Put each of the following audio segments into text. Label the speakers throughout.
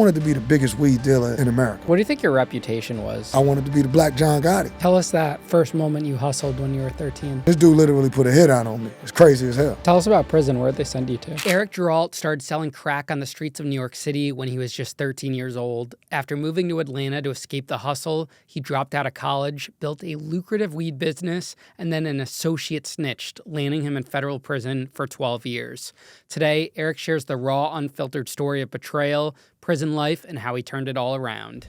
Speaker 1: wanted to be the biggest weed dealer in America.
Speaker 2: What do you think your reputation was?
Speaker 1: I wanted to be the Black John Gotti.
Speaker 2: Tell us that first moment you hustled when you were 13.
Speaker 1: This dude literally put a hit out on me. It's crazy as hell.
Speaker 2: Tell us about prison. Where'd they send you to? Eric Girault started selling crack on the streets of New York City when he was just 13 years old. After moving to Atlanta to escape the hustle, he dropped out of college, built a lucrative weed business, and then an associate snitched, landing him in federal prison for 12 years. Today, Eric shares the raw, unfiltered story of betrayal, prison life, and how he turned it all around.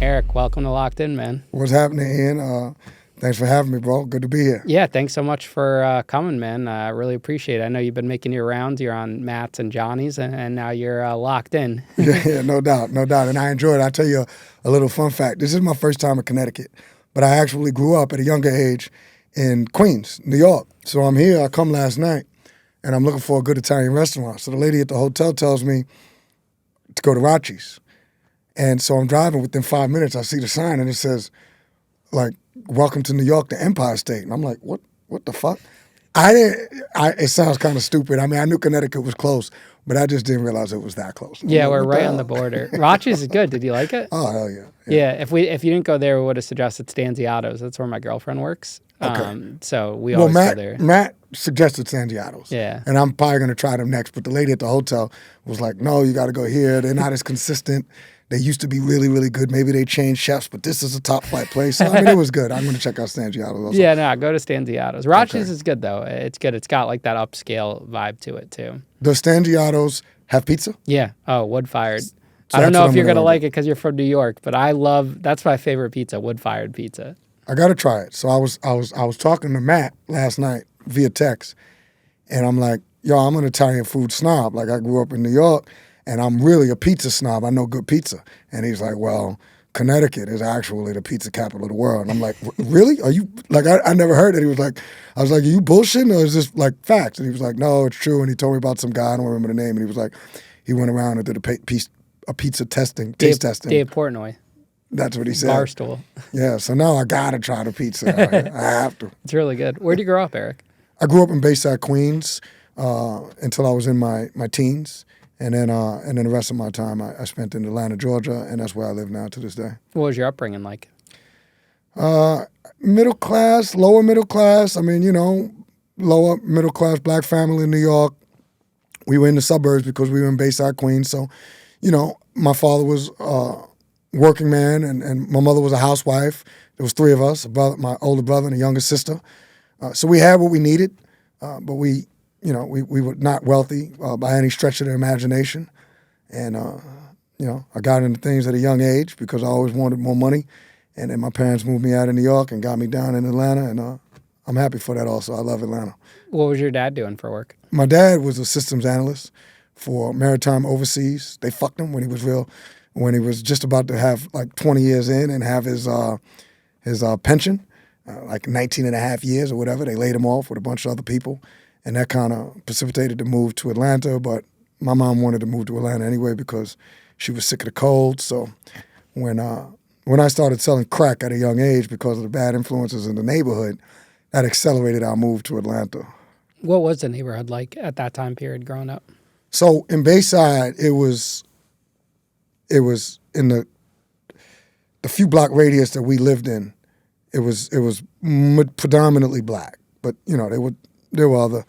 Speaker 2: Eric, welcome to Locked In, man.
Speaker 1: What's happening, Ian? Thanks for having me, bro. Good to be here.
Speaker 2: Yeah, thanks so much for coming, man. I really appreciate it. I know you've been making your rounds. You're on Matt's and Johnny's, and now you're locked in.
Speaker 1: Yeah, no doubt. And I enjoy it. I'll tell you a little fun fact. This is my first time in Connecticut, but I actually grew up at a younger age in Queens, New York. So I'm here. I come last night, and I'm looking for a good Italian restaurant. So the lady at the hotel tells me to go to Rachi's. And so I'm driving. Within 5 minutes, I see the sign, and it says, like, welcome to New York, the Empire State. And I'm like, what the fuck? It sounds kind of stupid. I mean, I knew Connecticut was close, but I just didn't realize it was that close.
Speaker 2: Yeah, we're right on the border. Rachi's is good. Did you like it?
Speaker 1: Oh, hell yeah.
Speaker 2: Yeah, if you didn't go there, we would have suggested Stanziato's. That's where my girlfriend works.
Speaker 1: Okay.
Speaker 2: So we always go there.
Speaker 1: Matt suggested Stanziato's.
Speaker 2: Yeah.
Speaker 1: And I'm probably going to try them next. But the lady at the hotel was like, no, you got to go here. They're not as consistent. They used to be really, really good. Maybe they changed chefs, but this is a top flight place. So, I mean, it was good. I'm going to check out Stanziato's also.
Speaker 2: Yeah, no, go to Stanziato's. Rachi's is good, though. It's good. It's got like that upscale vibe to it, too.
Speaker 1: Does Stanziato's have pizza?
Speaker 2: Yeah. Oh, wood-fired.
Speaker 1: So
Speaker 2: I don't know if you're going to
Speaker 1: order.
Speaker 2: like it because you're from New York, but that's my favorite pizza, wood-fired pizza.
Speaker 1: I got to try it. So I was talking to Matt last night via text, and I'm like, yo, I'm an Italian food snob. Like, I grew up in New York, and I'm really a pizza snob. I know good pizza. And he's like, well, Connecticut is actually the pizza capital of the world. And I'm like, really? Are you, like, I never heard it. He was like, I was like, are you bullshitting or is this like facts? And he was like, no, it's true. And he told me about some guy, I don't remember the name. And he was like, he went around and did a pizza testing, taste testing.
Speaker 2: Dave Portnoy.
Speaker 1: That's what he said.
Speaker 2: Barstool.
Speaker 1: Yeah, so now I got to try the pizza. I have to.
Speaker 2: It's really good. Where did you grow up, Eric?
Speaker 1: I grew up in Bayside, Queens until I was in my teens. And then the rest of my time I spent in Atlanta, Georgia, and that's where I live now to this day.
Speaker 2: What was your upbringing like?
Speaker 1: Middle class, lower middle class. I mean, lower middle class black family in New York. We were in the suburbs because we were in Bayside, Queens. So, my father was a working man, and my mother was a housewife. There was three of us, my older brother and a younger sister. So we had what we needed, but we were not wealthy by any stretch of the imagination. And, I got into things at a young age because I always wanted more money. And then my parents moved me out of New York and got me down in Atlanta. And I'm happy for that also. I love Atlanta.
Speaker 2: What was your dad doing for work?
Speaker 1: My dad was a systems analyst for Maritime Overseas. They fucked him when he was just about to have like 20 years in and have his pension, like 19 and a half years or whatever. They laid him off with a bunch of other people. And that kind of precipitated the move to Atlanta. But my mom wanted to move to Atlanta anyway because she was sick of the cold. So when I started selling crack at a young age because of the bad influences in the neighborhood, that accelerated our move to Atlanta.
Speaker 2: What was the neighborhood like at that time period growing up?
Speaker 1: So in Bayside, it was in the few block radius that we lived in, it was predominantly black. But, there were other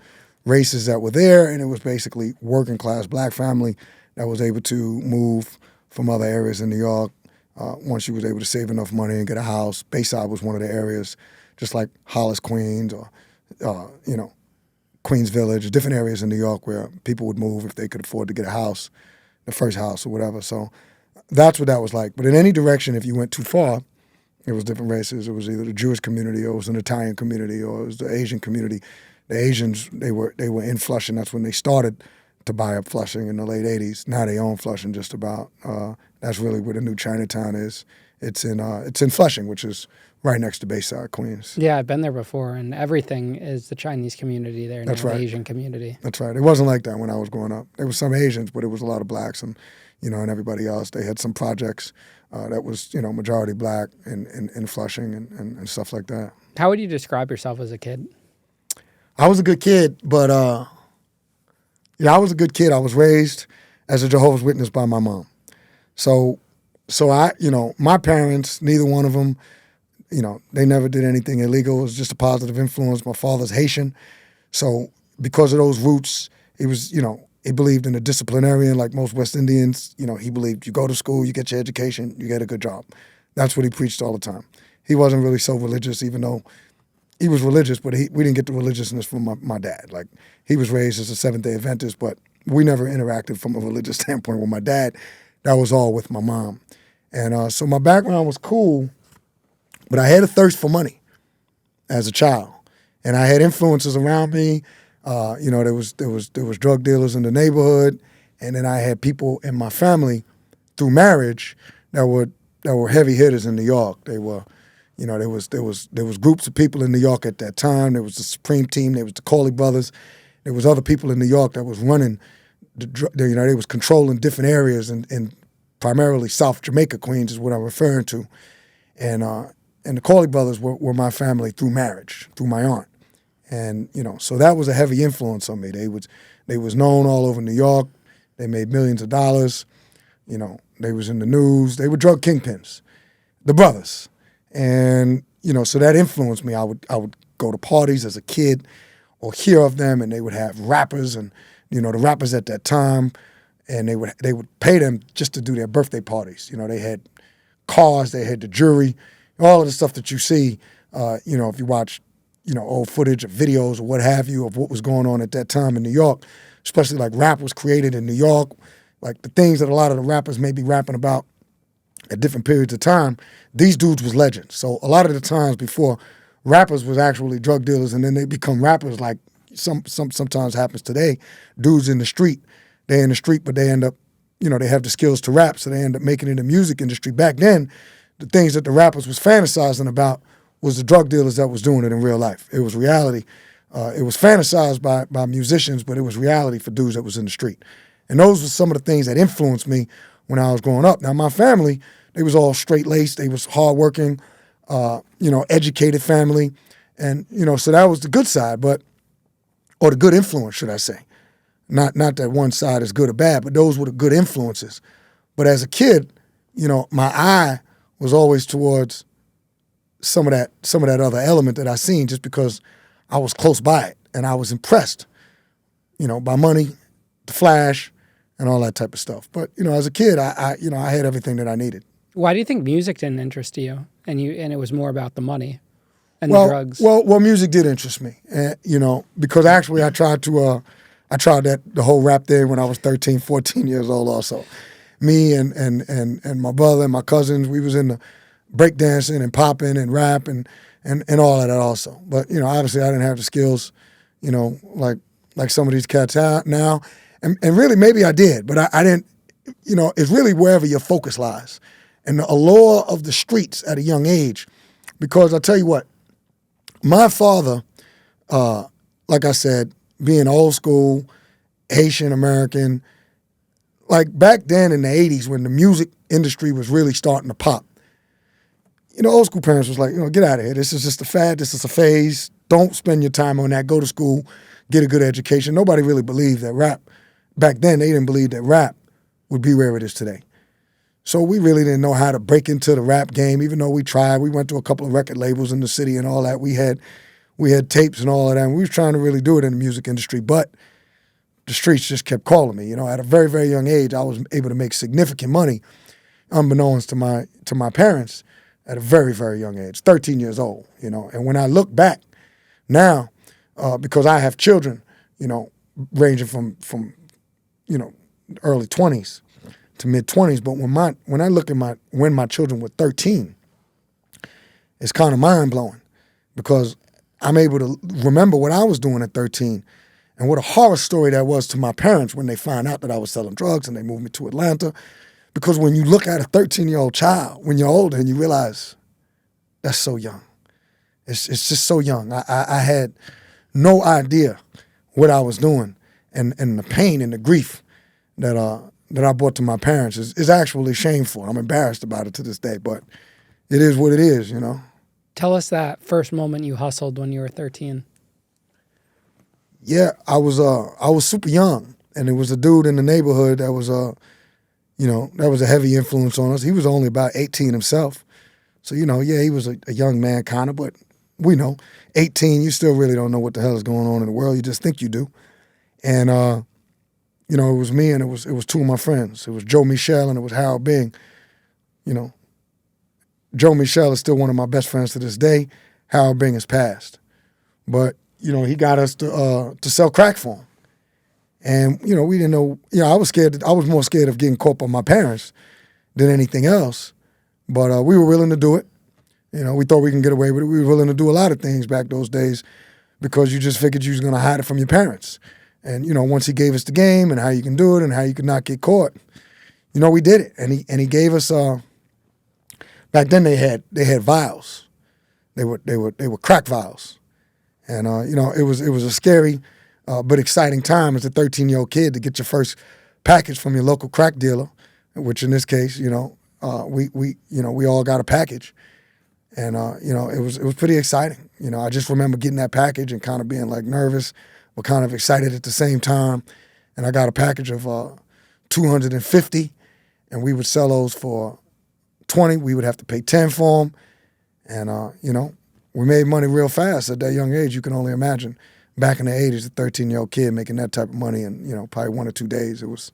Speaker 1: races that were there, and it was basically working class black family that was able to move from other areas in New York once she was able to save enough money and get a house. Bayside was one of the areas, just like Hollis, Queens, or Queens Village, different areas in New York where people would move if they could afford to get a house, the first house or whatever. So that's what that was like. But in any direction, if you went too far, it was different races. It was either the Jewish community or it was an Italian community or it was the Asian community. The Asians, they were in Flushing. That's when they started to buy up Flushing in the late 80s. Now they own Flushing just about. That's really where the new Chinatown is. It's in Flushing, which is right next to Bayside, Queens.
Speaker 2: Yeah, I've been there before, and everything is the Chinese community there,
Speaker 1: That's
Speaker 2: now
Speaker 1: right.
Speaker 2: The Asian community.
Speaker 1: That's right. It wasn't like that when I was growing up. There was some Asians, but it was a lot of blacks and everybody else. They had some projects that was, majority black in Flushing and stuff like that.
Speaker 2: How would you describe yourself as a kid?
Speaker 1: I was a good kid, but Yeah, I was a good kid. I was raised as a Jehovah's Witness by my mom. So I, my parents, neither one of them, they never did anything illegal. It was just a positive influence. My father's Haitian. So because of those roots, he was, he believed in a disciplinarian like most West Indians. He believed you go to school, you get your education, you get a good job. That's what he preached all the time. He wasn't really so religious, even though he was religious, but we didn't get the religiousness from my dad. Like, he was raised as a Seventh-day Adventist, but we never interacted from a religious standpoint with my dad. That was all with my mom. And so my background was cool, but I had a thirst for money as a child. And I had influences around me. There was drug dealers in the neighborhood, and then I had people in my family through marriage that were heavy hitters in New York. They were, there was groups of people in New York at that time. There was the Supreme Team. There was the Corley brothers. There was other people in New York that was running. They was controlling different areas, and primarily South Jamaica, Queens is what I'm referring to. And the Corley brothers were my family through marriage, through my aunt. And, so that was a heavy influence on me. They was known all over New York. They made millions of dollars. They was in the news. They were drug kingpins, the brothers. And, so that influenced me. I would go to parties as a kid or hear of them, and they would have rappers and, the rappers at that time, and they would pay them just to do their birthday parties. They had cars, they had the jury, all of the stuff that you see, if you watch, old footage of videos or what have you of what was going on at that time in New York, especially like rap was created in New York, like the things that a lot of the rappers may be rapping about at different periods of time, these dudes was legends. So a lot of the times before, rappers was actually drug dealers, and then they become rappers like sometimes happens today. Dudes in the street, they're in the street, but they end up, they have the skills to rap, so they end up making it in the music industry. Back then, the things that the rappers was fantasizing about was the drug dealers that was doing it in real life. It was reality. It was fantasized by musicians, but it was reality for dudes that was in the street. And those were some of the things that influenced me when I was growing up. Now, my family, they was all straight-laced. They was hardworking, educated family. And, so that was the good side, or the good influence, should I say. Not that one side is good or bad, but those were the good influences. But as a kid, my eye was always towards some of that other element that I seen, just because I was close by it and I was impressed, by money, the flash, and all that type of stuff. But as a kid, I had everything that I needed.
Speaker 2: Why do you think music didn't interest you, and it was more about the money and the drugs?
Speaker 1: Well, music did interest me, because actually I tried the whole rap thing when I was 13, 14 years old. Also, me and my brother and my cousins, we was in the breakdancing and popping and rap and all of that also. But, obviously I didn't have the skills, like some of these cats have now. And really maybe I did, but I didn't, it's really wherever your focus lies. And the allure of the streets at a young age, because I'll tell you what, my father, like I said, being old school, Haitian American, like back then in the 80s when the music industry was really starting to pop, old school parents was like, get out of here. This is just a fad. This is a phase. Don't spend your time on that. Go to school, get a good education. Nobody really believed that rap. Back then, they didn't believe that rap would be where it is today. So we really didn't know how to break into the rap game, even though we tried. We went to a couple of record labels in the city and all that. We had tapes and all of that. And we was trying to really do it in the music industry, but the streets just kept calling me. At a very, very young age, I was able to make significant money, unbeknownst to my parents, at a very, very young age, 13 years old, And when I look back now, because I have children, ranging from early 20s to mid 20s, but when I look at when my children were 13, it's kind of mind blowing, because I'm able to remember what I was doing at 13 and what a horror story that was to my parents when they found out that I was selling drugs and they moved me to Atlanta. Because when you look at a 13-year-old child, when you're older, and you realize that's so young. It's just so young. I had no idea what I was doing, and the pain and the grief that I brought to my parents is actually shameful. I'm embarrassed about it to this day, but it is what it is,
Speaker 2: Tell us that first moment you hustled when you were 13.
Speaker 1: Yeah, I was super young, And it was a dude in the neighborhood that was that was a heavy influence on us. He was only about 18 himself. So, he was a young man kind of, but we know, 18, you still really don't know what the hell is going on in the world. You just think you do. And, it was me and it was two of my friends. It was Joe Michel and it was Harold Bing. Joe Michel is still one of my best friends to this day. Harold Bing has passed. But, he got us to sell crack for him. And, we didn't know, I was scared. I was more scared of getting caught by my parents than anything else. But we were willing to do it. We thought we can get away with it. We were willing to do a lot of things back those days because you just figured you was going to hide it from your parents. And, once he gave us the game and how you can do it and how you could not get caught, we did it. And he gave us, back then they had vials. They were crack vials. And, it was a scary but exciting time as a 13-year-old kid to get your first package from your local crack dealer, which in this case, we all got a package. And, it was pretty exciting. I just remember getting that package and kind of being like nervous, but kind of excited at the same time. And I got a package of 250, and we would sell those for 20. We would have to pay 10 for them. And, we made money real fast at that young age. You can only imagine back in the 80s, a 13-year-old kid making that type of money in, probably 1 or 2 days. It was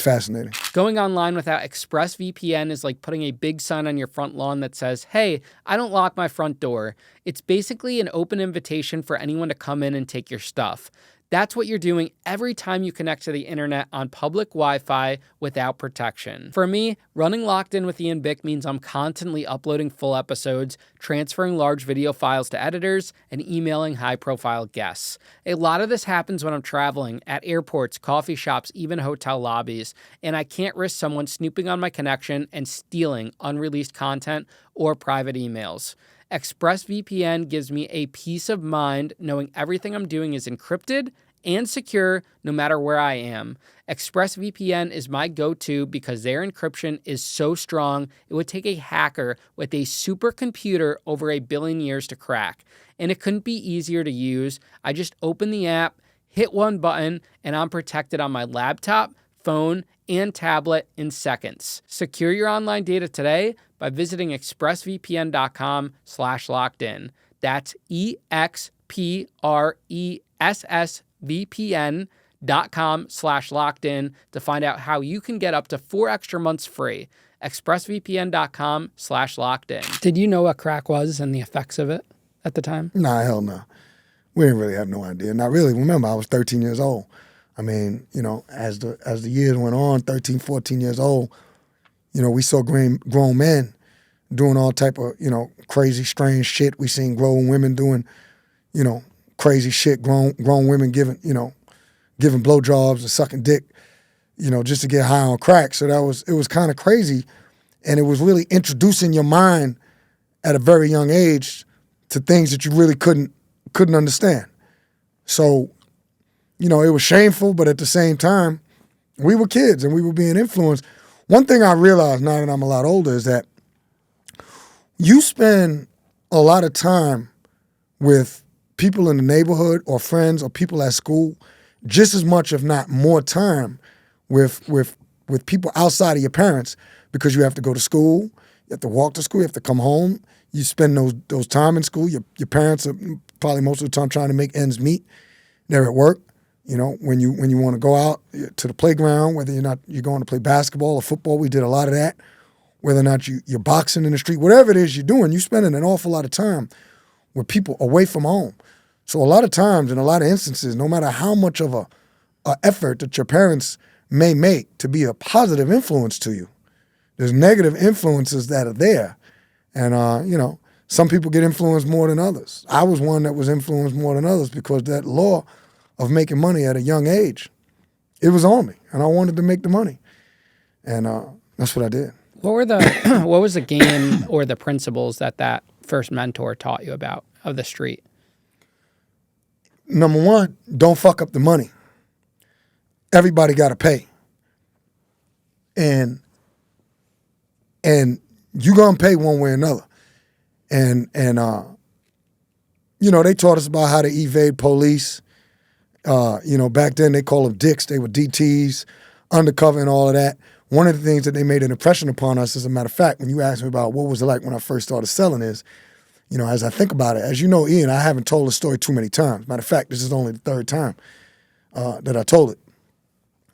Speaker 1: fascinating.
Speaker 2: Going online without ExpressVPN is like putting a big sign on your front lawn that says, "Hey, I don't lock my front door." It's basically an open invitation for anyone to come in and take your stuff. That's what you're doing every time you connect to the internet on public Wi-Fi without protection. For me, running Locked In with Ian Bick means I'm constantly uploading full episodes, transferring large video files to editors, and emailing high-profile guests. A lot of this happens when I'm traveling, at airports, coffee shops, even hotel lobbies, and I can't risk someone snooping on my connection and stealing unreleased content or private emails. ExpressVPN gives me a peace of mind knowing everything I'm doing is encrypted and secure no matter where I am. ExpressVPN is my go-to because their encryption is so strong it would take a hacker with a supercomputer over 1 billion years to crack. And it couldn't be easier to use. I just open the app, hit one button, and I'm protected on my laptop, phone, and tablet in seconds. Secure your online data today by visiting expressvpn.com/lockedin. That's expressvpn.com/lockedin to find out how you can get up to 4 extra months free. expressvpn.com/lockedin. Did you know what crack was and the effects of it at the time?
Speaker 1: Nah, hell no. We didn't really have no idea. Not really. Remember, I was 13 years old. I mean, as the years went on, 13, 14 years old, we saw grown men doing all type of, crazy, strange shit. We seen grown women doing, crazy shit. Grown women giving blowjobs and sucking dick, just to get high on crack. So it was kind of crazy, and it was really introducing your mind at a very young age to things that you really couldn't understand. So, it was shameful, but at the same time, we were kids and we were being influenced. One thing I realized now that I'm a lot older is that you spend a lot of time with people in the neighborhood or friends or people at school, just as much, if not more time with people outside of your parents, because you have to go to school, you have to walk to school, you have to come home. You spend those time in school. Your parents are probably most of the time trying to make ends meet. They're at work. When you want to go out to the playground, whether you're going to play basketball or football, we did a lot of that. Whether or not you're boxing in the street, whatever it is you're doing, you're spending an awful lot of time with people away from home. So a lot of times, in a lot of instances, no matter how much of a effort that your parents may make to be a positive influence to you, there's negative influences that are there. And, some people get influenced more than others. I was one that was influenced more than others because that law of making money at a young age, it was on me, and I wanted to make the money. And that's what I did.
Speaker 2: What was the game or the principles that first mentor taught you about of the street?
Speaker 1: Number one, don't fuck up the money. Everybody got to pay. And you're going to pay one way or another. And they taught us about how to evade police Back then they call them dicks. They were DTs, undercover and all of that. One of the things that they made an impression upon us, as a matter of fact, when you asked me about what was it like when I first started selling is, as I think about it, as you know, Ian, I haven't told the story too many times. Matter of fact, this is only the third time that I told it.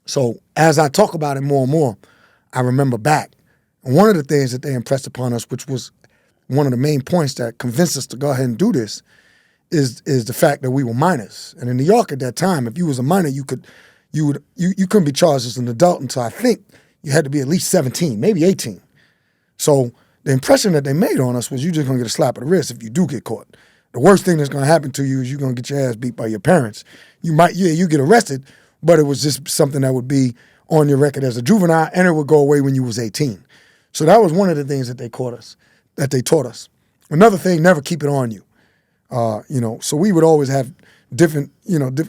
Speaker 1: So as I talk about it more and more, I remember back. And one of the things that they impressed upon us, which was one of the main points that convinced us to go ahead and do this, is the fact that we were minors. And in New York at that time, if you was a minor, you couldn't be charged as an adult until I think you had to be at least 17, maybe 18. So the impression that they made on us was you're just gonna get a slap of the wrist if you do get caught. The worst thing that's gonna happen to you is you're gonna get your ass beat by your parents. You get arrested, but it was just something that would be on your record as a juvenile, and it would go away when you was 18. So that was one of the things that they taught us. Another thing, never keep it on you. So we would always have different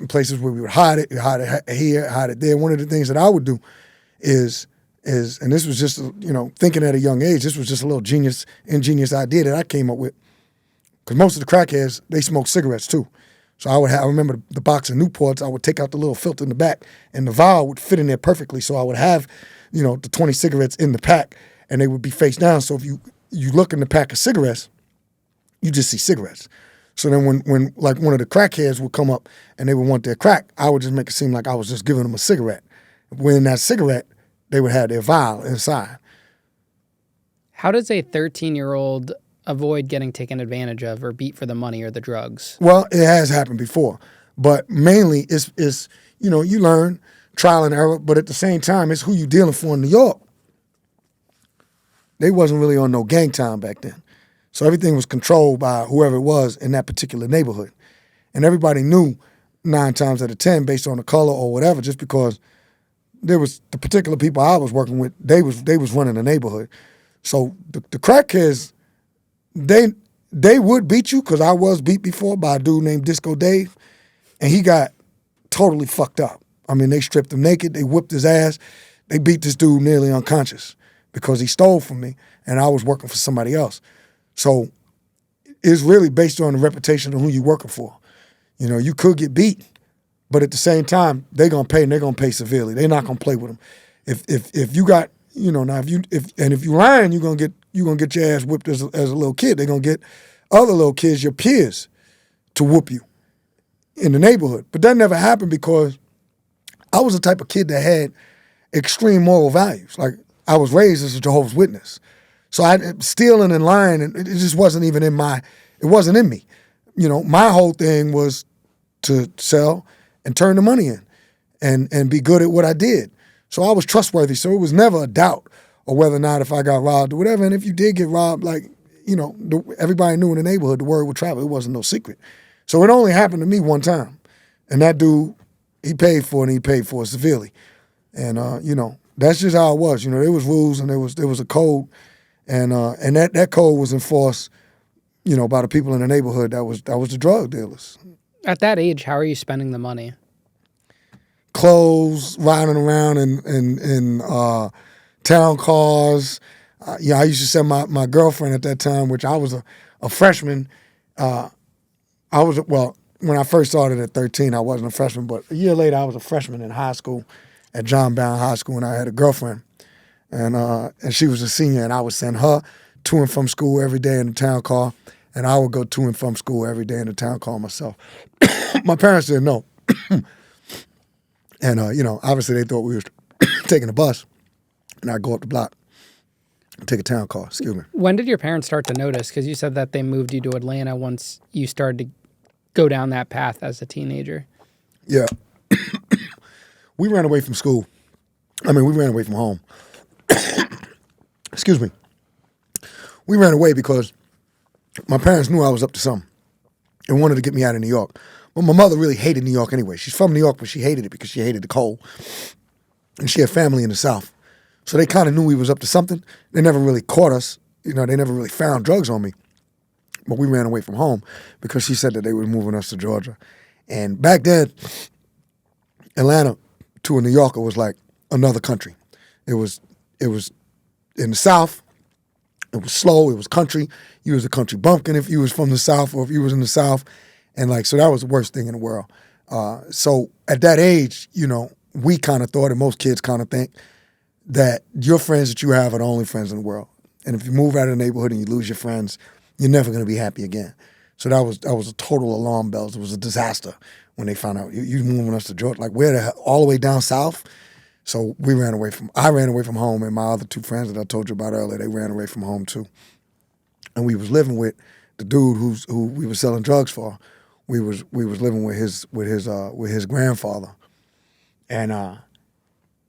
Speaker 1: places where we would hide it here, hide it there. One of the things that I would do is, and this was just, thinking at a young age, this was just a little ingenious idea that I came up with. Because most of the crackheads, they smoke cigarettes too. So I remember the box of Newports, I would take out the little filter in the back, and the vial would fit in there perfectly. So I would have, the 20 cigarettes in the pack, and they would be face down. So if you look in the pack of cigarettes, you just see cigarettes. So then when like one of the crackheads would come up and they would want their crack, I would just make it seem like I was just giving them a cigarette. When that cigarette, they would have their vial inside.
Speaker 2: How does a 13-year-old avoid getting taken advantage of or beat for the money or the drugs?
Speaker 1: Well, it has happened before, but mainly it's you learn trial and error, but at the same time, it's who you dealing for in New York. They wasn't really on no gang time back then. So everything was controlled by whoever it was in that particular neighborhood. And everybody knew 9 times out of 10 based on the color or whatever, just because there was the particular people I was working with, they was running the neighborhood. So the crackheads, they would beat you, because I was beat before by a dude named Disco Dave, and he got totally fucked up. I mean, they stripped him naked, they whipped his ass, they beat this dude nearly unconscious because he stole from me and I was working for somebody else. So it's really based on the reputation of who you're working for. You could get beat, but at the same time, they're gonna pay, and they're gonna pay severely. They're not gonna play with them. If you got, now if you lying, you're gonna get your ass whipped as a little kid. They're gonna get other little kids, your peers, to whoop you in the neighborhood. But that never happened because I was the type of kid that had extreme moral values. Like, I was raised as a Jehovah's Witness. So stealing and lying, and it just wasn't even it wasn't in me. My whole thing was to sell and turn the money in and be good at what I did. So I was trustworthy. So it was never a doubt or whether or not if I got robbed or whatever. And if you did get robbed, everybody knew in the neighborhood, the word would travel. It wasn't no secret. So it only happened to me one time. And that dude, he paid for it, and he paid for it severely. And, that's just how it was. There was rules and there was a code. And that code was enforced, by the people in the neighborhood that was the drug dealers.
Speaker 2: At that age, how are you spending the money?
Speaker 1: Clothes, riding around in town cars. I used to send my girlfriend at that time, which I was a freshman. When I first started at 13, I wasn't a freshman, but a year later, I was a freshman in high school at John Brown High School, and I had a girlfriend. And she was a senior, and I would send her to and from school every day in the town car, and I would go to and from school every day in the town car myself. My parents didn't know. And, obviously they thought we were taking a bus, and I'd go up the block and take a town car. Excuse me.
Speaker 2: When did your parents start to notice? Because you said that they moved you to Atlanta once you started to go down that path as a teenager.
Speaker 1: Yeah. We ran away from school. We ran away from home. Excuse me. We ran away because my parents knew I was up to something and wanted to get me out of New York. But my mother really hated New York anyway. She's from New York, but she hated it because she hated the cold. And she had family in the South. So they kind of knew we was up to something. They never really caught us. They never really found drugs on me. But we ran away from home because she said that they were moving us to Georgia. And back then, Atlanta to a New Yorker was like another country. It was in the South. It was slow. It was country. You was a country bumpkin if you was from the South or if you was in the South. And so that was the worst thing in the world. So at that age, we kind of thought, and most kids kind of think, that your friends that you have are the only friends in the world. And if you move out of the neighborhood and you lose your friends, you're never going to be happy again. So that was a total alarm bells. It was a disaster when they found out you moving us to Georgia. Like, where the hell? All the way down south? So I ran away from home, and my other two friends that I told you about earlier, they ran away from home too. And we was living with the dude who we were selling drugs for. We was living with his grandfather. And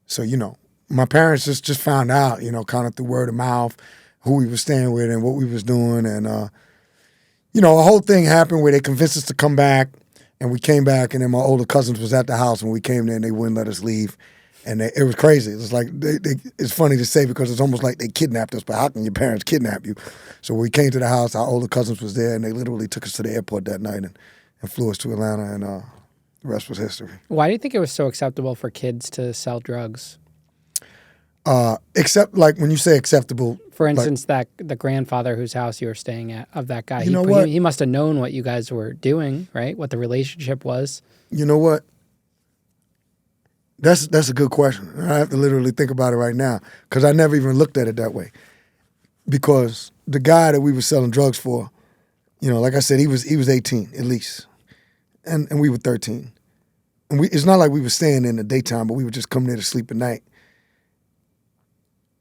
Speaker 1: so, my parents just found out, kind of through word of mouth, who we was staying with and what we was doing. And, a whole thing happened where they convinced us to come back, and we came back, and then my older cousins was at the house, and we came there, and they wouldn't let us leave. And it was crazy. It was like, it's funny to say because it's almost like they kidnapped us, but how can your parents kidnap you? So when we came to the house, our older cousins was there, and they literally took us to the airport that night and flew us to Atlanta, and the rest was history.
Speaker 2: Why do you think it was so acceptable for kids to sell drugs?
Speaker 1: Except, like, when you say acceptable.
Speaker 2: For instance, like, the grandfather whose house you were staying at, of that guy.
Speaker 1: You know what?
Speaker 2: He must have known what you guys were doing, right? What the relationship was.
Speaker 1: You know what? That's a good question. I have to literally think about it right now because I never even looked at it that way. Because the guy that we were selling drugs for, like I said, he was 18 at least, and we were 13. And it's not like we were staying in the daytime, but we would just come there to sleep at night.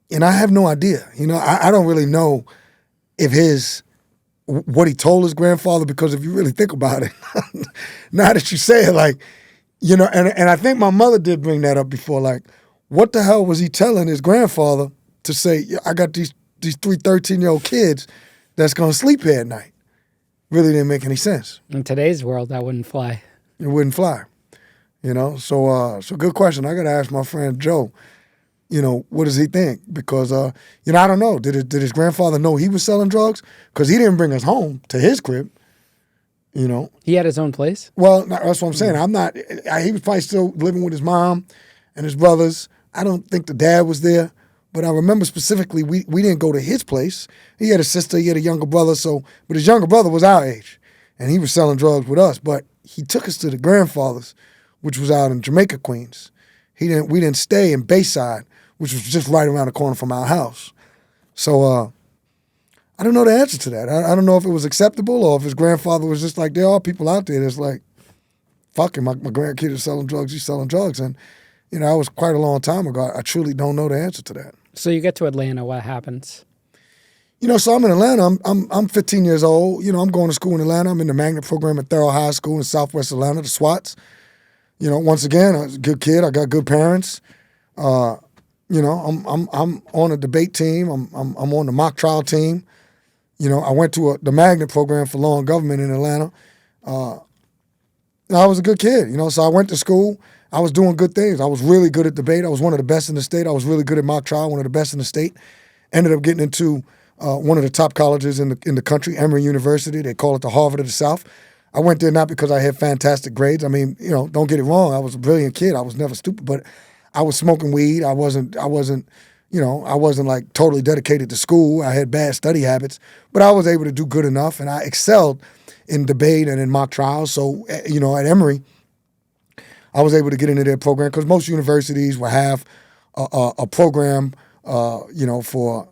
Speaker 1: And I have no idea. I don't really know if what he told his grandfather, because if you really think about it, now that you say it, like, and I think my mother did bring that up before, like, what the hell was he telling his grandfather to say, I got these three 13-year-old kids that's going to sleep here at night? Really didn't make any sense.
Speaker 2: In today's world, that wouldn't fly.
Speaker 1: It wouldn't fly. So good question. I got to ask my friend Joe, what does he think? Because, I don't know. Did his grandfather know he was selling drugs? Because he didn't bring us home to his crib.
Speaker 2: He had his own place?
Speaker 1: Well, that's what I'm saying. He was probably still living with his mom and his brothers. I don't think the dad was there. But I remember specifically, we didn't go to his place. He had a sister, he had a younger brother, but his younger brother was our age. And he was selling drugs with us. But he took us to the grandfather's, which was out in Jamaica, Queens. We didn't stay in Bayside, which was just right around the corner from our house. So, I don't know the answer to that. I don't know if it was acceptable or if his grandfather was just like, there are people out there that's like, fucking, my grandkid is selling drugs, he's selling drugs. And, that was quite a long time ago. I truly don't know the answer to that.
Speaker 2: So you get to Atlanta, what happens?
Speaker 1: So I'm in Atlanta. I'm 15 years old. I'm going to school in Atlanta. I'm in the magnet program at Thurl High School in Southwest Atlanta, the SWATs. Once again, I was a good kid. I got good parents. I'm on a debate team. I'm on the mock trial team. I went to the magnet program for law and government in Atlanta. I was a good kid, so I went to school. I was doing good things. I was really good at debate. I was one of the best in the state. I was really good at mock trial, one of the best in the state. Ended up getting into one of the top colleges in the country, Emory University. They call it the Harvard of the South. I went there not because I had fantastic grades. I mean, don't get it wrong. I was a brilliant kid. I was never stupid, but I was smoking weed. I wasn't like totally dedicated to school. I had bad study habits, but I was able to do good enough, and I excelled in debate and in mock trials. So, at Emory, I was able to get into their program because most universities will have a program, for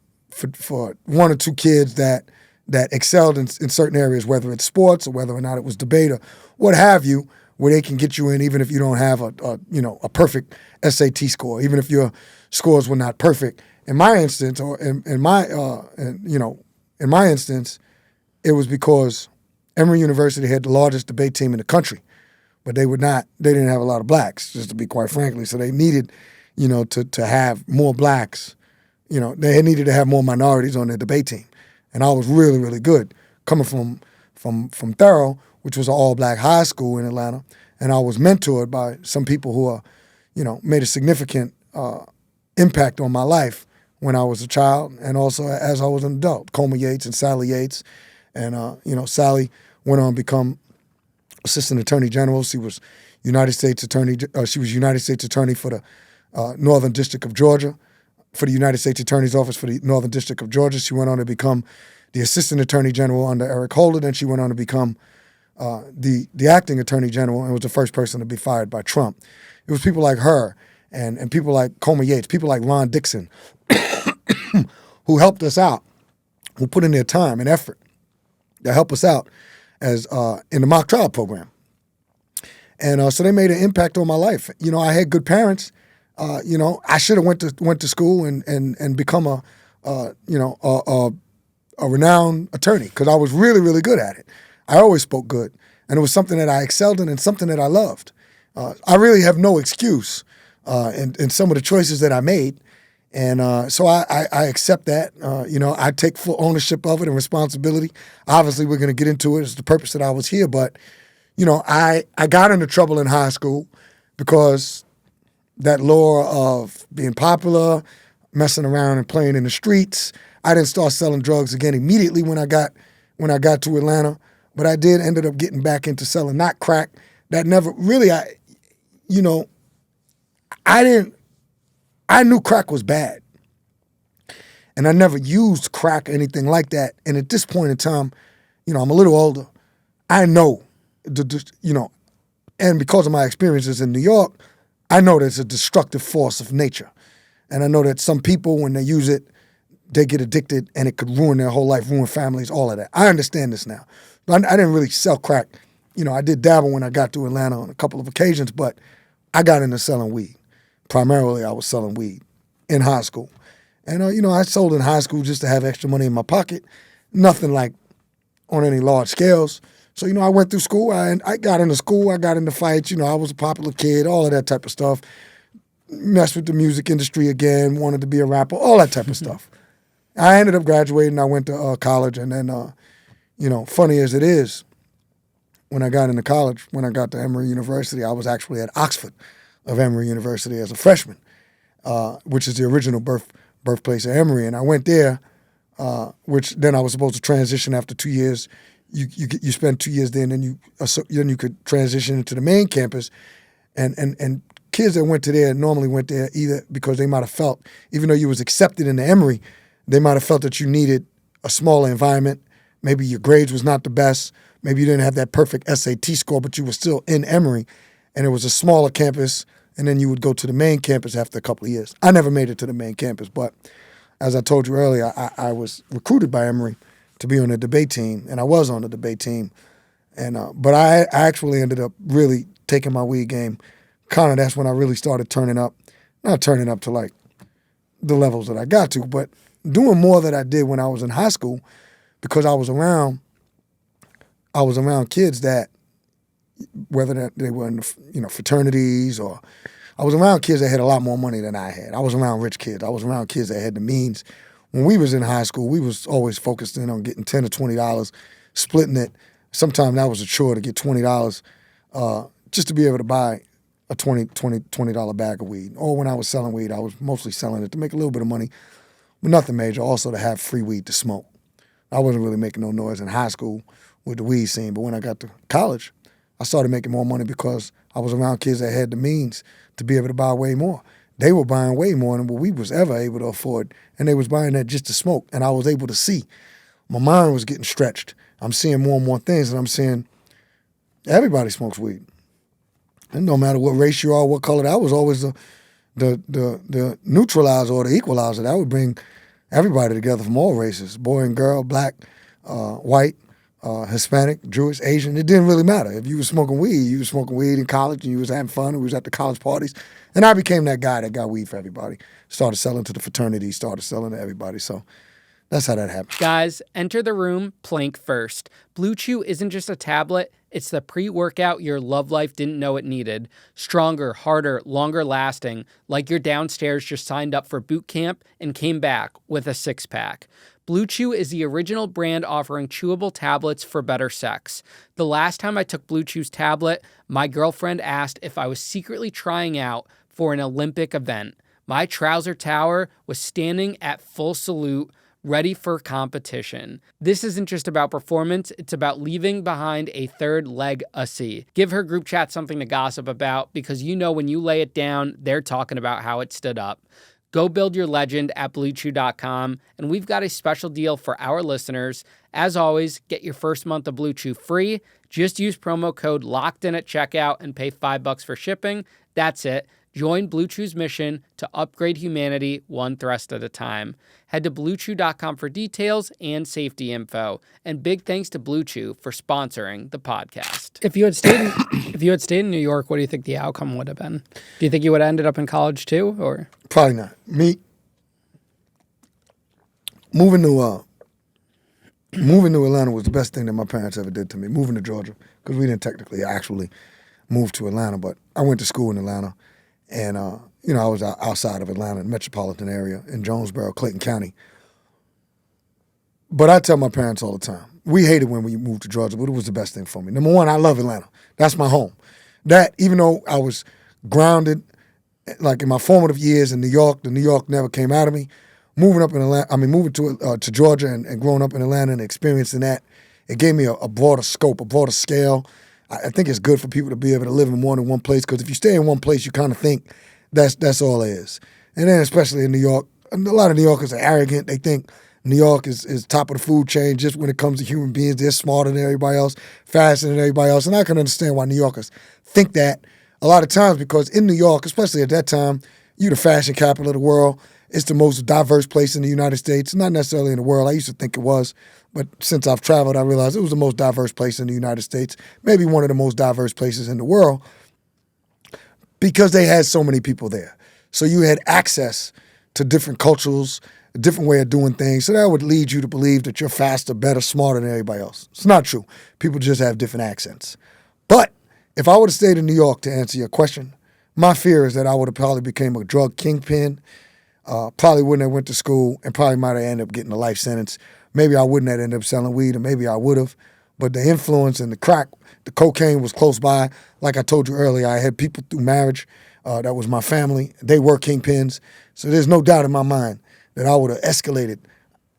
Speaker 1: one or two kids that excelled in certain areas, whether it's sports or whether or not it was debate or what have you, where they can get you in even if you don't have a perfect SAT score, even if your scores were not perfect. In my instance, or in my instance, it was because Emory University had the largest debate team in the country, but they didn't have a lot of blacks, just to be quite frankly. So they needed, to have more blacks. They needed to have more minorities on their debate team. And I was really, really good coming from Thurl, which was an all-black high school in Atlanta. And I was mentored by some people who are, made a significant impact on my life when I was a child and also as I was an adult. Coma Yates and Sally Yates. And, Sally went on to become Assistant Attorney General. She was United States Attorney. She was United States Attorney for the Northern District of Georgia, for the United States Attorney's Office for the Northern District of Georgia. She went on to become the Assistant Attorney General under Eric Holder. Then she went on to become the acting attorney general and was the first person to be fired by Trump. It was people like her and people like Comer Yates, people like Ron Dixon, who helped us out, who put in their time and effort to help us out as in the mock trial program. And so they made an impact on my life. You know, I had good parents. You know, I should have went to school and become a renowned attorney because I was really, really good at it. I always spoke good, and it was something that I excelled in and something that I loved. I really have no excuse in some of the choices that I made, and so I accept that. You know, I take full ownership of it and responsibility. Obviously, we're going to get into it. It's the purpose that I was here, but you know, I got into trouble in high school because that lure of being popular, messing around and playing in the streets. I didn't start selling drugs again immediately when I got to Atlanta, but I did ended up getting back into selling not crack. That never really I knew crack was bad. And I never used crack or anything like that. And at this point in time, you know, I'm a little older. I know and because of my experiences in New York, I know that it's a destructive force of nature. And I know that some people, when they use it, they get addicted and it could ruin their whole life, ruin families, all of that. I understand this now. But I didn't really sell crack. You know, I did dabble when I got to Atlanta on a couple of occasions, but I got into selling weed. Primarily, I was selling weed in high school. And, you know, I sold in high school just to have extra money in my pocket. Nothing like on any large scales. So, you know, I went through school. I got into school. I got into fights. You know, I was a popular kid, all of that type of stuff. Messed with the music industry again, wanted to be a rapper, all that type of stuff. I ended up graduating. I went to college. And then, you know, funny as it is, when I got into college, when I got to Emory University, I was actually at Oxford of Emory University as a freshman, which is the original birthplace of Emory. And I went there, which then I was supposed to transition after 2 years. You spend 2 years there, and then you could transition into the main campus, and kids that went to there normally went there either because they might have felt, even though you was accepted into Emory, they might have felt that you needed a smaller environment. Maybe your grades was not the best. Maybe you didn't have that perfect SAT score, but you were still in Emory, and it was a smaller campus, and then you would go to the main campus after a couple of years. I never made it to the main campus, but as I told you earlier, I was recruited by Emory to be on the debate team, and I was on the debate team. And but I actually ended up really taking my weed game. Kind of that's when I really started turning up. Not turning up to like the levels that I got to, but doing more than I did when I was in high school because I was around kids that, whether they were in the, fraternities or I was around kids that had a lot more money than I had. I was around rich kids. I was around kids that had the means. When we was in high school, we was always focused in on getting $10 or $20, splitting it. Sometimes that was a chore to get $20 just to be able to buy a $20 bag of weed. Or when I was selling weed, I was mostly selling it to make a little bit of money, but nothing major, also to have free weed to smoke. I wasn't really making no noise in high school with the weed scene, but when I got to college, I started making more money because I was around kids that had the means to be able to buy way more. They were buying way more than what we was ever able to afford, and they was buying that just to smoke, and I was able to see. My mind was getting stretched. I'm seeing more and more things, and I'm seeing everybody smokes weed. And no matter what race you are, what color, that was always the neutralizer or the equalizer. That would bring everybody together from all races, boy and girl, black, white, Hispanic, Jewish, Asian. It didn't really matter. If you were smoking weed, you were smoking weed in college and you was having fun and we was at the college parties. And I became that guy that got weed for everybody. Started selling to the fraternities, started selling to everybody. So that's how that happened.
Speaker 2: Guys, enter the room plank first. Blue Chew isn't just a tablet. It's the pre-workout your love life didn't know it needed. Stronger, harder, longer lasting. Like your downstairs just signed up for boot camp and came back with a six-pack. Blue Chew is the original brand offering chewable tablets for better sex. The last time I took Blue Chew's tablet, my girlfriend asked if I was secretly trying out for an Olympic event. My trouser tower was standing at full salute, ready for competition. This isn't just about performance, it's about leaving behind a third legacy. Give her group chat something to gossip about because you know when you lay it down, they're talking about how it stood up. Go build your legend at BlueChew.com, and we've got a special deal for our listeners. As always, get your first month of Blue Chew free. Just use promo code LOCKEDIN at checkout and pay $5 for shipping. That's it. Join Blue Chew's mission to upgrade humanity one thrust at a time. Head to BlueChew.com for details and safety info. And big thanks to Blue Chew for sponsoring the podcast. If you had stayed in New York, what do you think the outcome would have been? Do you think you would have ended up in college too, or
Speaker 1: Probably not. Me moving to Atlanta was the best thing that my parents ever did to me. Moving to Georgia, because we didn't technically actually move to Atlanta, but I went to school in Atlanta, and I was outside of Atlanta, metropolitan area in Jonesboro, Clayton County. But I tell my parents all the time, we hated when we moved to Georgia, but it was the best thing for me. Number one, I love Atlanta. That's my home. That, even though I was grounded, like in my formative years in New York, the New York never came out of me. Moving to Georgia and growing up in Atlanta and experiencing that, it gave me a broader scope, a broader scale. I think it's good for people to be able to live in more than one place, because if you stay in one place, you kind of think that's all it is. And then especially in New York, a lot of New Yorkers are arrogant. They think New York is top of the food chain just when it comes to human beings. They're smarter than everybody else, faster than everybody else. And I can understand why New Yorkers think that a lot of times, because in New York, especially at that time, you're the fashion capital of the world. It's the most diverse place in the United States, not necessarily in the world. I used to think it was, but since I've traveled, I realized it was the most diverse place in the United States, maybe one of the most diverse places in the world, because they had so many people there. So you had access to different cultures, a different way of doing things. So that would lead you to believe that you're faster, better, smarter than everybody else. It's not true. People just have different accents. But if I would have stayed in New York, to answer your question, my fear is that I would have probably became a drug kingpin. Probably wouldn't have went to school, and probably might have ended up getting a life sentence. Maybe I wouldn't have ended up selling weed, or maybe I would have. But the influence and the crack, the cocaine was close by. Like I told you earlier, I had people through marriage. That was my family. They were kingpins. So there's no doubt in my mind that I would have escalated.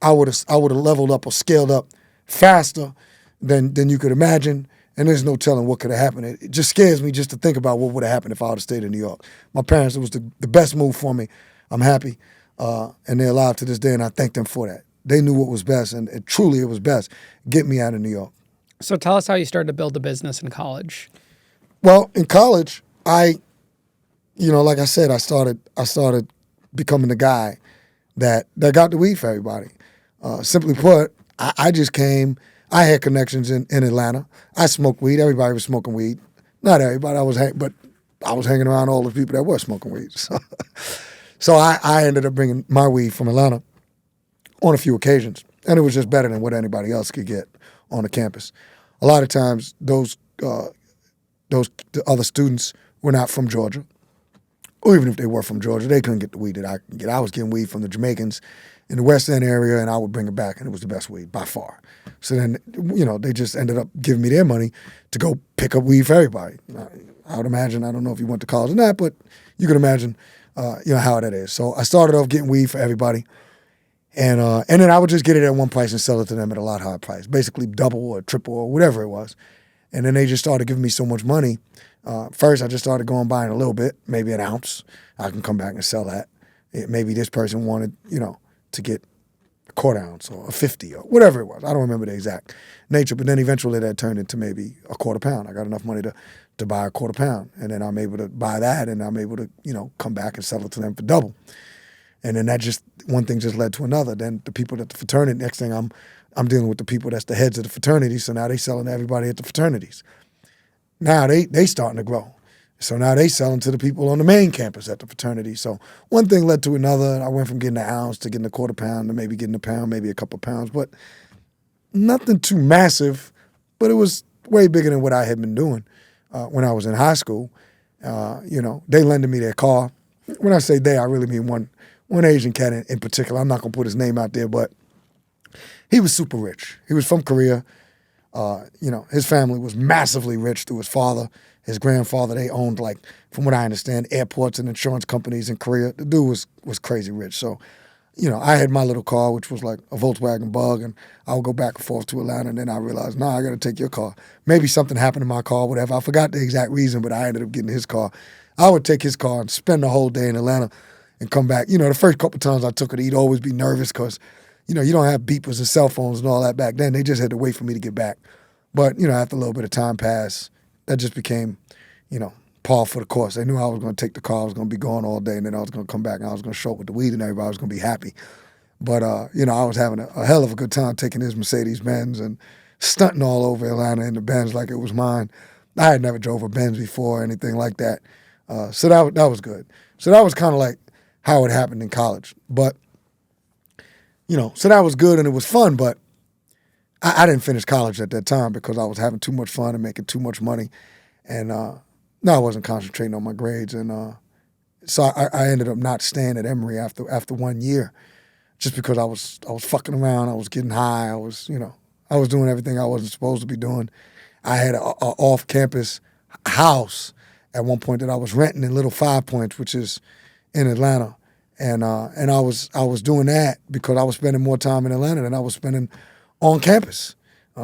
Speaker 1: I would have leveled up or scaled up faster than you could imagine. And there's no telling what could have happened. It just scares me just to think about what would have happened if I would have stayed in New York. My parents, it was the best move for me. I'm happy, and they're alive to this day, and I thank them for that. They knew what was best, and it was best. Get me out of New York.
Speaker 2: So tell us how you started to build a business in college.
Speaker 1: Well, in college, like I said, I started becoming the guy that got the weed for everybody. Simply put, I just came. I had connections in Atlanta. I smoked weed. Everybody was smoking weed. Not everybody. But I was hanging around all the people that were smoking weed. So I ended up bringing my weed from Atlanta on a few occasions, and it was just better than what anybody else could get on the campus. A lot of times, those other students were not from Georgia, or even if they were from Georgia, they couldn't get the weed that I could get. I was getting weed from the Jamaicans in the West End area, and I would bring it back, and it was the best weed by far. So then, they just ended up giving me their money to go pick up weed for everybody. I would imagine, I don't know if you went to college or not, but you can imagine how that is. So I started off getting weed for everybody, and then I would just get it at one price and sell it to them at a lot higher price, basically double or triple or whatever it was. And then they just started giving me so much money. First, I just started going buying a little bit, maybe an ounce. I can come back and sell that. Maybe this person wanted, to get a quarter ounce or a 50 or whatever it was. I don't remember the exact nature, but then eventually that turned into maybe a quarter pound. I got enough money to buy a quarter pound, and then I'm able to buy that, and I'm able to, come back and sell it to them for double. And then one thing just led to another. Then the people at the fraternity, next thing I'm dealing with the people that's the heads of the fraternity, so now they selling to everybody at the fraternities. Now they starting to grow. So now they selling to the people on the main campus at the fraternity. So one thing led to another. I went from getting an ounce to getting a quarter pound to maybe getting a pound, maybe a couple pounds, but nothing too massive, but it was way bigger than what I had been doing when I was in high school. They lended me their car. When I say they, I really mean one Asian cat in particular. I'm not going to put his name out there, but he was super rich. He was from Korea. His family was massively rich through his father. His grandfather, they owned, from what I understand, airports and insurance companies in Korea. The dude was crazy rich. So, I had my little car, which was like a Volkswagen Bug, and I would go back and forth to Atlanta, and then I realized, I got to take your car. Maybe something happened to my car, whatever. I forgot the exact reason, but I ended up getting his car. I would take his car and spend the whole day in Atlanta and come back. The first couple of times I took it, he'd always be nervous because, you don't have beepers and cell phones and all that back then. They just had to wait for me to get back. But, after a little bit of time passed, that just became, par for the course. They knew I was going to take the car, I was going to be gone all day, and then I was going to come back and I was going to show up with the weed and everybody was going to be happy. But, I was having a hell of a good time taking his Mercedes-Benz and stunting all over Atlanta in the Benz like it was mine. I had never drove a Benz before or anything like that. So that was good. So that was kind of like how it happened in college. But, so that was good and it was fun, but I didn't finish college at that time because I was having too much fun and making too much money. And I wasn't concentrating on my grades. And so I ended up not staying at Emory after 1 year just because I was fucking around. I was getting high. I was doing everything I wasn't supposed to be doing. I had a off-campus house at one point that I was renting in Little Five Points, which is in Atlanta. And I was doing that because I was spending more time in Atlanta than I was spending on campus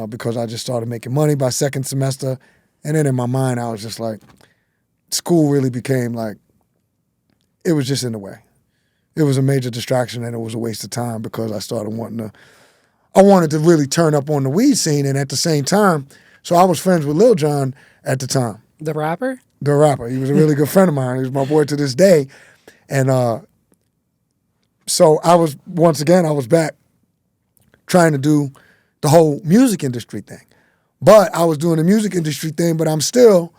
Speaker 1: because I just started making money by second semester. And then in my mind, I was just like, school really became like, it was just in the way. It was a major distraction and it was a waste of time because I started I wanted to really turn up on the weed scene. And at the same time, so I was friends with Lil Jon at the time.
Speaker 2: The rapper?
Speaker 1: The rapper. He was a really good friend of mine. He was my boy to this day. And so I was back trying to do the whole music industry thing. But I was doing the music industry thing, but I'm still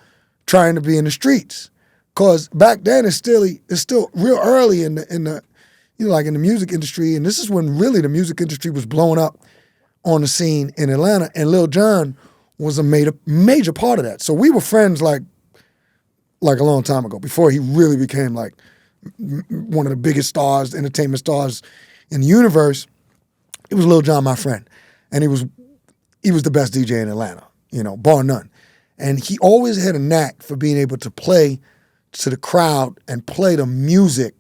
Speaker 1: trying to be in the streets. Cause back then it's still real early in the like in the music industry, and this is when really the music industry was blowing up on the scene in Atlanta, and Lil Jon was a major part of that. So we were friends like a long time ago, before he really became like one of the biggest stars, entertainment stars in the universe. It was Lil Jon, my friend. And he was the best DJ in Atlanta, bar none. And he always had a knack for being able to play to the crowd and play the music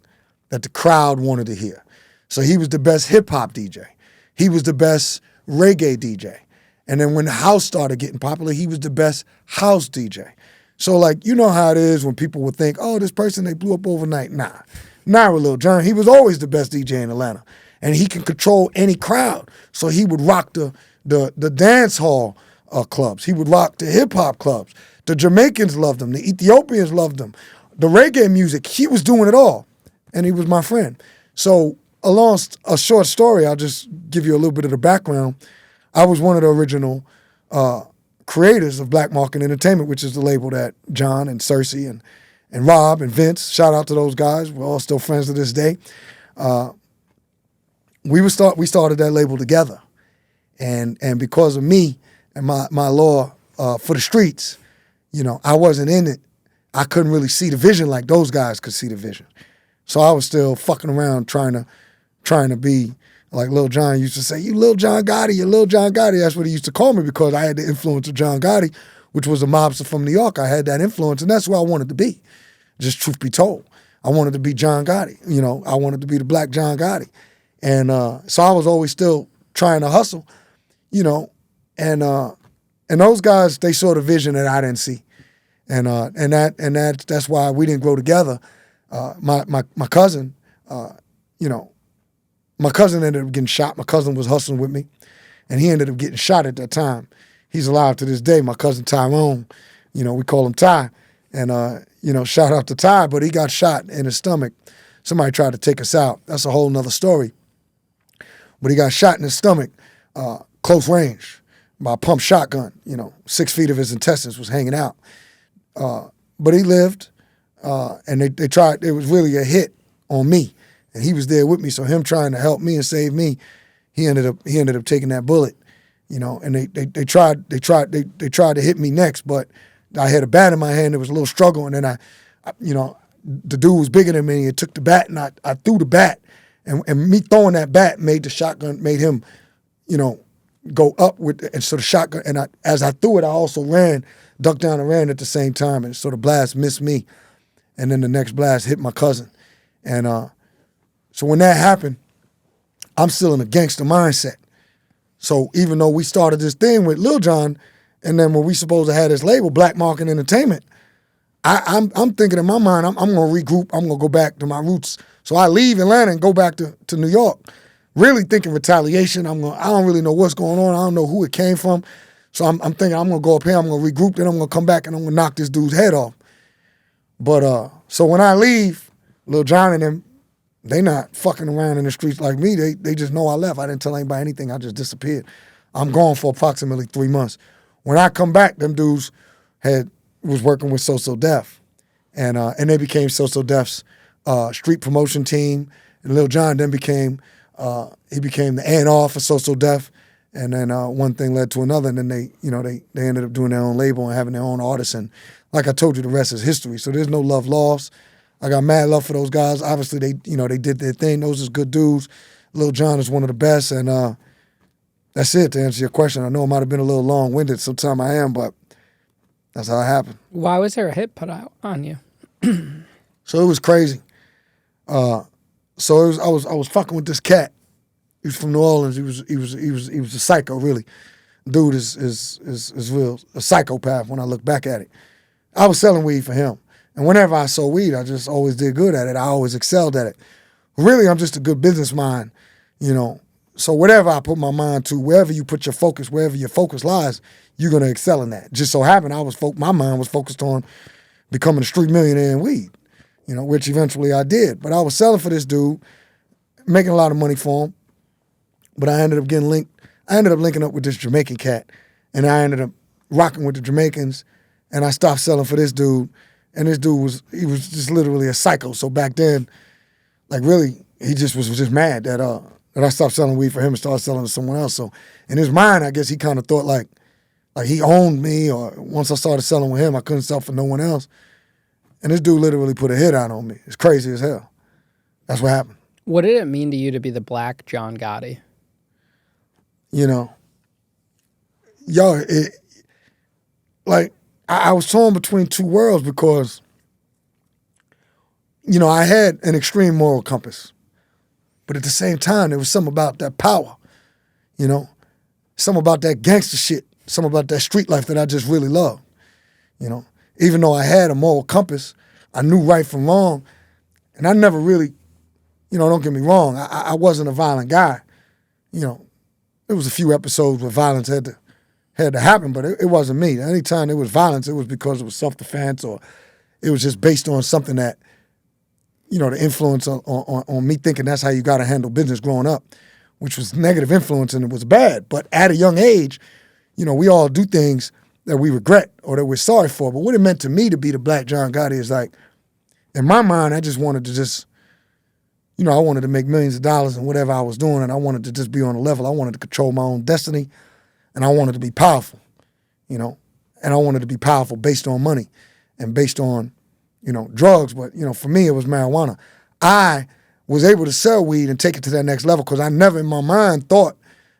Speaker 1: that the crowd wanted to hear. So he was the best hip hop DJ. He was the best reggae DJ. And then when the house started getting popular, he was the best house DJ. So like, you know how it is when people would think, oh, this person, they blew up overnight. Nah, not with Lil Jon. He was always the best DJ in Atlanta. And he can control any crowd. So he would rock the dance hall clubs. He would rock the hip hop clubs. The Jamaicans loved him. The Ethiopians loved him. The reggae music, he was doing it all. And he was my friend. So along a short story, I'll just give you a little bit of the background. I was one of the original creators of Black Market Entertainment, which is the label that John and Cersei and Rob and Vince, shout out to those guys. We're all still friends to this day. We started that label together. And because of me and my law for the streets, I wasn't in it. I couldn't really see the vision like those guys could see the vision. So I was still fucking around trying to be like Lil Jon used to say, you Lil John Gotti, you Lil John Gotti. That's what he used to call me because I had the influence of John Gotti, which was a mobster from New York. I had that influence, and that's who I wanted to be. Just truth be told. I wanted to be John Gotti. I wanted to be the Black John Gotti. And so I was always still trying to hustle, and those guys, they saw the vision that I didn't see. And that's why we didn't grow together. My cousin, my cousin ended up getting shot. My cousin was hustling with me, and he ended up getting shot at that time. He's alive to this day. My cousin Tyrone, we call him Ty, and shout out to Ty, but he got shot in his stomach. Somebody tried to take us out. That's a whole nother story. But he got shot in his stomach, close range, by a pump shotgun. 6 feet of his intestines was hanging out. But he lived, and they tried. It was really a hit on me, and he was there with me. So him trying to help me and save me, he ended up taking that bullet, And they tried to hit me next, but I had a bat in my hand. There was a little struggle, and then the dude was bigger than me. He took the bat, and I threw the bat, and me throwing that bat made the shotgun made him, go up with, and so the shotgun. And as I threw it, I also ducked down and ran at the same time, and so the blast missed me, and then the next blast hit my cousin, and so when that happened, I'm still in a gangster mindset. So even though we started this thing with Lil Jon, and then when we supposed to have this label, Black Market Entertainment, I'm thinking in my mind, I'm going to regroup, I'm going to go back to my roots. So I leave Atlanta and go back to New York, really thinking retaliation. I don't really know what's going on. I don't know who it came from. So I'm thinking I'm gonna go up here, I'm gonna regroup, then I'm gonna come back and I'm gonna knock this dude's head off. But so when I leave, Lil John and them, they not fucking around in the streets like me. They just know I left. I didn't tell anybody anything. I just disappeared. I'm gone for approximately 3 months. When I come back, them dudes was working with So Def, and they became So Def's street promotion team. And Lil John then became the A&R for So Def. And then one thing led to another, and then they ended up doing their own label and having their own artists. And like I told you, the rest is history. So there's no love lost. I got mad love for those guys. Obviously, they did their thing. Those is good dudes. Lil John is one of the best, and that's it. To answer your question, I know it might have been a little long-winded. Sometime I am, but that's how it happened.
Speaker 2: Why was there a hit put out on you?
Speaker 1: So it was crazy. I was fucking with this cat. He was from New Orleans. He was a psycho, really. Dude is real a psychopath when I look back at it. I was selling weed for him. And whenever I sold weed, I just always did good at it. I always excelled at it. Really, I'm just a good business mind, So whatever I put my mind to, wherever you put your focus, wherever your focus lies, you're going to excel in that. Just so happened, my mind was focused on becoming a street millionaire in weed, which eventually I did. But I was selling for this dude, making a lot of money for him. But I ended up linking up with this Jamaican cat, and I ended up rocking with the Jamaicans, and I stopped selling for this dude. And this dude was just literally a psycho. So back then, like really, he was just mad that I stopped selling weed for him and started selling to someone else. So in his mind, I guess he kind of thought like he owned me, or once I started selling with him, I couldn't sell for no one else. And this dude literally put a hit out on me. It's crazy as hell. That's what happened.
Speaker 2: What did it mean to you to be the Black John Gotti?
Speaker 1: I was torn between two worlds because, I had an extreme moral compass. But at the same time, there was something about that power, something about that gangster shit, something about that street life that I just really loved. Even though I had a moral compass, I knew right from wrong, and I never really, don't get me wrong, I wasn't a violent guy. There was a few episodes where violence had to happen, but it wasn't me. Anytime there was violence, it was because it was self-defense, or it was just based on something that, the influence on me thinking that's how you got to handle business growing up, which was negative influence and it was bad. But at a young age, we all do things that we regret or that we're sorry for. But what it meant to me to be the Black John Gotti is like, in my mind, I just wanted to I wanted to make millions of dollars in whatever I was doing, and I wanted to just be on a level. I wanted to control my own destiny, and I wanted to be powerful, and I wanted to be powerful based on money and based on, drugs. But, for me, it was marijuana. I was able to sell weed and take it to that next level because I never in my mind thought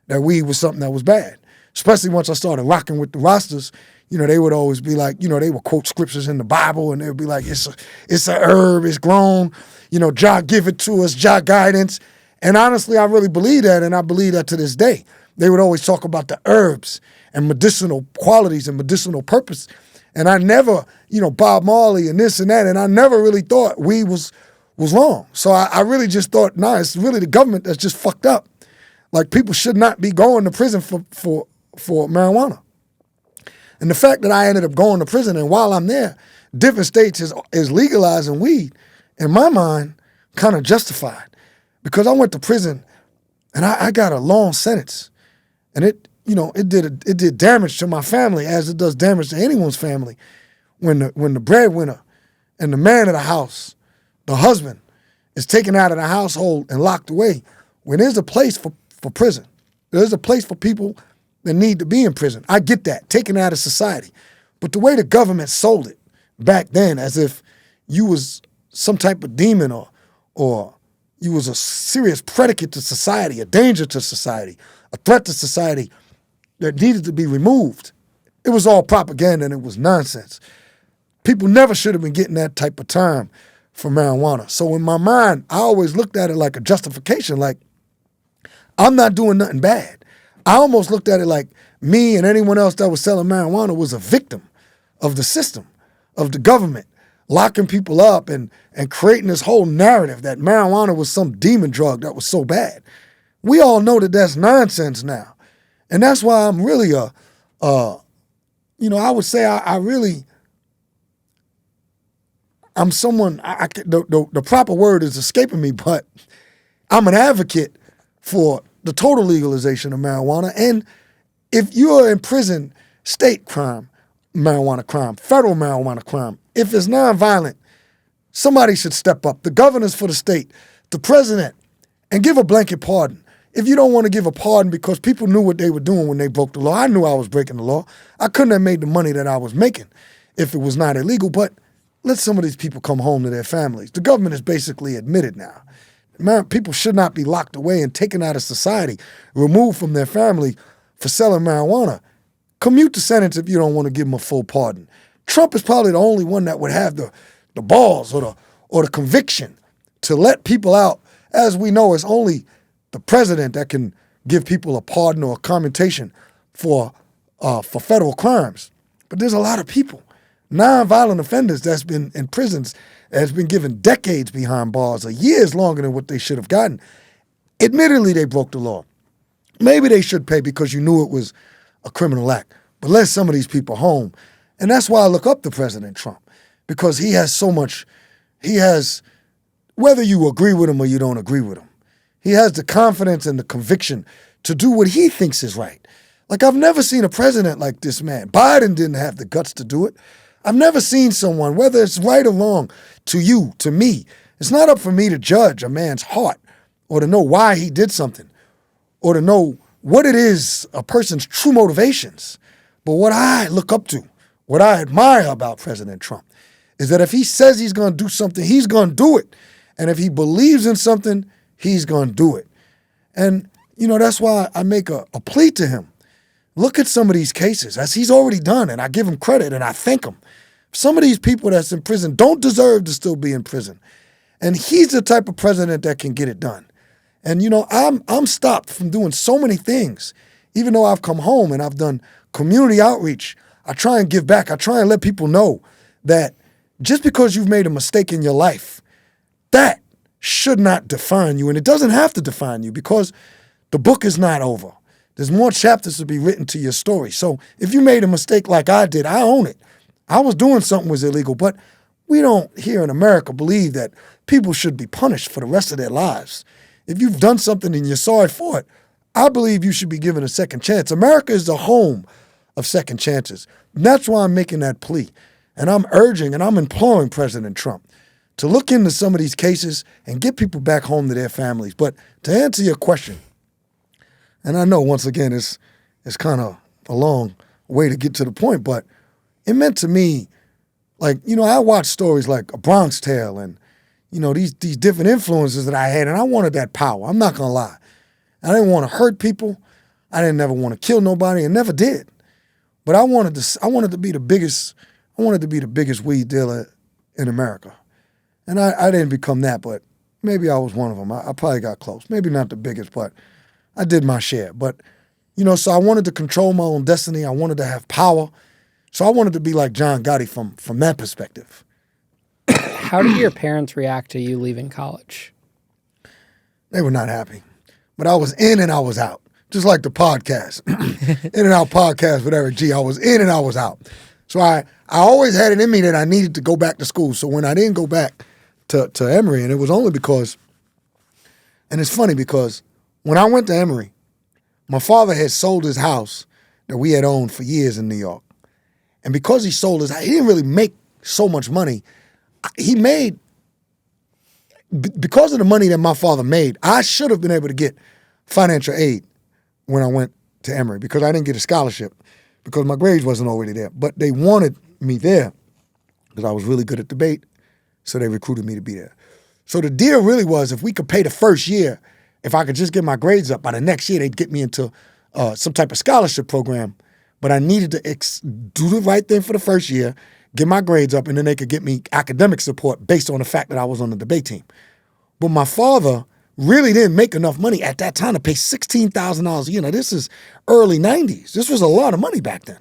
Speaker 1: that weed was something that was bad, especially once I started rocking with the rosters. They would always be like, they would quote scriptures in the Bible, and they would be like, it's a herb, it's grown, Jah give it to us, Jah guidance. And honestly, I really believe that, and I believe that to this day. They would always talk about the herbs and medicinal qualities and medicinal purpose. And I never, Bob Marley and this and that, and I never really thought weed was wrong. So I really just thought, it's really the government that's just fucked up. Like, people should not be going to prison for marijuana. And the fact that I ended up going to prison, and while I'm there, different states is legalizing weed, in my mind, kind of justified. Because I went to prison, and I got a long sentence. And it did damage to my family, as it does damage to anyone's family. When the breadwinner and the man of the house, the husband, is taken out of the household and locked away, when there's a place for prison, there's a place for people that need to be in prison. I get that, taken out of society. But the way the government sold it back then, as if you was some type of demon or you was a serious predicate to society, a danger to society, a threat to society that needed to be removed. It was all propaganda and it was nonsense. People never should have been getting that type of time for marijuana. So in my mind, I always looked at it like a justification, like I'm not doing nothing bad. I almost looked at it like me and anyone else that was selling marijuana was a victim of the system, of the government, locking people up and creating this whole narrative that marijuana was some demon drug that was so bad. We all know that that's nonsense now. And that's why I'm really a I would say I'm someone, the proper word is escaping me, but I'm an advocate for the total legalization of marijuana. And if you're in prison, state crime, marijuana crime, federal marijuana crime, if it's nonviolent, somebody should step up. The governors for the state, the president, and give a blanket pardon. If you don't want to give a pardon because people knew what they were doing when they broke the law, I knew I was breaking the law. I couldn't have made the money that I was making if it was not illegal, but let some of these people come home to their families. The government is basically admitted now. People should not be locked away and taken out of society, removed from their family for selling marijuana. Commute the sentence if you don't want to give them a full pardon. Trump is probably the only one that would have the balls or the conviction to let people out. As we know, it's only the president that can give people a pardon or a commutation for federal crimes. But there's a lot of people, nonviolent offenders that's been in prisons, has been given decades behind bars or years longer than what they should have gotten. Admittedly, they broke the law. Maybe they should pay because you knew it was a criminal act. But let some of these people home. And that's why I look up to President Trump, because he has whether you agree with him or you don't agree with him, he has the confidence and the conviction to do what he thinks is right. Like, I've never seen a president like this man. Biden didn't have the guts to do it. I've never seen someone, whether it's right or wrong, to you, to me. It's not up for me to judge a man's heart or to know why he did something or to know what it is, a person's true motivations. But what I look up to, what I admire about President Trump is that if he says he's going to do something, he's going to do it. And if he believes in something, he's going to do it. And, that's why I make a plea to him. Look at some of these cases, as he's already done, and I give him credit and I thank him. Some of these people that's in prison don't deserve to still be in prison. And he's the type of president that can get it done. And, I'm stopped from doing so many things. Even though I've come home and I've done community outreach, I try and give back. I try and let people know that just because you've made a mistake in your life, that should not define you. And it doesn't have to define you because the book is not over. There's more chapters to be written to your story. So if you made a mistake like I did, I own it. I was doing something was illegal, but we don't here in America believe that people should be punished for the rest of their lives. If you've done something and you're sorry for it, I believe you should be given a second chance. America is the home of second chances. And that's why I'm making that plea. And I'm urging and I'm imploring President Trump to look into some of these cases and get people back home to their families. But to answer your question, and I know once again it's kind of a long way to get to the point, but it meant to me, like, I watched stories like A Bronx Tale and, these different influences that I had, and I wanted that power. I'm not going to lie. I didn't want to hurt people. I didn't never want to kill nobody and never did. But I wanted to be the biggest weed dealer in America. And I didn't become that, but maybe I was one of them. I probably got close. Maybe not the biggest, but I did my share. But, so I wanted to control my own destiny. I wanted to have power. So I wanted to be like John Gotti from that perspective.
Speaker 2: How did your parents react to you leaving college?
Speaker 1: They were not happy. But I was in and I was out. Just like the podcast. In and out podcast with Eric G. I was in and I was out. So I always had it in me that I needed to go back to school. So when I didn't go back to Emory, and it was only because, and it's funny because when I went to Emory, my father had sold his house that we had owned for years in New York. And because he sold his house, he didn't really make so much money. He made, because of the money that my father made, I should have been able to get financial aid when I went to Emory because I didn't get a scholarship because my grades wasn't already there. But they wanted me there because I was really good at debate, so they recruited me to be there. So the deal really was if we could pay the first year, if I could just get my grades up, by the next year they'd get me into some type of scholarship program. But I needed to do the right thing for the first year, get my grades up, and then they could get me academic support based on the fact that I was on the debate team. But my father really didn't make enough money at that time to pay $16,000 a year. Now, this is early 90s. This was a lot of money back then.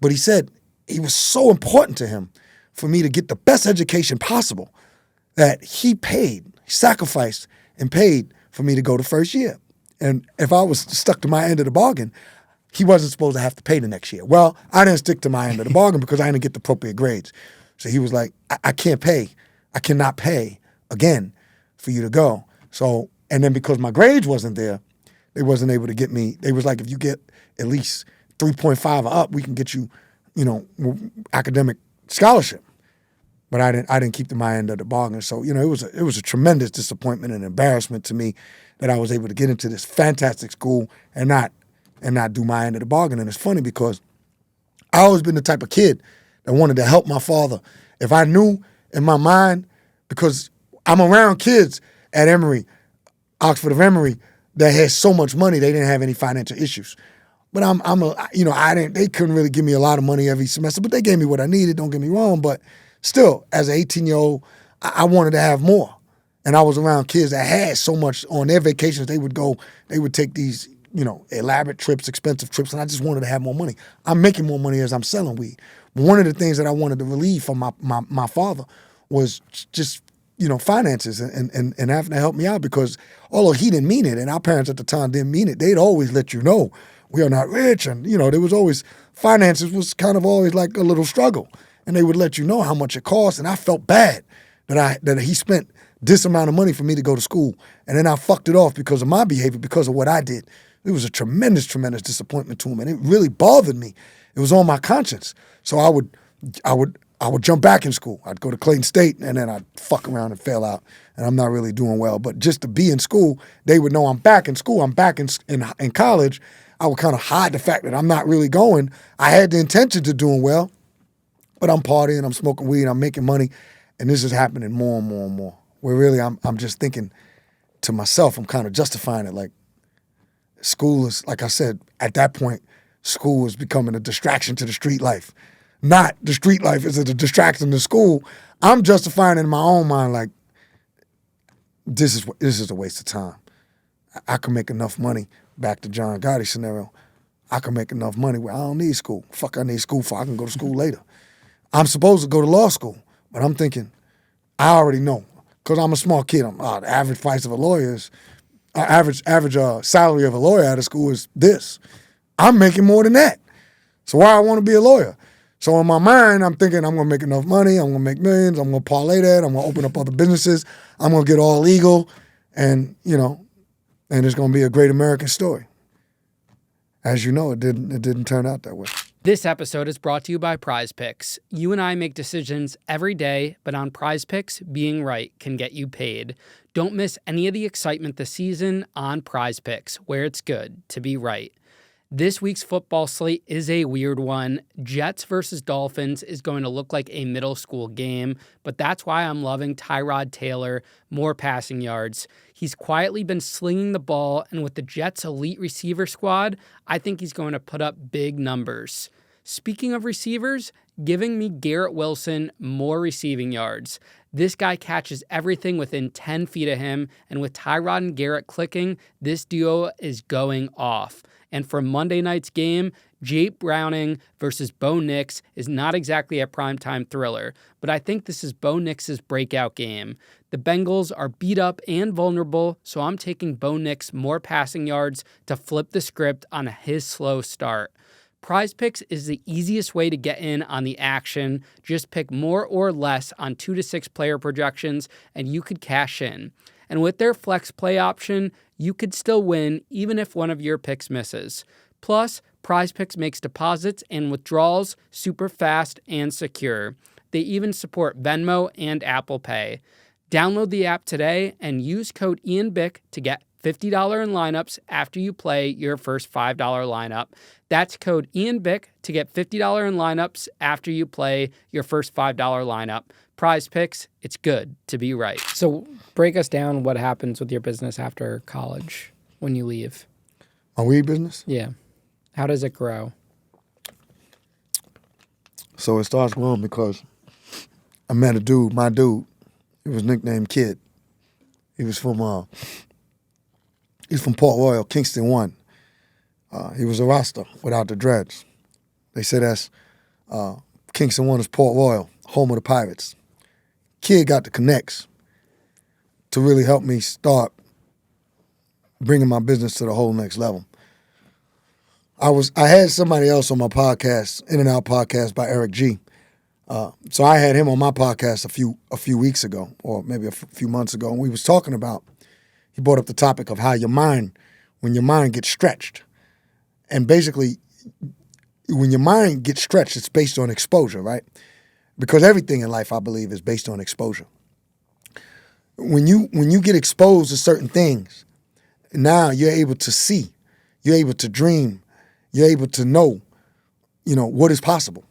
Speaker 1: But he said it was so important to him for me to get the best education possible that he sacrificed and paid for me to go the first year. And if I was stuck to my end of the bargain, he wasn't supposed to have to pay the next year. Well, I didn't stick to my end of the bargain because I didn't get the appropriate grades. So he was like, I can't pay. I cannot pay again for you to go. So, and then because my grades wasn't there, they wasn't able to get me. They was like, if you get at least 3.5 or up, we can get you, academic scholarship. But I didn't keep to my end of the bargain. So, it was a tremendous disappointment and embarrassment to me that I was able to get into this fantastic school and not do my end of the bargain. And it's funny because I always been the type of kid that wanted to help my father. If I knew in my mind, because I'm around kids at Emory, Oxford of Emory, that had so much money they didn't have any financial issues. But they couldn't really give me a lot of money every semester, but they gave me what I needed, don't get me wrong. But still, as an 18-year-old, I wanted to have more. And I was around kids that had so much. On their vacations, they would take these, elaborate trips, expensive trips, and I just wanted to have more money. I'm making more money as I'm selling weed. One of the things that I wanted to relieve from my father was just, finances and having to help me out, because although he didn't mean it, and our parents at the time didn't mean it, they'd always let you know, we are not rich. And, there was always, finances was kind of always like a little struggle. And they would let you know how much it cost. And I felt bad that he spent this amount of money for me to go to school. And then I fucked it off because of my behavior, because of what I did. It was a tremendous, tremendous disappointment to him. And it really bothered me. It was on my conscience. So I would jump back in school. I'd go to Clayton State, and then I'd fuck around and fail out. And I'm not really doing well. But just to be in school, they would know I'm back in school. I'm back in college. I would kind of hide the fact that I'm not really going. I had the intention to doing well, but I'm partying, I'm smoking weed, I'm making money, and this is happening more and more and more. Where really I'm just thinking to myself, I'm kind of justifying it. Like, school is, like I said, at that point, school is becoming a distraction to the street life. Not the street life is a distraction to school. I'm justifying it in my own mind, like, this is a waste of time. I can make enough money, back to John Gotti scenario, I can make enough money where I don't need school. Fuck, I need school for I can go to school later. I'm supposed to go to law school, but I'm thinking, I already know, because I'm a smart kid. The average price of a lawyer is, average salary of a lawyer out of school is this. I'm making more than that. So why I want to be a lawyer? So in my mind, I'm thinking I'm going to make enough money. I'm going to make millions. I'm going to parlay that. I'm going to open up other businesses. I'm going to get all legal, and and it's going to be a great American story. As you know, it didn't turn out that way.
Speaker 2: This episode is brought to you by Prize Picks. You and I make decisions every day, but on Prize Picks, being right can get you paid. Don't miss any of the excitement this season on Prize Picks, where it's good to be right. This week's football slate is a weird one. Jets versus Dolphins is going to look like a middle school game, but that's why I'm loving Tyrod Taylor, more passing yards. He's quietly been slinging the ball, and with the Jets' elite receiver squad, I think he's going to put up big numbers. Speaking of receivers, giving me Garrett Wilson more receiving yards. This guy catches everything within 10 feet of him, and with Tyrod and Garrett clicking, this duo is going off. And for Monday night's game, Jake Browning versus Bo Nix is not exactly a primetime thriller, but I think this is Bo Nix's breakout game. The Bengals are beat up and vulnerable, so I'm taking Bo Nix more passing yards to flip the script on his slow start. Prize Picks is the easiest way to get in on the action. Just pick more or less on 2 to 6 player projections, and you could cash in. And with their flex play option, you could still win even if one of your picks misses. Plus, Prize Picks makes deposits and withdrawals super fast and secure. They even support Venmo and Apple Pay. Download the app today and use code Ian Bick to get $50 in lineups after you play your first $5 lineup. That's code Ian Bick to get $50 in lineups after you play your first $5 lineup. Prize Picks, it's good to be right. So break us down what happens with your business after college when you leave.
Speaker 1: My weed business?
Speaker 2: Yeah. How does it grow?
Speaker 1: So it starts growing because I met my dude. He was nicknamed Kid. He was from Port Royal, Kingston 1. He was a Rasta without the dreads. They say that's Kingston 1 is Port Royal, home of the Pirates. Kid got the connects to really help me start bringing my business to the whole next level. I had somebody else on my podcast, In and Out podcast by Eric G. So I had him on my podcast a few weeks ago, or maybe a few months ago, and we was talking about. He brought up the topic of how when your mind gets stretched, and basically, when your mind gets stretched, it's based on exposure, right? Because everything in life, I believe, is based on exposure. When you get exposed to certain things, now you're able to see, you're able to dream, you're able to know, what is possible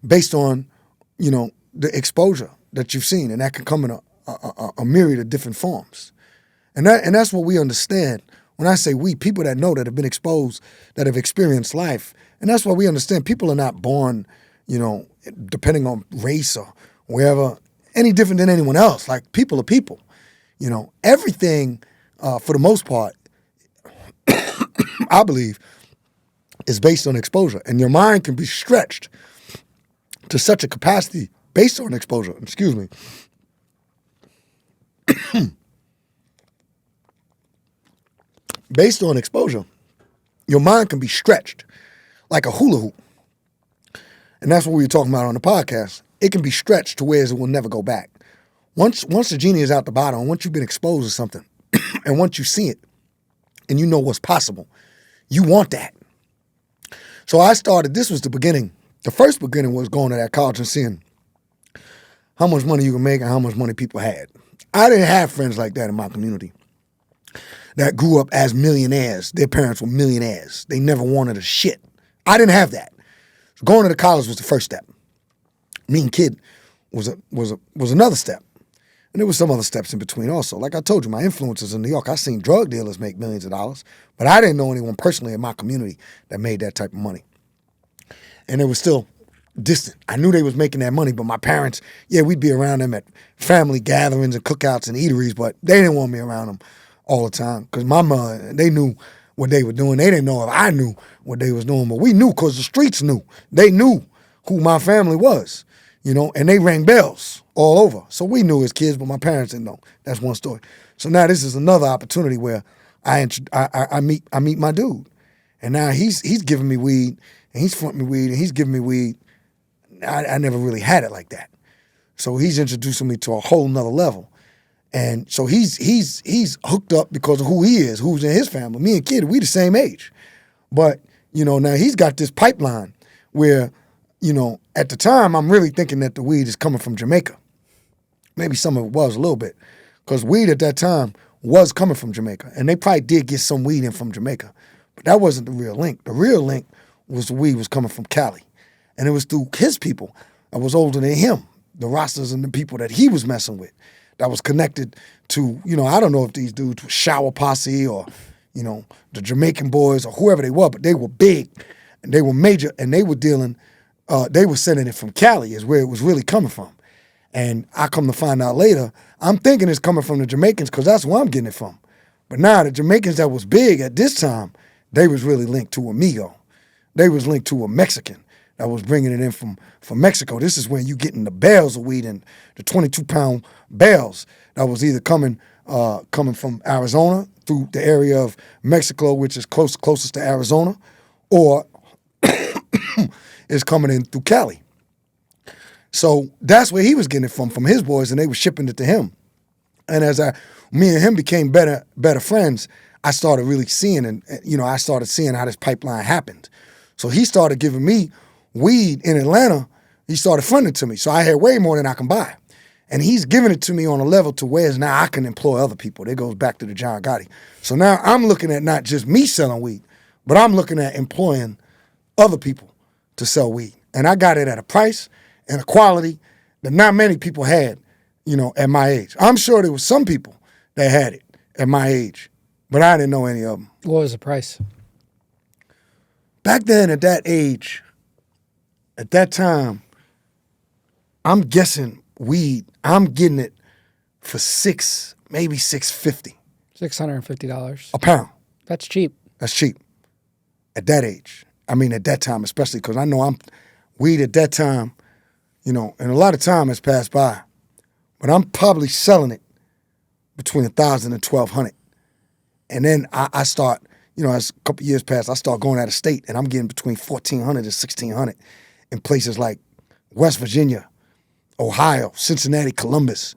Speaker 1: based on, the exposure that you've seen, and that can come in a myriad of different forms. And that's what we understand. When I say we, people that know, that have been exposed, that have experienced life. And that's why we understand people are not born, depending on race or wherever, any different than anyone else. Like, people are people. Everything, for the most part, I believe, is based on exposure. And your mind can be stretched to such a capacity based on exposure. Excuse me. Based on exposure, your mind can be stretched like a hula hoop. And that's what we were talking about on the podcast. It can be stretched to where it will never go back. Once the genie is out the bottle, and once you've been exposed to something, and once you see it, and you know what's possible, you want that. So this was the beginning. The first beginning was going to that college and seeing how much money you can make and how much money people had. I didn't have friends like that in my community that grew up as millionaires. Their parents were millionaires. They never wanted a shit. I didn't have that. So going to the college was the first step. Meeting kid was another step. And there was some other steps in between also. Like I told you, my influences in New York, I seen drug dealers make millions of dollars, but I didn't know anyone personally in my community that made that type of money. And it was still distant. I knew they was making that money, but my parents, we'd be around them at family gatherings and cookouts and eateries, but they didn't want me around them all the time, because my mother, they knew what they were doing. They didn't know if I knew what they was doing, but we knew because the streets knew. They knew who my family was, and they rang bells all over. So we knew as kids, but my parents didn't know. That's one story. So now this is another opportunity where I meet my dude, and now he's giving me weed, and he's fronting me weed, and he's giving me weed. I never really had it like that. So he's introducing me to a whole nother level. And so he's hooked up because of who he is, who's in his family. Me and Kid, we the same age. But, now he's got this pipeline where, at the time, I'm really thinking that the weed is coming from Jamaica. Maybe some of it was a little bit, because weed at that time was coming from Jamaica. And they probably did get some weed in from Jamaica. But that wasn't the real link. The real link was the weed was coming from Cali. And it was through his people that was older than him, the Rastas and the people that he was messing with, that was connected to, I don't know if these dudes were Shower Posse or, the Jamaican boys or whoever they were, but they were big and they were major, and they were dealing, they were sending it from Cali is where it was really coming from. And I come to find out later, I'm thinking it's coming from the Jamaicans because that's where I'm getting it from. But now the Jamaicans that was big at this time, they was really linked to Amigo. They was linked to a Mexican that was bringing it in from Mexico. This is when you getting the bales of weed and the 22-pound bales that was either coming from Arizona through the area of Mexico, which is closest to Arizona, or is coming in through Cali. So that's where he was getting it from his boys, and they were shipping it to him. And as me and him became better friends, I started really seeing, and I started seeing how this pipeline happened. So he started giving me weed in Atlanta. He started funding to me. So I had way more than I can buy. And he's giving it to me on a level to where now I can employ other people. That goes back to the John Gotti. So now I'm looking at not just me selling weed, but I'm looking at employing other people to sell weed. And I got it at a price and a quality that not many people had, at my age. I'm sure there was some people that had it at my age, but I didn't know any of them.
Speaker 2: What was the price?
Speaker 1: Back then, at that age, at that time, I'm guessing weed, I'm getting it for maybe $650.
Speaker 2: $650.
Speaker 1: A pound.
Speaker 2: That's cheap.
Speaker 1: That's cheap. At that age. I mean, at that time, especially because I know weed at that time, and a lot of time has passed by, but I'm probably selling it between $1,000 and $1,200. And then I start as a couple years passed, I started going out of state, and I'm getting between 1,400 and 1,600 in places like West Virginia, Ohio, Cincinnati, Columbus,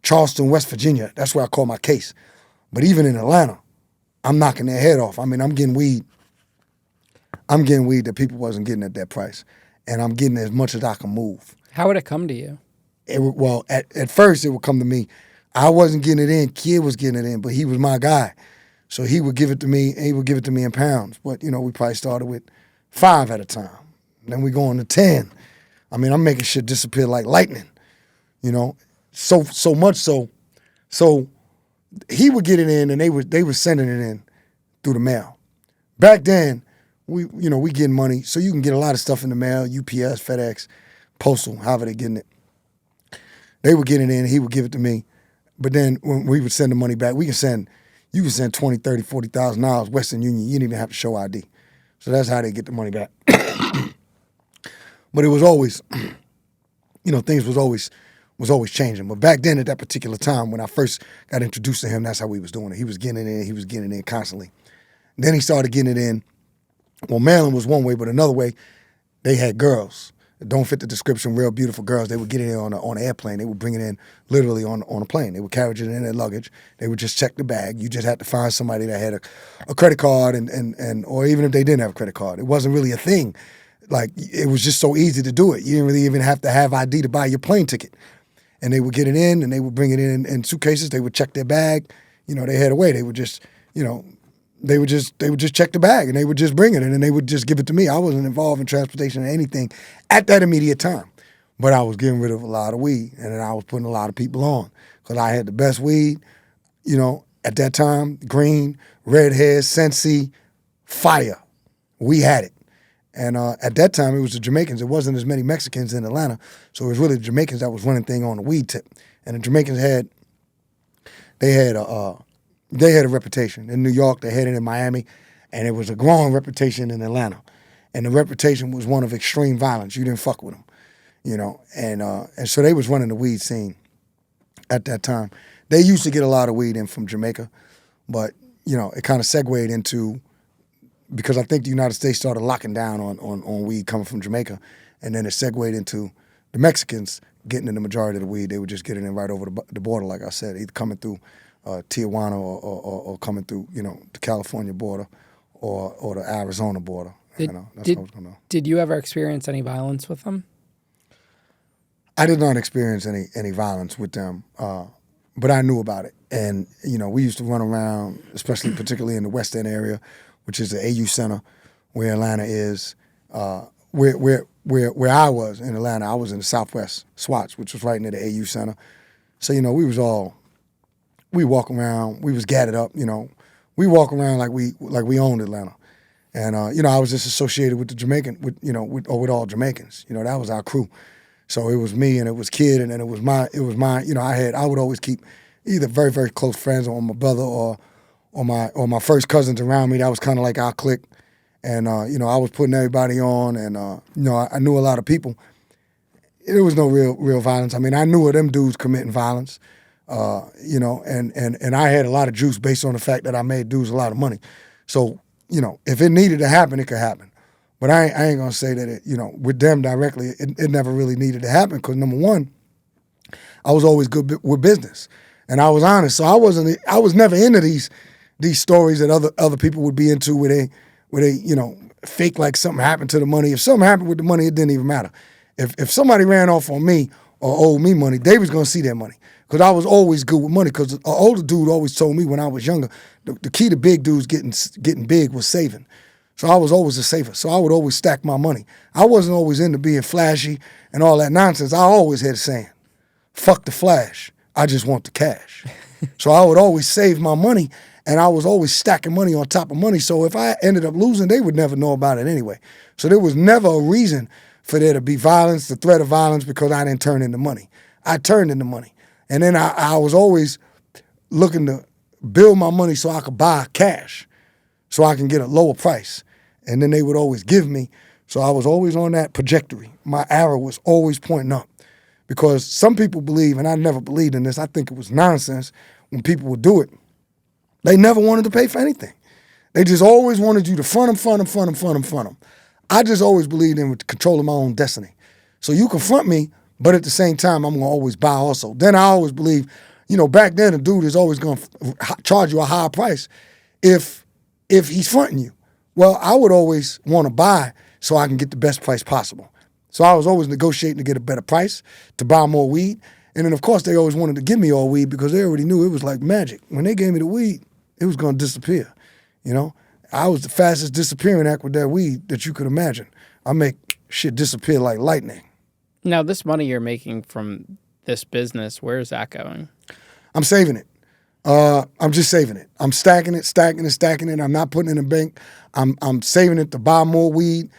Speaker 1: Charleston, West Virginia. That's where I call my case. But even in Atlanta, I'm knocking their head off. I mean, I'm getting weed that people wasn't getting at that price. And I'm getting as much as I can move.
Speaker 2: How would it come to you?
Speaker 1: At first it would come to me. I wasn't getting it in. Kid was getting it in, but he was my guy. So he would give it to me, and he would give it to me in pounds. But, we probably started with 5 at a time. Then we go on to 10. I mean, I'm making shit disappear like lightning, So much so. So he would get it in, and they were sending it in through the mail. Back then, we getting money, so you can get a lot of stuff in the mail, UPS, FedEx, Postal, however they getting it. They would get it in, he would give it to me. But then when we would send the money back, you can send $20, $30, $40,000 Western Union. You didn't even have to show ID. So that's how they get the money back. But it was always, things was always changing. But back then at that particular time, when I first got introduced to him, that's how he was doing it. He was getting it in constantly. Then he started getting it in. Well, Maryland was one way, but another way, they had girls. Don't fit the description, real beautiful girls. They would get it in on an airplane. They would bring it in literally on a plane. They would carry it in their luggage. They would just check the bag. You just had to find somebody that had a credit card and or even if they didn't have a credit card. It wasn't really a thing. Like, it was just so easy to do it. You didn't really even have to have ID to buy your plane ticket. And they would get it in, and they would bring it in suitcases. They would check their bag. They had a way. They would just, they would just check the bag, and they would just bring it in, and they would just give it to me. I wasn't involved in transportation or anything at that immediate time. But I was getting rid of a lot of weed, and then I was putting a lot of people on because I had the best weed, at that time, green, red hair, Sensi, fire. We had it. And at that time, it was the Jamaicans. It wasn't as many Mexicans in Atlanta, so it was really the Jamaicans that was running thing on the weed tip. And the Jamaicans had a reputation. In New York, they had it in Miami, and it was a growing reputation in Atlanta. And the reputation was one of extreme violence. You didn't fuck with them, And so they was running the weed scene at that time. They used to get a lot of weed in from Jamaica, but, it kind of segued into, because I think the United States started locking down on weed coming from Jamaica, and then it segued into the Mexicans getting in the majority of the weed. They would just get it in right over the border, like I said, either coming through Tijuana or coming through, the California border or the Arizona border. That's how it was going on.
Speaker 2: Did you ever experience any violence with them?
Speaker 1: I did not experience any violence with them, but I knew about it. And, we used to run around, particularly in the West End area, which is the AU Center, where Atlanta is. Where I was in Atlanta, I was in the Southwest Swats, which was right near the AU Center. So, we walk around, we was gathered up, we walk around like we owned Atlanta. And, I was just associated with the Jamaican, with all Jamaicans. That was our crew. So it was me and it was Kid, and then it was my, I would always keep either very, very close friends or my brother or my first cousins around me. That was kind of like our clique. And, I was putting everybody on, and, I knew a lot of people. There was no real violence. I mean, I knew of them dudes committing violence, and I had a lot of juice based on the fact that I made dudes a lot of money. So, if it needed to happen, it could happen. But I ain't going to say that, with them directly, it never really needed to happen because, number one, I was always good with business. And I was honest. So I was never into these stories that other people would be into where they fake like something happened to the money. If something happened with the money, it didn't even matter. If somebody ran off on me or owed me money, they was going to see their money. Because I was always good with money. Because an older dude always told me when I was younger, the key to big dudes getting big was saving. So I was always a saver. So I would always stack my money. I wasn't always into being flashy and all that nonsense. I always had a saying, fuck the flash. I just want the cash. So I would always save my money, and I was always stacking money on top of money. So if I ended up losing, they would never know about it anyway. So there was never a reason for there to be violence, the threat of violence, because I didn't turn into money. I turned into money. And then I was always looking to build my money so I could buy cash, so I can get a lower price. And then they would always give me. So I was always on that trajectory. My arrow was always pointing up. Because some people believe, and I never believed in this, I think it was nonsense when people would do it. They never wanted to pay for anything. They just always wanted you to front them. I just always believed in controlling my own destiny. So you confront me, but at the same time, I'm going to always buy also. Then I always believe, back then a dude is always going to charge you a higher price if he's fronting you. Well, I would always want to buy so I can get the best price possible. So I was always negotiating to get a better price, to buy more weed. And then, of course, they always wanted to give me all weed because they already knew it was like magic. When they gave me the weed, it was going to disappear. I was the fastest disappearing act with that weed that you could imagine. I make shit disappear like lightning.
Speaker 2: Now, this money you're making from this business, where is that going?
Speaker 1: I'm saving it. I'm just saving it. I'm stacking it. I'm not putting it in the bank. I'm saving it to buy more weed.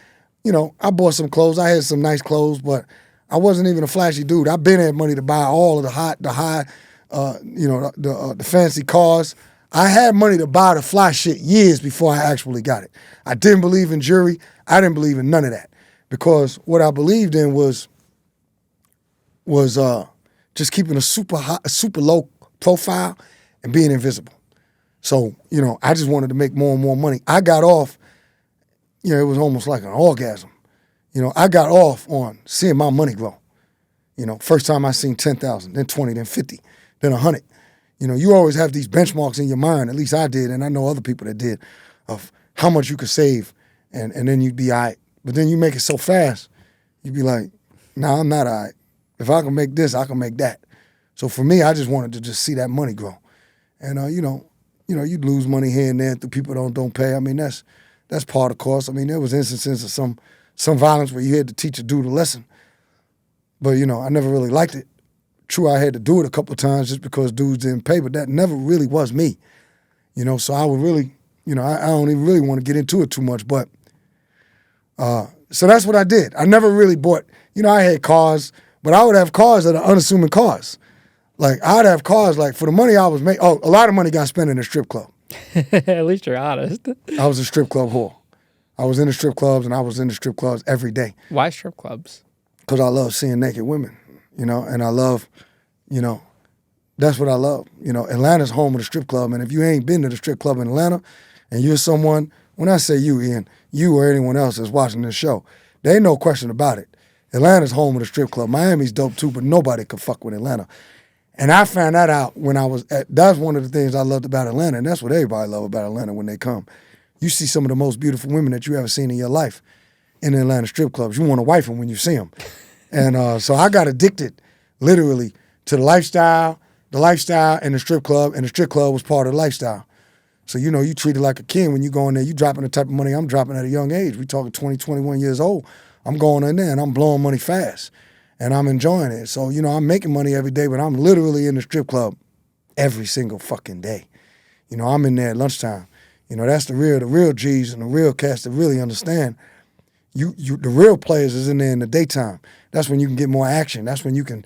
Speaker 1: I bought some clothes. I had some nice clothes, but I wasn't even a flashy dude. I've been had money to buy all of the fancy cars. I had money to buy the fly shit years before I actually got it. I didn't believe in jury. I didn't believe in none of that because what I believed in was just keeping a super low profile and being invisible. So, I just wanted to make more and more money. I got off, it was almost like an orgasm. I got off on seeing my money grow. First time I seen 10,000, then 20, then 50, then 100. You always have these benchmarks in your mind, at least I did, and I know other people that did, of how much you could save, and then you'd be all right. But then you make it so fast, you'd be like, nah, I'm not all right. If I can make this, I can make that. So for me, I just wanted to just see that money grow. And, you'd lose money here and there through people don't pay. I mean, that's part of the course. I mean, there was instances of some violence where you had to teach a dude a lesson. But, I never really liked it. True, I had to do it a couple of times just because dudes didn't pay, but that never really was me. So I would really, I don't even really want to get into it too much, but so that's what I did. I never really bought, I had cars, but I would have cars that are unassuming cars. Like, I'd have cars, like, for the money I was making, a lot of money got spent in a strip club.
Speaker 2: At least you're honest.
Speaker 1: I was a strip club whore. I was in the strip clubs, and I was in the strip clubs every day.
Speaker 2: Why strip clubs?
Speaker 1: Because I love seeing naked women, and I love, that's what I love. Atlanta's home of the strip club, and if you ain't been to the strip club in Atlanta, and you're someone, when I say you, Ian, you or anyone else that's watching this show, there ain't no question about it. Atlanta's home of the strip club. Miami's dope too, but nobody could fuck with Atlanta. And I found that out when I was that's one of the things I loved about Atlanta, and that's what everybody love about Atlanta when they come. You see some of the most beautiful women that you ever seen in your life in the Atlanta strip clubs. You want to wife them when you see them. And so I got addicted, literally, to the lifestyle, and the strip club, and the strip club was part of the lifestyle. So, you treat it like a king when you go in there. You dropping the type of money I'm dropping at a young age. We talking 20, 21 years old. I'm going in there, and I'm blowing money fast. And I'm enjoying it. So, I'm making money every day, but I'm literally in the strip club every single fucking day. I'm in there at lunchtime. That's the real G's and the real cats that really understand. The real players is in there in the daytime. That's when you can get more action. That's when you can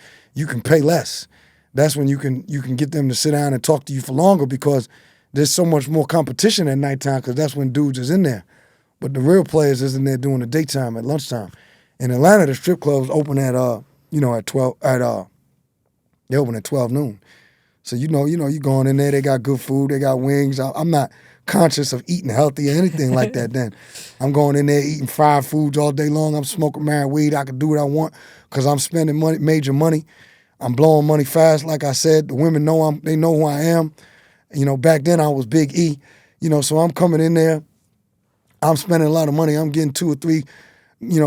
Speaker 1: pay less. That's when you can get them to sit down and talk to you for longer because there's so much more competition at nighttime because that's when dudes is in there. But the real players is in there during the daytime at lunchtime. In Atlanta, the strip clubs open at at 12 they open at 12 noon. So you going in there, they got good food, they got wings. I'm not conscious of eating healthy or anything like that then. I'm going in there eating fried foods all day long. I'm smoking marijuana weed. I can do what I want because I'm spending money, major money. I'm blowing money fast, like I said. The women they know who I am. Back then I was Big E. So I'm coming in there. I'm spending a lot of money. I'm getting 2 or 3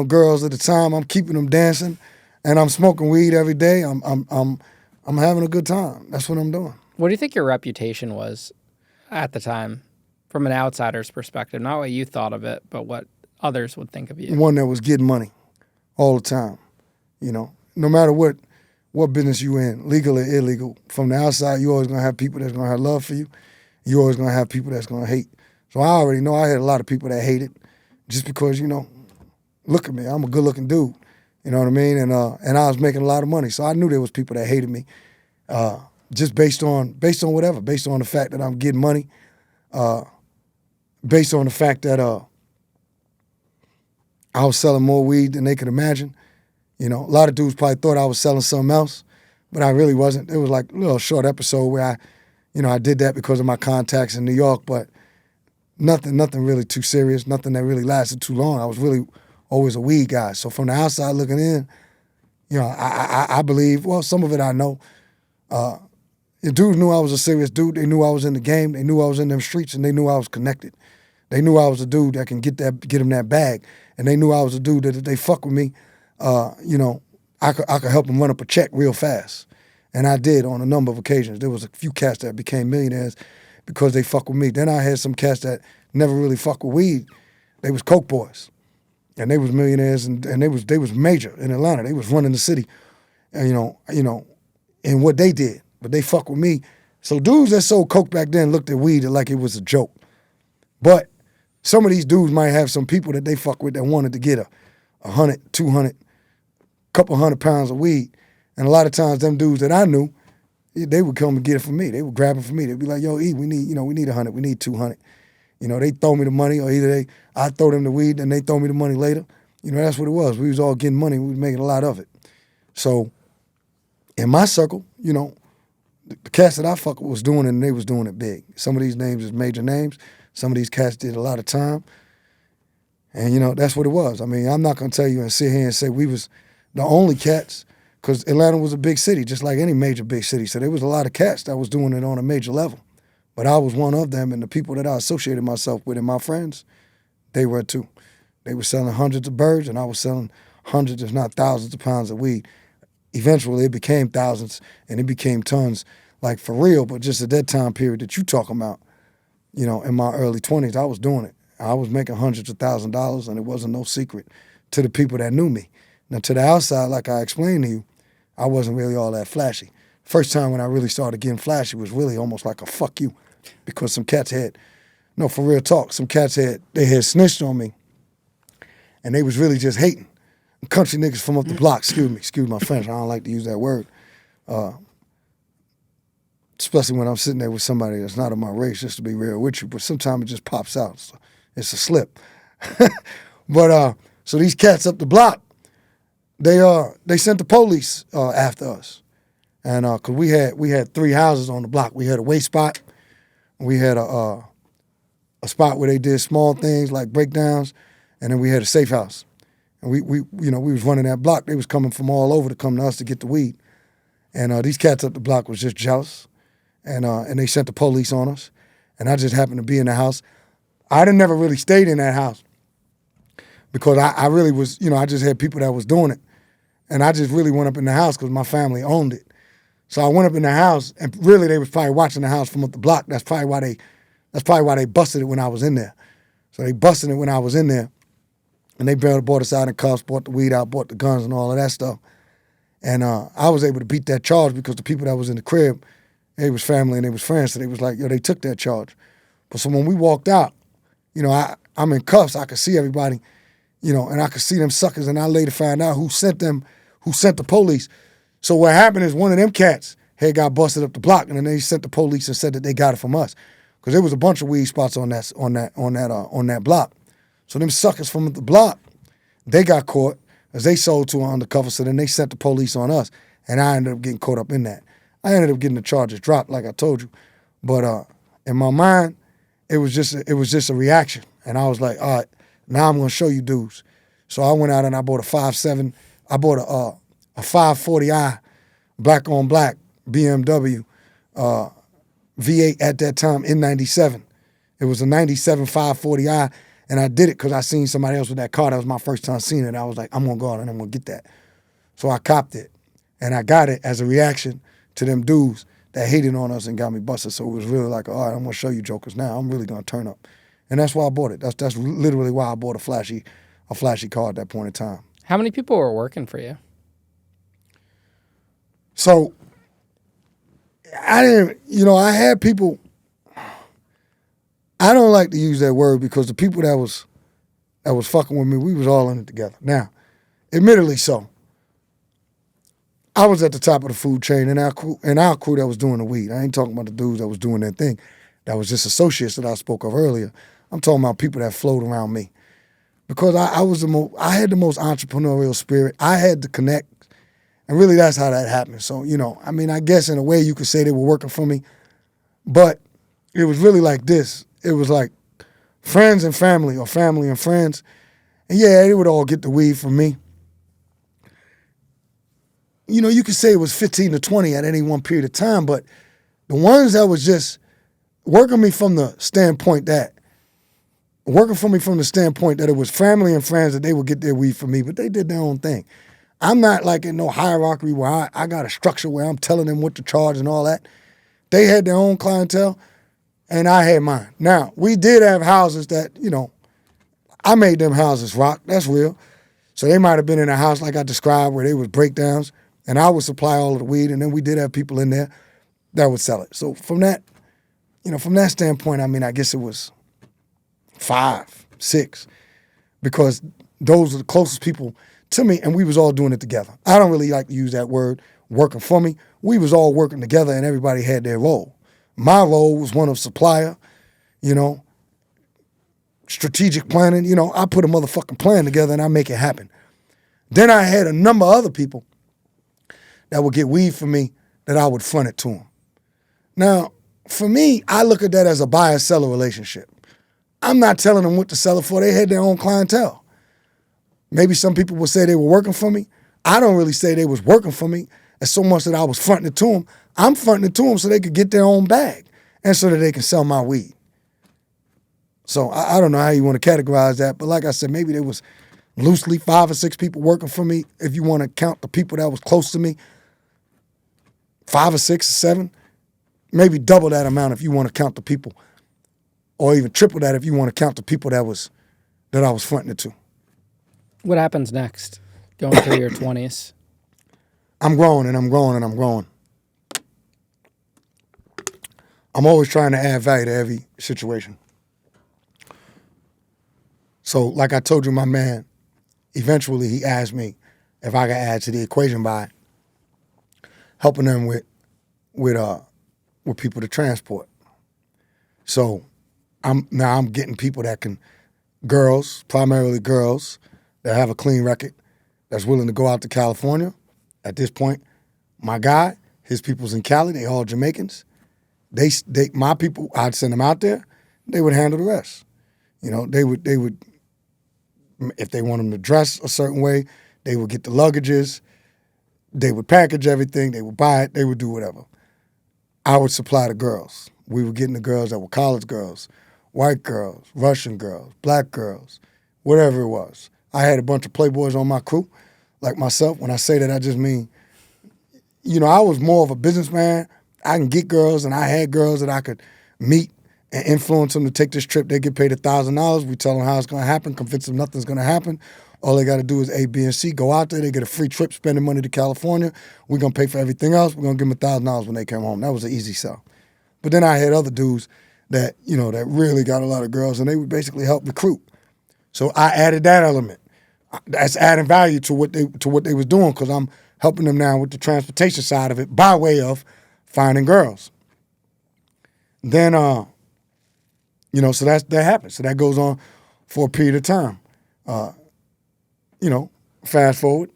Speaker 1: girls at a time. I'm keeping them dancing, and I'm smoking weed every day. I'm having a good time. That's what I'm doing.
Speaker 2: What do you think your reputation was at the time, from an outsider's perspective? Not what you thought of it, but what others would think of you.
Speaker 1: One that was getting money all the time. No matter what business you in, legal or illegal. From the outside, you always gonna have people that's gonna have love for you. You always gonna have people that's gonna hate. So I already know I had a lot of people that hated, just because look at me, I'm a good-looking dude. You know what I mean? And I was making a lot of money. So I knew there was people that hated me, just based on whatever, based on the fact that I'm getting money, based on the fact that I was selling more weed than they could imagine. A lot of dudes probably thought I was selling something else, but I really wasn't. It was like a little short episode where I did that because of my contacts in New York, but nothing really too serious, nothing that really lasted too long. I was really always a weed guy. So from the outside looking in, I believe, well, some of it I know. The dudes knew I was a serious dude. They knew I was in the game. They knew I was in them streets, and they knew I was connected. They knew I was a dude that can get them that bag, and they knew I was a dude that if they fuck with me, I could help them run up a check real fast. And I did on a number of occasions. There was a few cats that became millionaires because they fuck with me. Then I had some cats that never really fuck with weed. They was coke boys, and they was millionaires, and they was major in Atlanta. They was running the city, and in what they did. But they fuck with me. So dudes that sold coke back then looked at weed like it was a joke. But some of these dudes might have some people that they fuck with that wanted to get a 100, 200, couple 100 pounds of weed. And a lot of times them dudes that I knew, they would come and get it from me. They would grab it from me. They'd be like, yo, E, we need 100, we need 200. They throw me the money, or either I throw them the weed and they throw me the money later. That's what it was. We was all getting money. We was making a lot of it. So in my circle, the cats that I fuck with was doing it, and they was doing it big. Some of these names is major names. Some of these cats did a lot of time. And, that's what it was. I mean, I'm not going to tell you and sit here and say we was the only cats, because Atlanta was a big city, just like any major big city. So there was a lot of cats that was doing it on a major level. But I was one of them, and the people that I associated myself with and my friends, they were too. They were selling hundreds of birds, and I was selling hundreds, if not thousands of pounds of weed. Eventually, it became thousands, and it became tons, like for real, but just at that time period that you talking about, in my early 20s, I was doing it. I was making hundreds of $1,000s, and it wasn't no secret to the people that knew me. Now, to the outside, like I explained to you, I wasn't really all that flashy. First time when I really started getting flashy was really almost like a fuck you, because some cats had, no, for real talk, some cats had snitched on me, and they was really just hating. Country niggas from up the block, excuse my French, I don't like to use that word, especially when I'm sitting there with somebody that's not of my race, just to be real with you, but sometimes it just pops out. So it's a slip. But so these cats up the block, they sent the police after us. And cause we had 3 houses on the block. We had a waste spot, we had a spot where they did small things like breakdowns, and then we had a safe house. And we was running that block. They was coming from all over to come to us to get the weed. And these cats up the block was just jealous. And they sent the police on us. And I just happened to be in the house. I didn't never really stayed in that house because I really was, I just had people that was doing it. And I just really went up in the house because my family owned it. So I went up in the house, and really they was probably watching the house from up the block. That's probably why they busted it when I was in there. So they busted it when I was in there. And they brought us out in cuffs, bought the weed out, bought the guns and all of that stuff. And I was able to beat that charge because the people that was in the crib, they was family and they was friends, so they was like, they took that charge. But so when we walked out, I'm in cuffs, I could see everybody, and I could see them suckers, and I later found out who sent the police. So what happened is one of them cats had got busted up the block, and then they sent the police and said that they got it from us. Because there was a bunch of weed spots on that block. So them suckers from the block, they got caught as they sold to an undercover, so then they sent the police on us, and I ended up getting caught up in that. I ended up getting the charges dropped, like I told you. But in my mind, it was just a reaction. And I was like, all right, now I'm gonna show you dudes. So I went out and I bought a 5.7, I bought a 540i, black on black, BMW, V8 at that time in 97. It was a 97 540i. And I did it because I seen somebody else with that car. That was my first time seeing it. I was like, I'm going to go out and I'm going to get that. So I copped it. And I got it as a reaction to them dudes that hated on us and got me busted. So it was really like, all right, I'm going to show you jokers now. I'm really going to turn up. And that's why I bought it. That's literally why I bought a flashy car at that point in time.
Speaker 2: How many people were working for you?
Speaker 1: So I didn't, I had people. I don't like to use that word because the people that was fucking with me, we was all in it together. Now, admittedly so. I was at the top of the food chain in our crew that was doing the weed. I ain't talking about the dudes that was doing their thing. That was just associates that I spoke of earlier. I'm talking about people that flowed around me. Because I had the most entrepreneurial spirit. I had to connect. And really that's how that happened. So, I guess in a way you could say they were working for me. But it was really like this. It was like friends and family or family and friends. And yeah, they would all get the weed from me. You know, you could say it was 15 to 20 at any one period of time, but the ones that was just working for me from the standpoint that it was family and friends that they would get their weed from me, but they did their own thing. I'm not like in no hierarchy where I got a structure where I'm telling them what to charge and all that. They had their own clientele, and I had mine. Now, we did have houses that, you know, I made them houses rock. That's real. So they might have been in a house like I described where they was breakdowns, and I would supply all of the weed, and then we did have people in there that would sell it. So from that standpoint, I mean, I guess it was 5, 6, because those are the closest people to me, and we was all doing it together. I don't really like to use that word, working for me. We was all working together, and everybody had their role. My role was one of supplier, you know, strategic planning. You know, I put a motherfucking plan together, and I make it happen. Then I had a number of other people that would get weed from me that I would front it to them. Now, for me, I look at that as a buyer-seller relationship. I'm not telling them what to sell it for. They had their own clientele. Maybe some people would say they were working for me. I don't really say they was working for me as so much that I was fronting it to them. I'm fronting it to them so they could get their own bag and so that they can sell my weed. So I don't know how you want to categorize that, but like I said, maybe there was loosely 5 or 6 people working for me. If you want to count the people that was close to me, 5 or 6 or 7, maybe double that amount if you want to count the people, or even triple that if you want to count the people that I was fronting it to.
Speaker 2: What happens next, going through your 20s?
Speaker 1: I'm growing and I'm growing and I'm growing. I'm always trying to add value to every situation. So like I told you, my man, eventually he asked me if I could add to the equation by helping them with people to transport. So I'm getting people that can, primarily girls, that have a clean record, that's willing to go out to California. At this point, my guy, his people's in Cali, they all Jamaicans. My people, I'd send them out there, they would handle the rest. You know, they would, if they want them to dress a certain way, they would get the luggages, they would package everything, they would buy it, they would do whatever. I would supply the girls. We were getting the girls that were college girls, white girls, Russian girls, black girls, whatever it was. I had a bunch of playboys on my crew, like myself. When I say that, I just mean, you know, I was more of a businessman. I can get girls, and I had girls that I could meet and influence them to take this trip. They get paid $1,000. We tell them how it's going to happen, convince them nothing's going to happen. All they got to do is A, B, and C. Go out there. They get a free trip, spending money to California. We're going to pay for everything else. We're going to give them $1,000 when they come home. That was an easy sell. But then I had other dudes that, you know, that really got a lot of girls, and they would basically help recruit. So I added that element. That's adding value to what they was doing, because I'm helping them now with the transportation side of it by way of finding girls. Then, you know, so that happens. So that goes on for a period of time. You know, fast forward.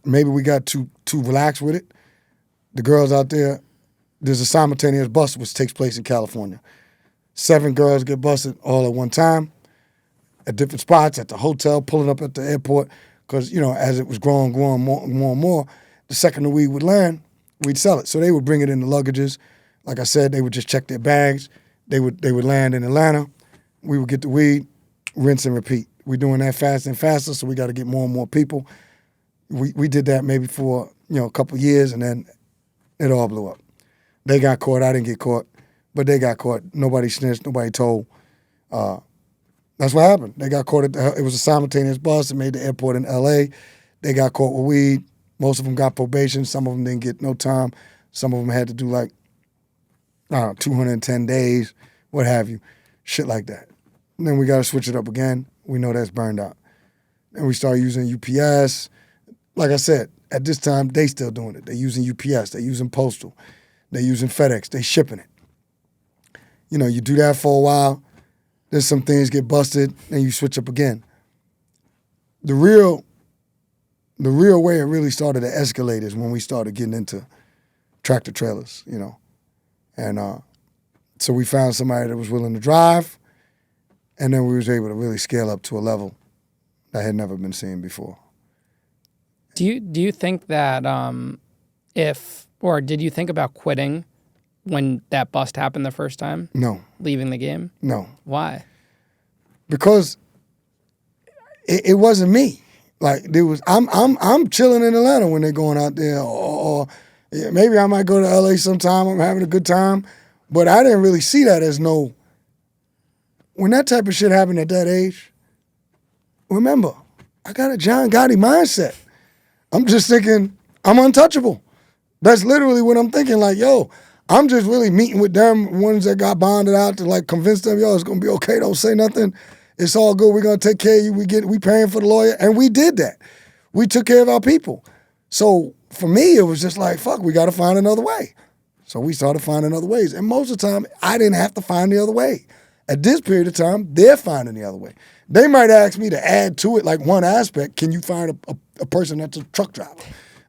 Speaker 1: Maybe we got too relaxed with it. The girls out there, there's a simultaneous bust which takes place in California. 7 girls get busted all at one time at different spots, at the hotel, pulling up at the airport, because, you know, as it was growing more and more, the second the weed would land, we'd sell it. So they would bring it in the luggages. Like I said, they would just check their bags. They would land in Atlanta. We would get the weed, rinse and repeat. We're doing that faster and faster, so we got to get more and more people. We did that maybe for, you know, a couple of years, and then it all blew up. They got caught. I didn't get caught, but they got caught. Nobody snitched. Nobody told. That's what happened. They got caught it was a simultaneous bust. It made the airport in L.A. They got caught with weed. Most of them got probation. Some of them didn't get no time. Some of them had to do like, I don't know, 210 days, what have you, shit like that. And then we got to switch it up again. We know that's burned out. And we start using UPS. Like I said, at this time, they still doing it. They're using UPS. They're using Postal. They're using FedEx. They're shipping it. You know, you do that for a while. Then some things get busted, and you switch up again. The real way it really started to escalate is when we started getting into tractor trailers, you know. And so we found somebody that was willing to drive. And then we was able to really scale up to a level that had never been seen before.
Speaker 2: Do you think that did you think about quitting when that bust happened the first time?
Speaker 1: No.
Speaker 2: Leaving the game?
Speaker 1: No.
Speaker 2: Why?
Speaker 1: Because it wasn't me. Like I'm chilling in Atlanta when they're going out there, or yeah, maybe I might go to LA sometime. I'm having a good time, but I didn't really see that as no. When that type of shit happened at that age, remember, I got a John Gotti mindset. I'm just thinking I'm untouchable. That's literally what I'm thinking. Like, yo, I'm just really meeting with them ones that got bonded out to like convince them, yo, it's gonna be okay. Don't say nothing. It's all good. We're gonna take care of you. We paying for the lawyer, and we did that. We took care of our people. So for me, it was just like, fuck, we got to find another way. So we started finding other ways, and most of the time, I didn't have to find the other way. At this period of time, they're finding the other way. They might ask me to add to it like one aspect. Can you find a person that's a truck driver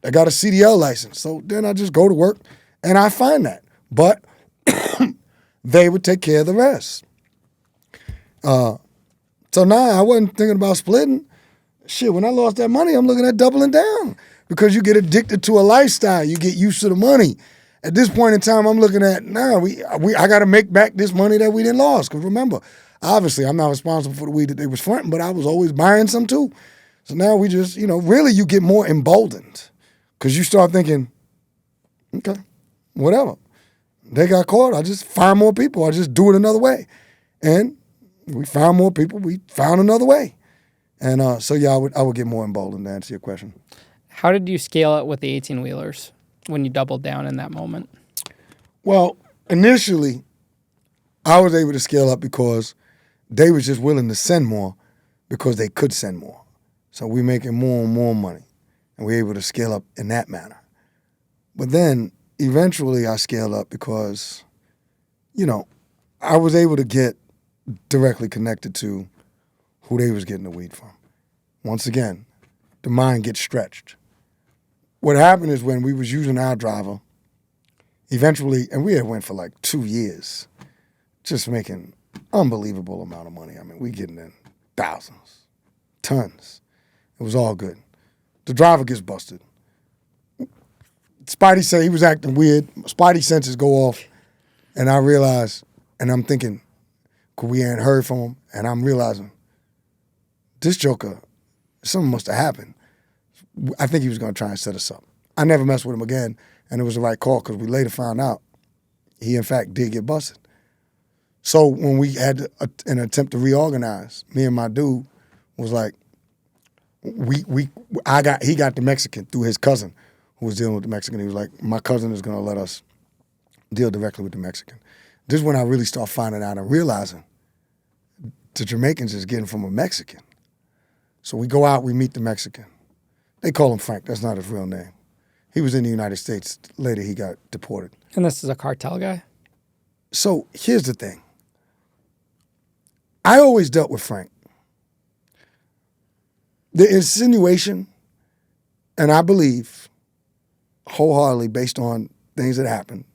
Speaker 1: that got a CDL license? So then I just go to work and I find that. But they would take care of the rest. So now I wasn't thinking about splitting. Shit, when I lost that money, I'm looking at doubling down because you get addicted to a lifestyle. You get used to the money. At this point in time, I'm looking at, I got to make back this money that we didn't lost. Because remember, obviously, I'm not responsible for the weed that they was fronting, but I was always buying some too. So now we just, really you get more emboldened because you start thinking, okay, whatever. They got caught. I just find more people. I just do it another way. And we found more people. We found another way. And so, yeah, I would get more emboldened to answer your question.
Speaker 2: How did you scale it with the 18-wheelers when you doubled down in that moment?
Speaker 1: Well, initially, I was able to scale up because they were just willing to send more because they could send more. So we're making more and more money, and we're able to scale up in that manner. But then eventually I scaled up because, I was able to get directly connected to who they was getting the weed from. Once again, the mind gets stretched. What happened is when we was using our driver, eventually, and we had went for like 2 years, just making unbelievable amount of money. I mean, we getting in thousands, tons. It was all good. The driver gets busted. Spidey said he was acting weird. Spidey senses go off, and I realize, and I'm thinking, cause we ain't heard from him, and I'm realizing, this joker, something must have happened. I think he was going to try and set us up. I never messed with him again, and it was the right call because we later found out he, in fact, did get busted. So when we had an attempt to reorganize, me and my dude was like, he got the Mexican through his cousin who was dealing with the Mexican. He was like, my cousin is going to let us deal directly with the Mexican. This is when I really start finding out and realizing the Jamaicans is getting from a Mexican. So we go out, we meet the Mexican. They call him Frank. That's not his real name. He was in the United States. Later, he got deported.
Speaker 2: And this is a cartel guy?
Speaker 1: So here's the thing. I always dealt with Frank. The insinuation, and I believe wholeheartedly based on things that happened,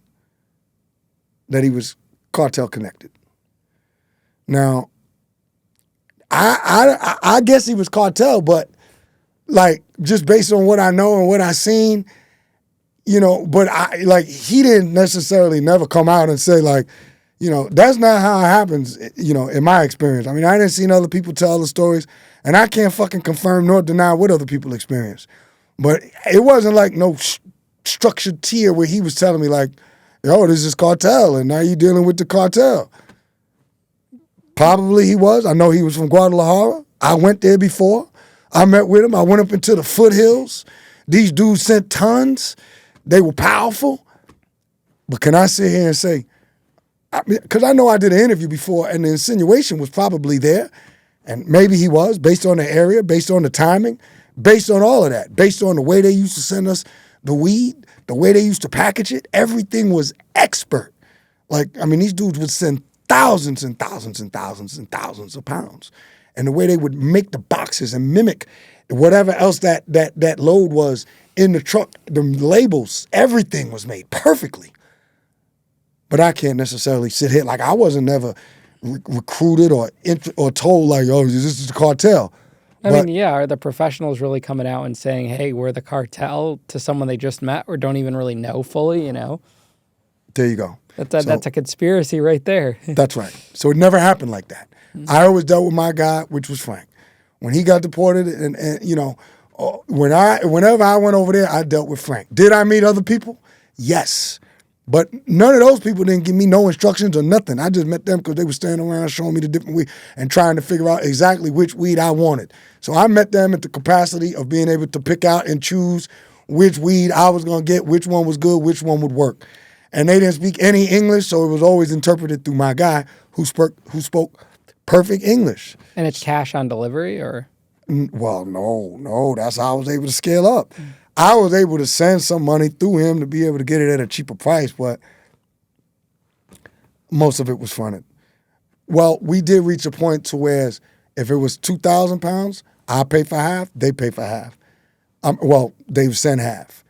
Speaker 1: that he was cartel connected. Now, I guess he was cartel, but like just based on what I know and what I seen, but he didn't necessarily never come out and say like, that's not how it happens, in my experience. I mean, I didn't see other people tell the stories, and I can't fucking confirm nor deny what other people experienced. But it wasn't like no structured tier where he was telling me like, yo, this is cartel, and now you're dealing with the cartel. Probably he was. I know he was from Guadalajara. I went there before. I met with him. I went up into the foothills. These dudes sent tons. They were powerful. But can I sit here and say, because I know I did an interview before and the insinuation was probably there, and maybe he was, based on the area, based on the timing, based on all of that, based on the way they used to send us the weed, the way they used to package it, everything was expert. Like, I mean, these dudes would send thousands and thousands and thousands and thousands of pounds. And the way they would make the boxes and mimic whatever else that load was in the truck, the labels, everything was made perfectly. But I can't necessarily sit here, like I wasn't never recruited or told like, oh, this is the cartel.
Speaker 2: I mean, yeah, are the professionals really coming out and saying, hey, we're the cartel to someone they just met or don't even really know fully, you know?
Speaker 1: There you go.
Speaker 2: That's a conspiracy right there.
Speaker 1: That's right. So it never happened like that. I always dealt with my guy, which was Frank. When he got deported, and you know, whenever I went over there, I dealt with Frank. Did I meet other people? Yes. But none of those people didn't give me no instructions or nothing. I just met them because they were standing around showing me the different weed and trying to figure out exactly which weed I wanted. So I met them at the capacity of being able to pick out and choose which weed I was going to get, which one was good, which one would work. And they didn't speak any English, so it was always interpreted through my guy who spoke perfect English.
Speaker 2: And it's cash on delivery, or?
Speaker 1: Well, no. That's how I was able to scale up. I was able to send some money through him to be able to get it at a cheaper price, but most of it was fronted. Well, we did reach a point to where if it was 2,000 pounds, I pay for half, they pay for half. They would send half.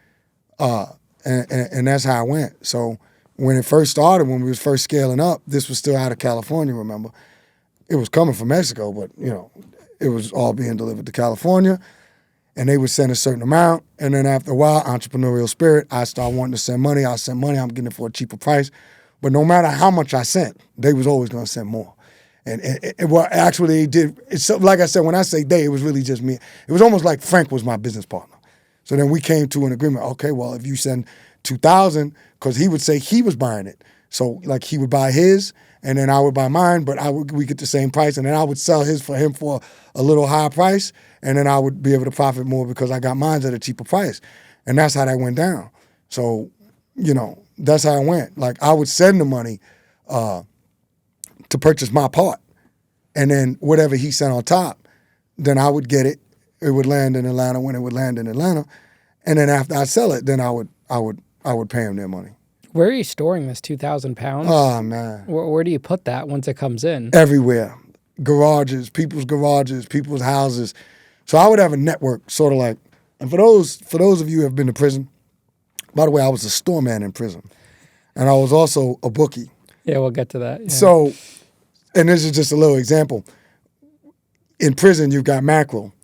Speaker 1: And that's how it went. So when it first started, when we was first scaling up, this was still out of California, remember? It was coming from Mexico, but, you know, it was all being delivered to California. And they would send a certain amount. And then after a while, entrepreneurial spirit, I started wanting to send money. I sent money. I'm getting it for a cheaper price. But no matter how much I sent, they was always going to send more. And well, actually, it's like I said, when I say they, it was really just me. It was almost like Frank was my business partner. So then we came to an agreement. Okay, well, if you send 2,000, because he would say he was buying it. So like he would buy his, and then I would buy mine, but we get the same price, and then I would sell his for him for a little higher price, and then I would be able to profit more because I got mine at a cheaper price. And that's how that went down. So, you know, that's how it went. Like I would send the money to purchase my part, and then whatever he sent on top, then I would get it. It would land in Atlanta when it would land in Atlanta, and then after I sell it, then I would pay him their money.
Speaker 2: Where are you storing this 2,000 pounds?
Speaker 1: Oh, man.
Speaker 2: Where do you put that once it comes in?
Speaker 1: Everywhere. Garages, people's houses. So I would have a network, sort of like, and for those of you who have been to prison, by the way, I was a storeman in prison. And I was also a bookie.
Speaker 2: Yeah, we'll get to that. Yeah.
Speaker 1: So, and this is just a little example. In prison, you've got mackerel.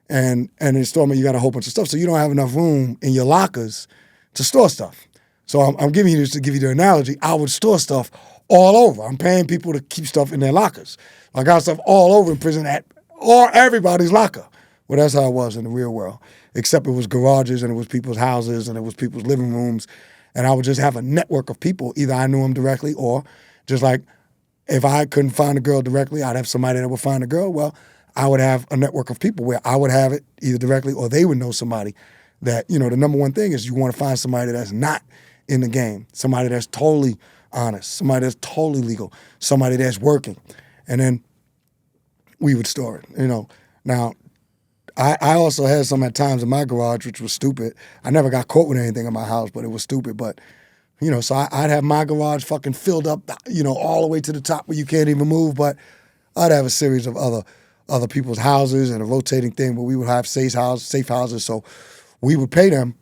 Speaker 1: And in storeman, you got a whole bunch of stuff. So you don't have enough room in your lockers to store stuff. So I'm giving you this to give you the analogy. I would store stuff all over. I'm paying people to keep stuff in their lockers. I got stuff all over in prison at everybody's locker. Well, that's how it was in the real world, except it was garages and it was people's houses and it was people's living rooms. And I would just have a network of people. Either I knew them directly or just like if I couldn't find a girl directly, I'd have somebody that would find a girl. Well, I would have a network of people where I would have it either directly or they would know somebody that, you know, the number one thing is you want to find somebody that's not in the game, somebody that's totally honest, somebody that's totally legal, somebody that's working. And then we would store it, you know. Now, I also had some at times in my garage, which was stupid. I never got caught with anything in my house, but it was stupid. But, you know, so I'd have my garage fucking filled up, you know, all the way to the top where you can't even move. But I'd have a series of other people's houses and a rotating thing where we would have safe houses. So we would pay them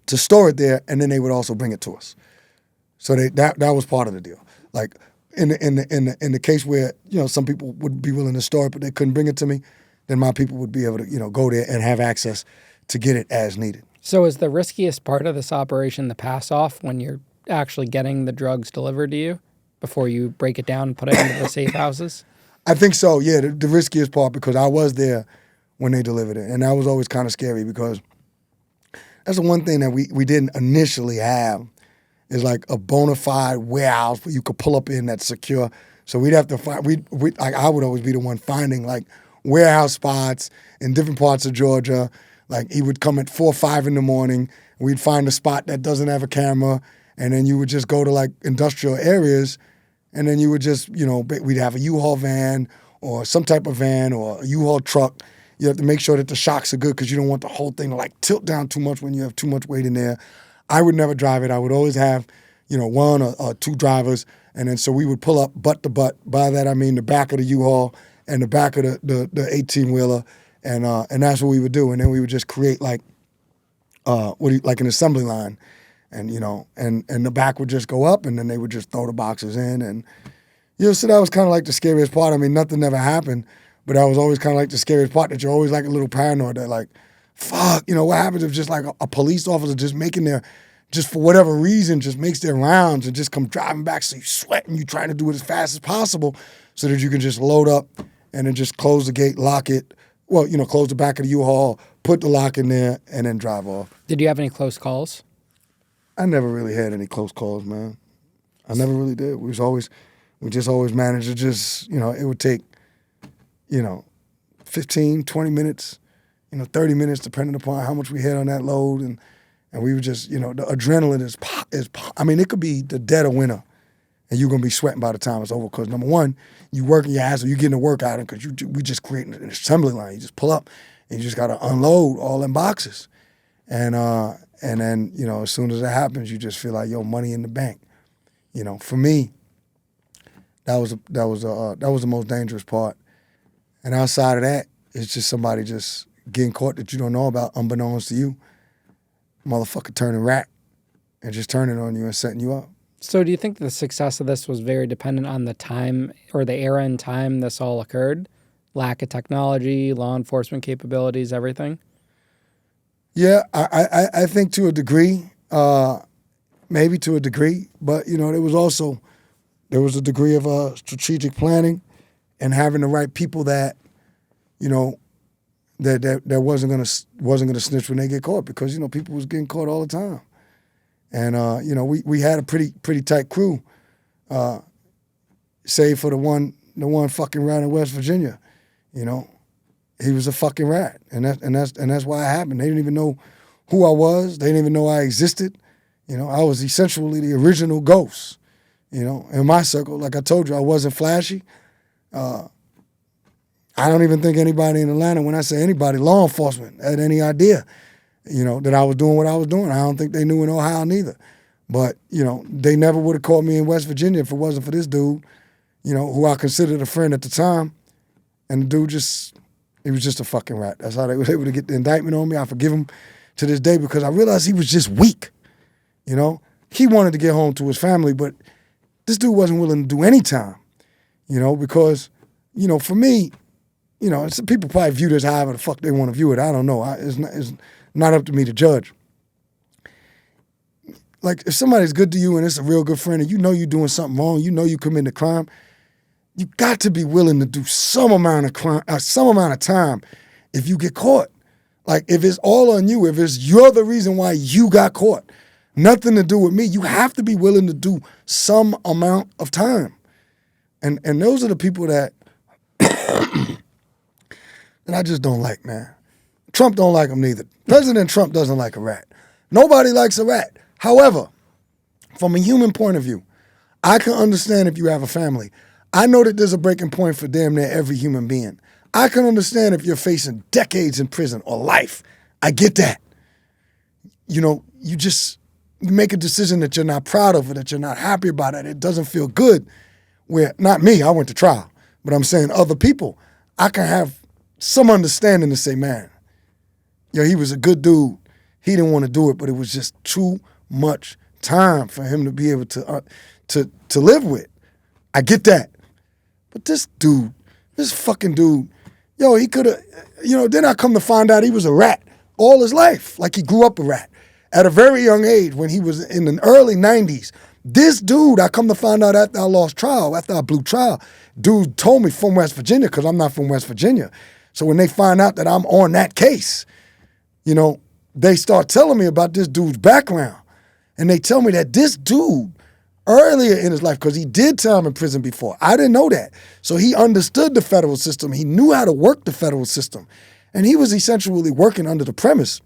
Speaker 1: to store it there, and then they would also bring it to us. So that was part of the deal. Like in the case where, you know, some people would be willing to store it, but they couldn't bring it to me, then my people would be able to, you know, go there and have access to get it as needed.
Speaker 2: So is the riskiest part of this operation the pass off when you're actually getting the drugs delivered to you before you break it down and put it into the safe houses?
Speaker 1: I think so, yeah, the riskiest part, because I was there when they delivered it. And that was always kind of scary because that's the one thing that we didn't initially have is like a bona fide warehouse where you could pull up in that's secure. So we'd have to find, like I would always be the one finding like warehouse spots in different parts of Georgia. Like he would come at 4 or 5 in the morning. We'd find a spot that doesn't have a camera. And then you would just go to like industrial areas. And then you would just, you know, we'd have a U-Haul van or some type of van or a U-Haul truck. You have to make sure that the shocks are good because you don't want the whole thing to like tilt down too much when you have too much weight in there. I would never drive it. I would always have, you know, 1 or 2 drivers. And then so we would pull up butt to butt. By that I mean the back of the U-Haul and the back of the 18-wheeler. And that's what we would do. And then we would just create like like an assembly line. And, you know, and the back would just go up and then they would just throw the boxes in and, You know, so that was kind of like the scariest part. I mean, nothing ever happened, but that was always kind of like the scariest part, that you're always like a little paranoid that like, fuck, you know, what happens if just like a police officer just making their, just for whatever reason, just makes their rounds and just come driving back, so you sweat and you trying to do it as fast as possible so that you can just load up and then just close the gate, lock it, well, you know, close the back of the U-Haul, put the lock in there, and then drive off.
Speaker 2: Did you have any close calls?
Speaker 1: I never really had any close calls, man. I never really did. We just always managed to just, you know, it would take, you know, 15, 20 minutes, you know, 30 minutes, depending upon how much we had on that load. And we would just, you know, the adrenaline is, I mean, it could be the dead of winter and you're going to be sweating by the time it's over. Because number one, you working your ass, or you getting a workout, because we just creating an assembly line. You just pull up and you just got to unload all them boxes. And then, you know, as soon as it happens, you just feel like, yo, money in the bank. You know, for me, that was the most dangerous part. And outside of that, it's just somebody just getting caught that you don't know about, unbeknownst to you. Motherfucker turning rat and just turning on you and setting you up.
Speaker 2: So do you think the success of this was very dependent on the time or the era and time this all occurred? Lack of technology, law enforcement capabilities, everything?
Speaker 1: Yeah, I think to a degree, maybe to a degree, but, you know, there was a degree of strategic planning and having the right people that, you know, that wasn't gonna snitch when they get caught, because, you know, people was getting caught all the time. And, you know, we had a pretty tight crew, save for the one fucking rat in West Virginia. You know, he was a fucking rat, and that's why it happened. They didn't even know who I was. They didn't even know I existed. You know, I was essentially the original ghost. You know, in my circle, like I told you, I wasn't flashy. I don't even think anybody in Atlanta, when I say anybody, law enforcement, had any idea, you know, that I was doing what I was doing. I don't think they knew in Ohio neither. But, you know, they never would have caught me in West Virginia if it wasn't for this dude, you know, who I considered a friend at the time. And the dude he was just a fucking rat. That's how they were able to get the indictment on me. I forgive him to this day, because I realized he was just weak, you know. He wanted to get home to his family, but this dude wasn't willing to do any time, you know, because, you know, for me, you know, people probably view this however the fuck they want to view it. I don't know. It's not up to me to judge. Like, if somebody's good to you and it's a real good friend and you know you're doing something wrong, you know you committed a crime, you got to be willing to do some amount of time if you get caught. Like, if it's all on you, if you're the reason why you got caught, nothing to do with me, you have to be willing to do some amount of time. And those are the people that that I just don't like, man. Trump don't like him neither. President Trump doesn't like a rat. Nobody likes a rat. However, from a human point of view, I can understand if you have a family. I know that there's a breaking point for damn near every human being. I can understand if you're facing decades in prison or life. I get that. You know, you make a decision that you're not proud of, or that you're not happy about it. It doesn't feel good. Where, not me, I went to trial, but I'm saying other people, I can have some understanding to say, man, yo, he was a good dude. He didn't want to do it, but it was just too much time for him to be able to live with. I get that. But this fucking dude, yo, he could have, you know, then I come to find out he was a rat all his life. Like, he grew up a rat. At a very young age, when he was in the early 90s, this dude, I come to find out after I lost trial, after I blew trial, dude told me from West Virginia, because I'm not from West Virginia. So when they find out that I'm on that case, you know, they start telling me about this dude's background. And they tell me that this dude, earlier in his life, because he did time in prison before. I didn't know that. So he understood the federal system. He knew how to work the federal system. And he was essentially working under the premise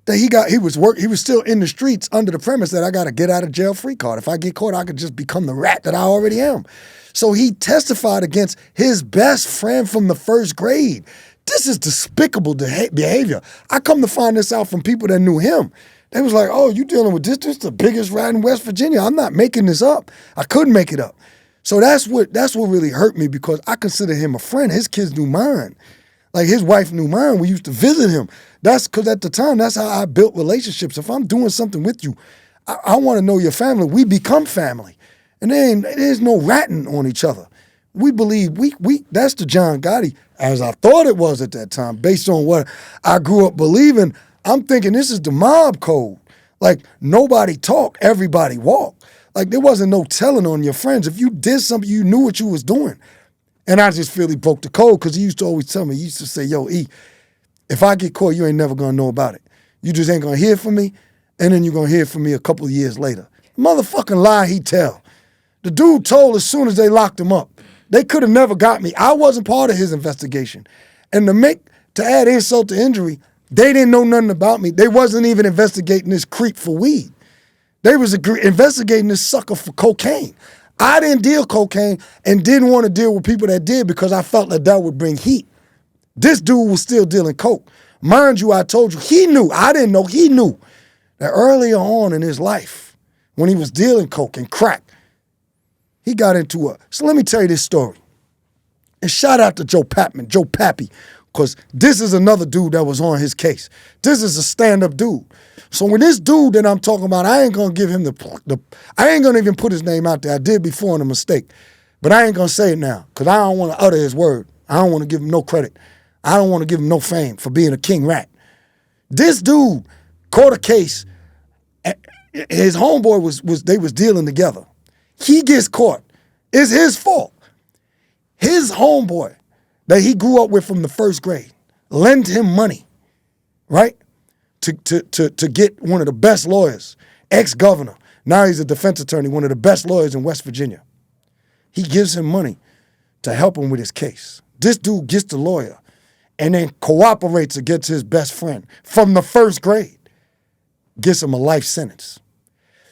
Speaker 1: that he was still in the streets under the premise that I got a get out of jail free card. If I get caught, I could just become the rat that I already am. So he testified against his best friend from the first grade. This is despicable behavior. I come to find this out from people that knew him. They was like, oh, you dealing with this? This is the biggest rat in West Virginia. I'm not making this up. I couldn't make it up. So that's what really hurt me, because I consider him a friend. His kids knew mine. Like, his wife knew mine. We used to visit him. That's because at the time, that's how I built relationships. If I'm doing something with you, I want to know your family. We become family. And there's no ratting on each other. We believe, that's the John Gotti, as I thought it was at that time, based on what I grew up believing. I'm thinking this is the mob code. Like, nobody talk, everybody walk. Like, there wasn't no telling on your friends. If you did something, you knew what you was doing. And I just feel he broke the code, because he used to always tell me, he used to say, yo, E, if I get caught, you ain't never gonna know about it. You just ain't gonna hear from me, and then you're gonna hear from me a couple of years later. Motherfucking lie he tell. The dude told as soon as they locked him up. They could have never got me. I wasn't part of his investigation. And to add insult to injury, they didn't know nothing about me. They wasn't even investigating this creep for weed. They was investigating this sucker for cocaine. I didn't deal cocaine and didn't want to deal with people that did, because I felt that would bring heat. This dude was still dealing coke. Mind you, I told you, he knew. I didn't know. He knew that earlier on in his life, when he was dealing coke and crack, he got into so let me tell you this story. And shout out to Joe Pappy, because this is another dude that was on his case. This is a stand-up dude. So when this dude that I'm talking about, I ain't gonna give him I ain't gonna even put his name out there. I did before in a mistake. But I ain't gonna say it now, because I don't want to utter his word. I don't want to give him no credit. I don't want to give him no fame for being a king rat. This dude caught a case. His homeboy they was dealing together. He gets caught. It's his fault. His homeboy that he grew up with from the first grade lent him money, right? To get one of the best lawyers, ex-governor. Now he's a defense attorney, one of the best lawyers in West Virginia. He gives him money to help him with his case. This dude gets the lawyer and then cooperates against his best friend from the first grade. Gets him a life sentence.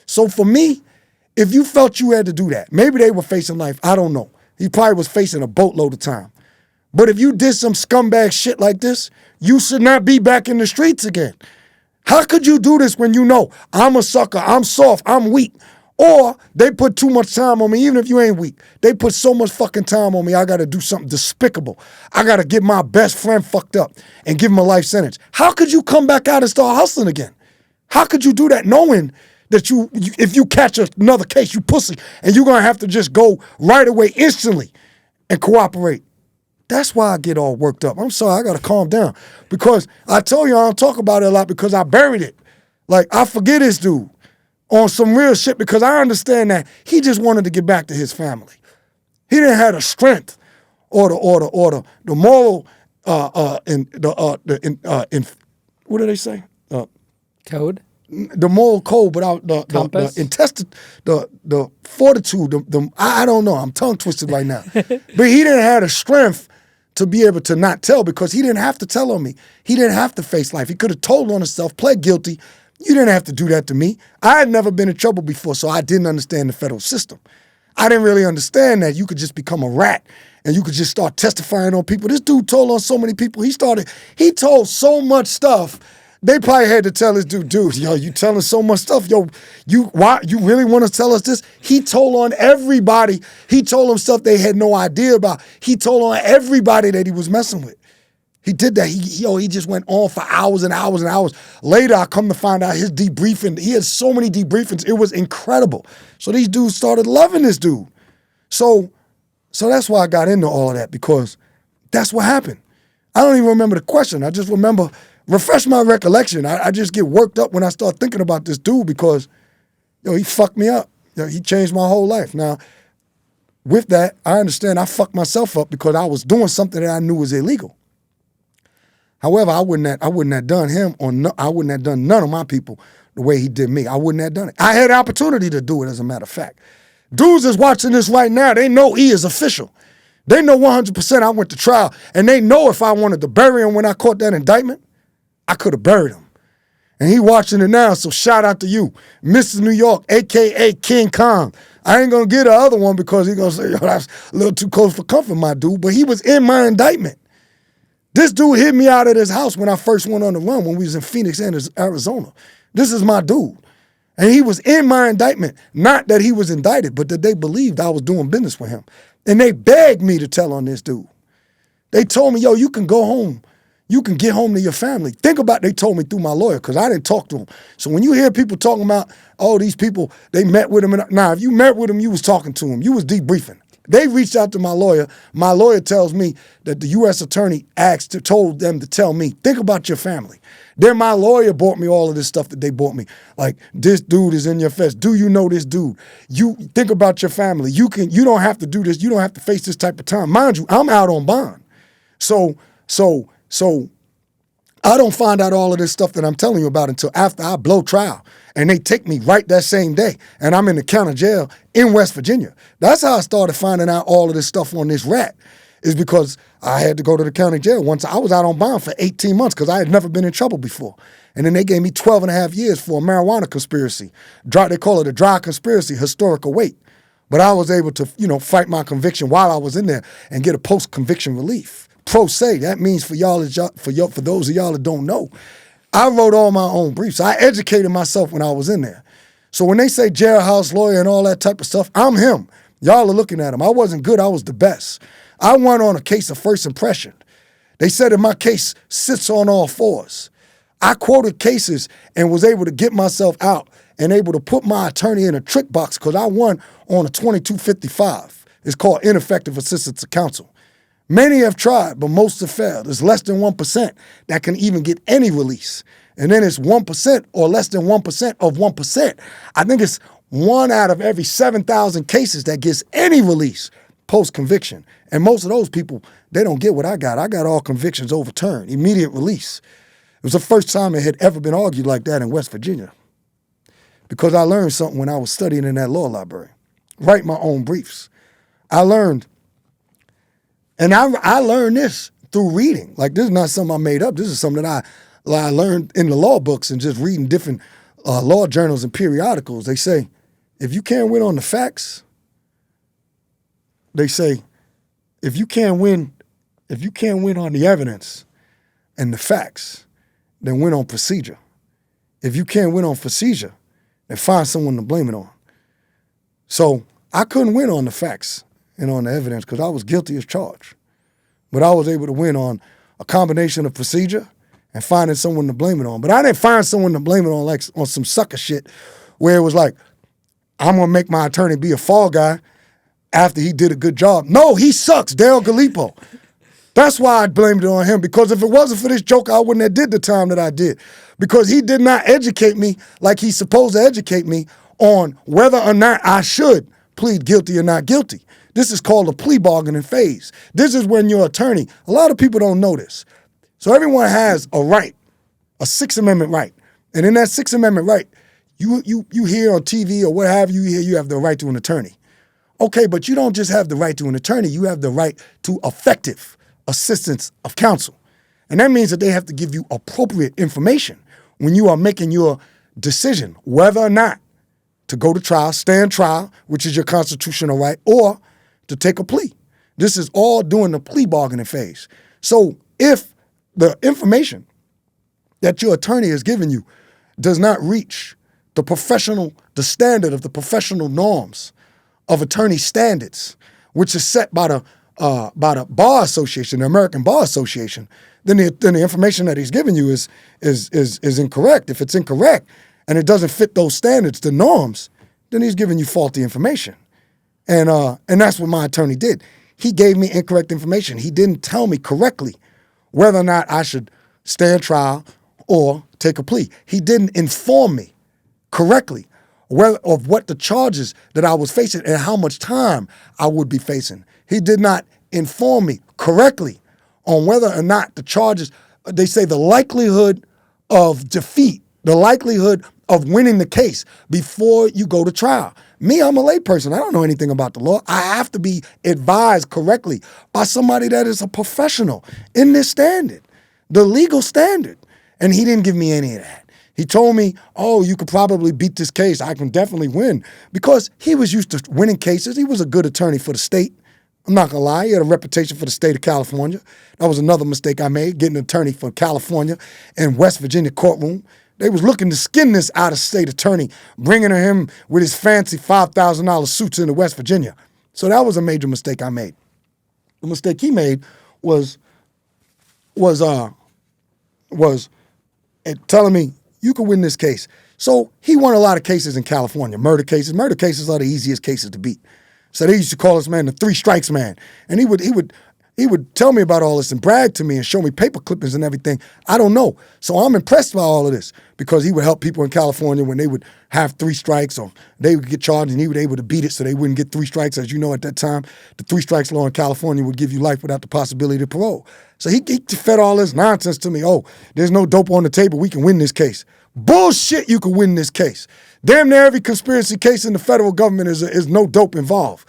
Speaker 1: So for me, if you felt you had to do that, maybe they were facing life, I don't know. He probably was facing a boatload of time. But if you did some scumbag shit like this, you should not be back in the streets again. How could you do this when you know I'm a sucker, I'm soft, I'm weak? Or they put too much time on me, even if you ain't weak. They put so much fucking time on me, I gotta do something despicable. I gotta get my best friend fucked up and give him a life sentence. How could you come back out and start hustling again? How could you do that knowing that if you catch another case, you pussy, and you're gonna have to just go right away instantly and cooperate? That's why I get all worked up. I'm sorry, I gotta calm down. Because I told you I don't talk about it a lot because I buried it. Like, I forget this dude on some real shit, because I understand that he just wanted to get back to his family. He didn't have the strength or the moral what do they say?
Speaker 2: Code?
Speaker 1: The moral code, without the fortitude, I don't know. I'm tongue twisted right now. But he didn't have the strength to be able to not tell, because he didn't have to tell on me. He didn't have to face life. He could have told on himself, pled guilty. You didn't have to do that to me. I had never been in trouble before, so I didn't understand the federal system. I didn't really understand that you could just become a rat and you could just start testifying on people. This dude told on so many people. He told so much stuff. They probably had to tell this dude, yo, you telling so much stuff. Yo, you really want to tell us this? He told on everybody. He told them stuff they had no idea about. He told on everybody that he was messing with. He did that. He just went on for hours and hours and hours. Later, I come to find out his debriefing. He had so many debriefings. It was incredible. So these dudes started loving this dude. So that's why I got into all of that, because that's what happened. I don't even remember the question. I just remember, refresh my recollection. I just get worked up when I start thinking about this dude, because, he fucked me up. He changed my whole life. Now, with that, I understand I fucked myself up because I was doing something that I knew was illegal. However, I wouldn't have done him, I wouldn't have done none of my people the way he did me. I wouldn't have done it. I had the opportunity to do it, as a matter of fact. Dudes that's watching this right now, they know E is official. They know 100% I went to trial, and they know if I wanted to bury him when I caught that indictment, I could have buried him. And he watching it now, so shout out to you, Mr. New York, a.k.a. King Kong. I ain't going to get the other one because he's going to say, yo, that's a little too close for comfort, my dude, but he was in my indictment. This dude hit me out of his house when I first went on the run, when we was in Phoenix, Arizona. This is my dude. And he was in my indictment. Not that he was indicted, but that they believed I was doing business with him. And they begged me to tell on this dude. They told me, yo, you can go home. you can get home to your family. Think about they told me through my lawyer, because I didn't talk to them. So when you hear people talking about, oh, these people, they met with them. If you met with them, you was talking to them. You was debriefing. They reached out to my lawyer. My lawyer tells me that the U.S. attorney told them to tell me, think about your family. Then my lawyer bought me all of this stuff that they bought me. Like, this dude is in your face. Do you know this dude? You think about your family. You don't have to do this. You don't have to face this type of time. Mind you, I'm out on bond. So I don't find out all of this stuff that I'm telling you about until after I blow trial. And they take me right that same day. And I'm in the county jail in West Virginia. That's how I started finding out all of this stuff on this rat, is because I had to go to the county jail. Once I was out on bond for 18 months because I had never been in trouble before. And then they gave me 12 and a half years for a marijuana conspiracy. They call it a dry conspiracy, historical weight. But I was able to, fight my conviction while I was in there and get a post-conviction relief. Pro se, that means for those of y'all that don't know, I wrote all my own briefs. I educated myself when I was in there. So when they say jailhouse lawyer and all that type of stuff, I'm him. Y'all are looking at him. I wasn't good. I was the best. I won on a case of first impression. They said that my case sits on all fours. I quoted cases and was able to get myself out and able to put my attorney in a trick box because I won on a 2255. It's called ineffective assistance of counsel. Many have tried, but most have failed. It's less than 1% that can even get any release. And then it's 1% or less than 1% of 1%. I think it's 1 out of every 7,000 cases that gets any release post-conviction. And most of those people, they don't get what I got. I got all convictions overturned, immediate release. It was the first time it had ever been argued like that in West Virginia. Because I learned something when I was studying in that law library. Write my own briefs. I learned. And I learned this through reading. Like, this is not something I made up. This is something that I learned in the law books and just reading different law journals and periodicals. They say, if you can't win on the facts, they say, if you can't win on the evidence and the facts, then win on procedure. If you can't win on procedure, then find someone to blame it on. So I couldn't win on the facts and on the evidence because I was guilty as charged. But I was able to win on a combination of procedure and finding someone to blame it on. But I didn't find someone to blame it on like on some sucker shit where it was like, I'm going to make my attorney be a fall guy after he did a good job. No, he sucks, Dale Gallipo. That's why I blamed it on him, because if it wasn't for this joke, I wouldn't have did the time that I did. Because he did not educate me like he's supposed to educate me on whether or not I should plead guilty or not guilty. This is called a plea bargaining phase. This is when your attorney, a lot of people don't know this. So everyone has a right, a Sixth Amendment right. And in that Sixth Amendment right, you hear on TV or what have you, you have the right to an attorney. Okay, but you don't just have the right to an attorney, you have the right to effective assistance of counsel. And that means that they have to give you appropriate information when you are making your decision, whether or not to go to trial, stand trial, which is your constitutional right, or to take a plea. This is all during the plea bargaining phase. So if the information that your attorney has given you does not reach the standard of the professional norms of attorney standards, which is set by the Bar Association, the American Bar Association, then the information that he's giving you is incorrect. If it's incorrect and it doesn't fit those standards, the norms, then he's giving you faulty information. And that's what my attorney did. He gave me incorrect information. He didn't tell me correctly whether or not I should stand trial or take a plea. He didn't inform me correctly of what the charges that I was facing and how much time I would be facing. He did not inform me correctly on whether or not the charges, they say the likelihood of defeat, the likelihood of winning the case before you go to trial. Me, I'm a layperson. I don't know anything about the law. I have to be advised correctly by somebody that is a professional in this standard, the legal standard. And he didn't give me any of that. He told me, oh, you could probably beat this case. I can definitely win. Because he was used to winning cases. He was a good attorney for the state. I'm not gonna lie, he had a reputation for the state of California. That was another mistake I made, getting an attorney for California in West Virginia courtroom. They was looking to skin this out-of-state attorney, bringing him with his fancy $5,000 suits into West Virginia. So that was a major mistake I made. The mistake he made was was telling me, you can win this case. So he won a lot of cases in California, murder cases. Murder cases are the easiest cases to beat. So they used to call this man the 3 strikes man. And he would tell me about all this and brag to me and show me paper clippings and everything. I don't know. So I'm impressed by all of this because he would help people in California when they would have 3 strikes or they would get charged and he was able to beat it so they wouldn't get 3 strikes. As you know, at that time, the 3 strikes law in California would give you life without the possibility of parole. So he fed all this nonsense to me. Oh, there's no dope on the table. We can win this case. Bullshit, you can win this case. Damn near every conspiracy case in the federal government is no dope involved.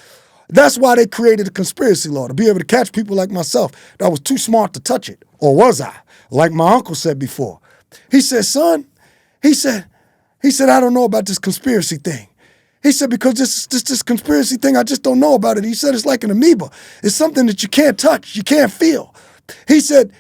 Speaker 1: That's why they created a conspiracy law, to be able to catch people like myself that was too smart to touch it. Or was I? Like my uncle said before. He said, son, he said, I don't know about this conspiracy thing. He said, because this conspiracy thing, I just don't know about it. He said, it's like an amoeba. It's something that you can't touch, you can't feel. He said,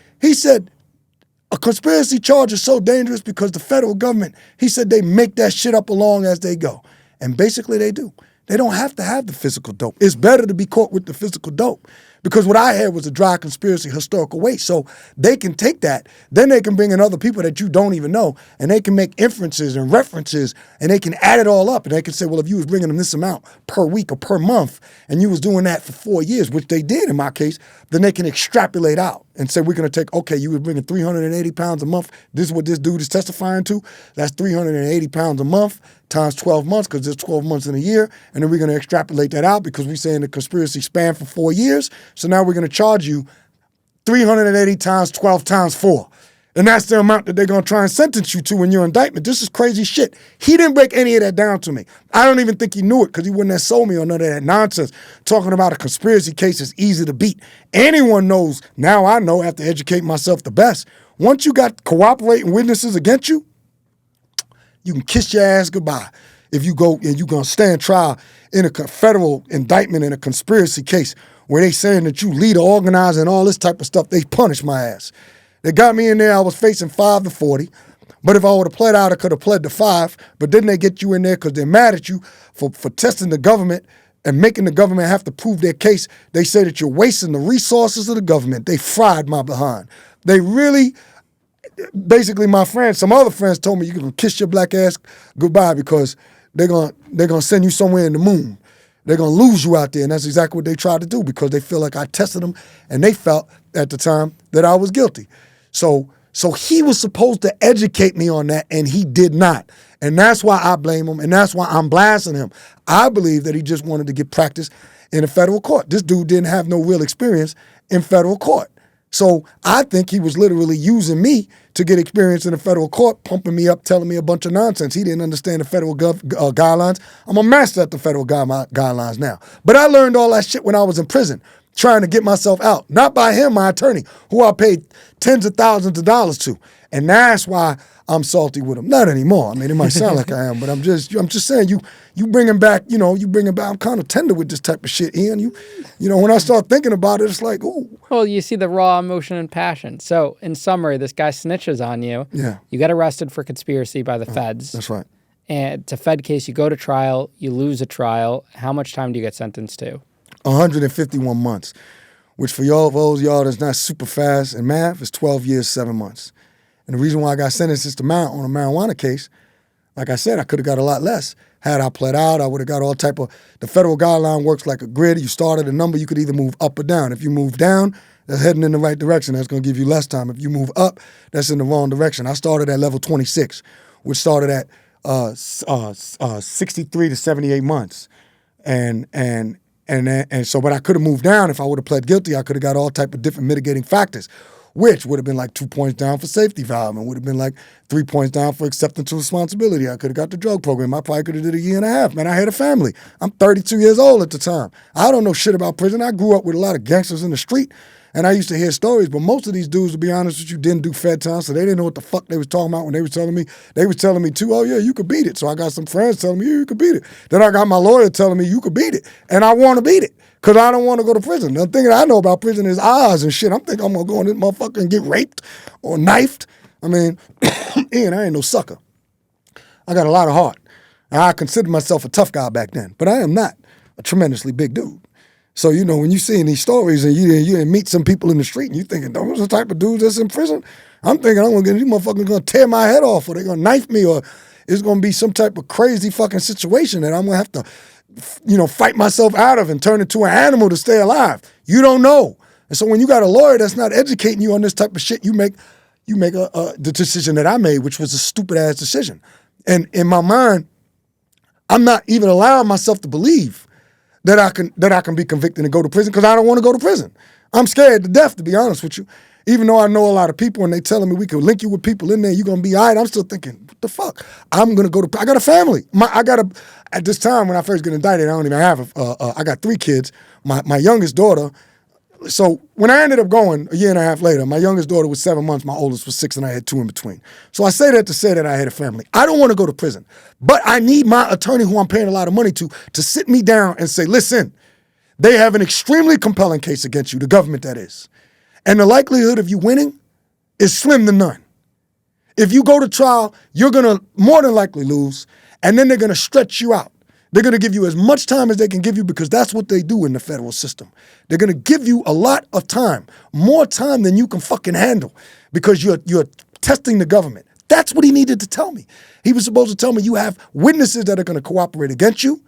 Speaker 1: a conspiracy charge is so dangerous because the federal government, he said, they make that shit up along as they go. And basically they do. They don't have to have the physical dope. It's better to be caught with the physical dope because what I had was a dry conspiracy historical waste. So they can take that, then they can bring in other people that you don't even know, and they can make inferences and references, and they can add it all up, and they can say, well, if you was bringing them this amount per week or per month, and you was doing that for 4 years, which they did in my case, then they can extrapolate out and say, we're going to take, okay, you were bringing 380 pounds a month. This is what this dude is testifying to. That's 380 pounds a month times 12 months because there's 12 months in a year. And then we're going to extrapolate that out because we're saying the conspiracy spanned for 4 years. So now we're going to charge you 380 times 12 times 4. And that's the amount that they're going to try and sentence you to in your indictment. This is crazy shit. He didn't break any of that down to me. I don't even think he knew it because he wouldn't have sold me on none of that nonsense. Talking about a conspiracy case is easy to beat. Anyone knows, now I know, I have to educate myself the best. Once you got cooperating witnesses against you, you can kiss your ass goodbye. If you go and you're going to stand trial in a federal indictment in a conspiracy case where they saying that you lead, organizer, and all this type of stuff, they punish my ass. They got me in there, I was facing 5 to 40. But if I would have pled out, I could have pled to 5. But then they get you in there because they're mad at you for testing the government and making the government have to prove their case. They say that you're wasting the resources of the government. They fried my behind. They really, basically my friends, some other friends told me you can kiss your black ass goodbye because they're gonna send you somewhere in the moon. They're going to lose you out there, and that's exactly what they tried to do because they feel like I tested them, and they felt at the time that I was guilty. So he was supposed to educate me on that, and he did not. And that's why I blame him, and that's why I'm blasting him. I believe that he just wanted to get practice in a federal court. This dude didn't have no real experience in federal court. So I think he was literally using me to get experience in the federal court, pumping me up, telling me a bunch of nonsense. He didn't understand the federal guidelines. I'm a master at the federal guidelines now. But I learned all that shit when I was in prison, trying to get myself out. Not by him, my attorney, who I paid tens of thousands of dollars to. And that's why I'm salty with him. Not anymore. I mean, it might sound like I am, but I'm just saying you bring him back, I'm kind of tender with this type of shit, Ian. You know, when I start thinking about it, it's like, ooh.
Speaker 2: Well, you see the raw emotion and passion. So, in summary, this guy snitches on you.
Speaker 1: Yeah.
Speaker 2: You get arrested for conspiracy by the feds.
Speaker 1: That's right.
Speaker 2: And it's a Fed case. You go to trial. You lose a trial. How much time do you get sentenced to?
Speaker 1: 151 months, which for y'all that's not super fast in math is 12 years, 7 months. And the reason why I got sentenced is on a marijuana case. Like I said, I could have got a lot less. Had I pled out, I would have got all type of, the federal guideline works like a grid. You start at a number, you could either move up or down. If you move down, that's heading in the right direction. That's going to give you less time. If you move up, that's in the wrong direction. I started at level 26, which started at 63 to 78 months. And so, but I could have moved down. If I would have pled guilty, I could have got all type of different mitigating factors, which would have been like 2 points down for safety valve and would have been like 3 points down for acceptance of responsibility. I could have got the drug program. I probably could have did a year and a half. Man, I had a family. I'm 32 years old at the time. I don't know shit about prison. I grew up with a lot of gangsters in the street, and I used to hear stories, but most of these dudes, to be honest with you, didn't do Fed time, so they didn't know what the fuck they was talking about when they was telling me. They was telling me too, oh yeah, you could beat it. So I got some friends telling me, yeah, you could beat it. Then I got my lawyer telling me, you could beat it. And I want to beat it. Because I don't want to go to prison. The thing that I know about prison is odds and shit. I'm thinking I'm going to go in this motherfucker and get raped or knifed. I mean, Ian, I ain't no sucker. I got a lot of heart. And I considered myself a tough guy back then. But I am not a tremendously big dude. So, when you seeing these stories and you meet some people in the street and you thinking, those are the type of dudes that's in prison? I'm thinking these motherfuckers gonna tear my head off, or they're gonna knife me, or it's gonna be some type of crazy fucking situation that I'm gonna have to, fight myself out of and turn into an animal to stay alive. You don't know. And so when you got a lawyer that's not educating you on this type of shit, you make the decision that I made, which was a stupid ass decision. And in my mind, I'm not even allowing myself to believe that I can be convicted and go to prison, because I don't want to go to prison. I'm scared to death, to be honest with you. Even though I know a lot of people and they telling me we can link you with people in there, you're going to be all right, I'm still thinking, what the fuck? I'm going to go to, I got a family. At this time when I first get indicted, I don't even have, I got 3 kids. My youngest daughter, so when I ended up going a year and a half later, my youngest daughter was 7 months, my oldest was 6, and I had 2 in between. So I say that to say that I had a family. I don't want to go to prison, but I need my attorney, who I'm paying a lot of money to sit me down and say, listen, they have an extremely compelling case against you, the government that is. And the likelihood of you winning is slim to none. If you go to trial, you're going to more than likely lose, and then they're going to stretch you out. They're going to give you as much time as they can give you, because that's what they do in the federal system. They're going to give you a lot of time, more time than you can fucking handle, because you're testing the government. That's what he needed to tell me. He was supposed to tell me you have witnesses that are going to cooperate against you.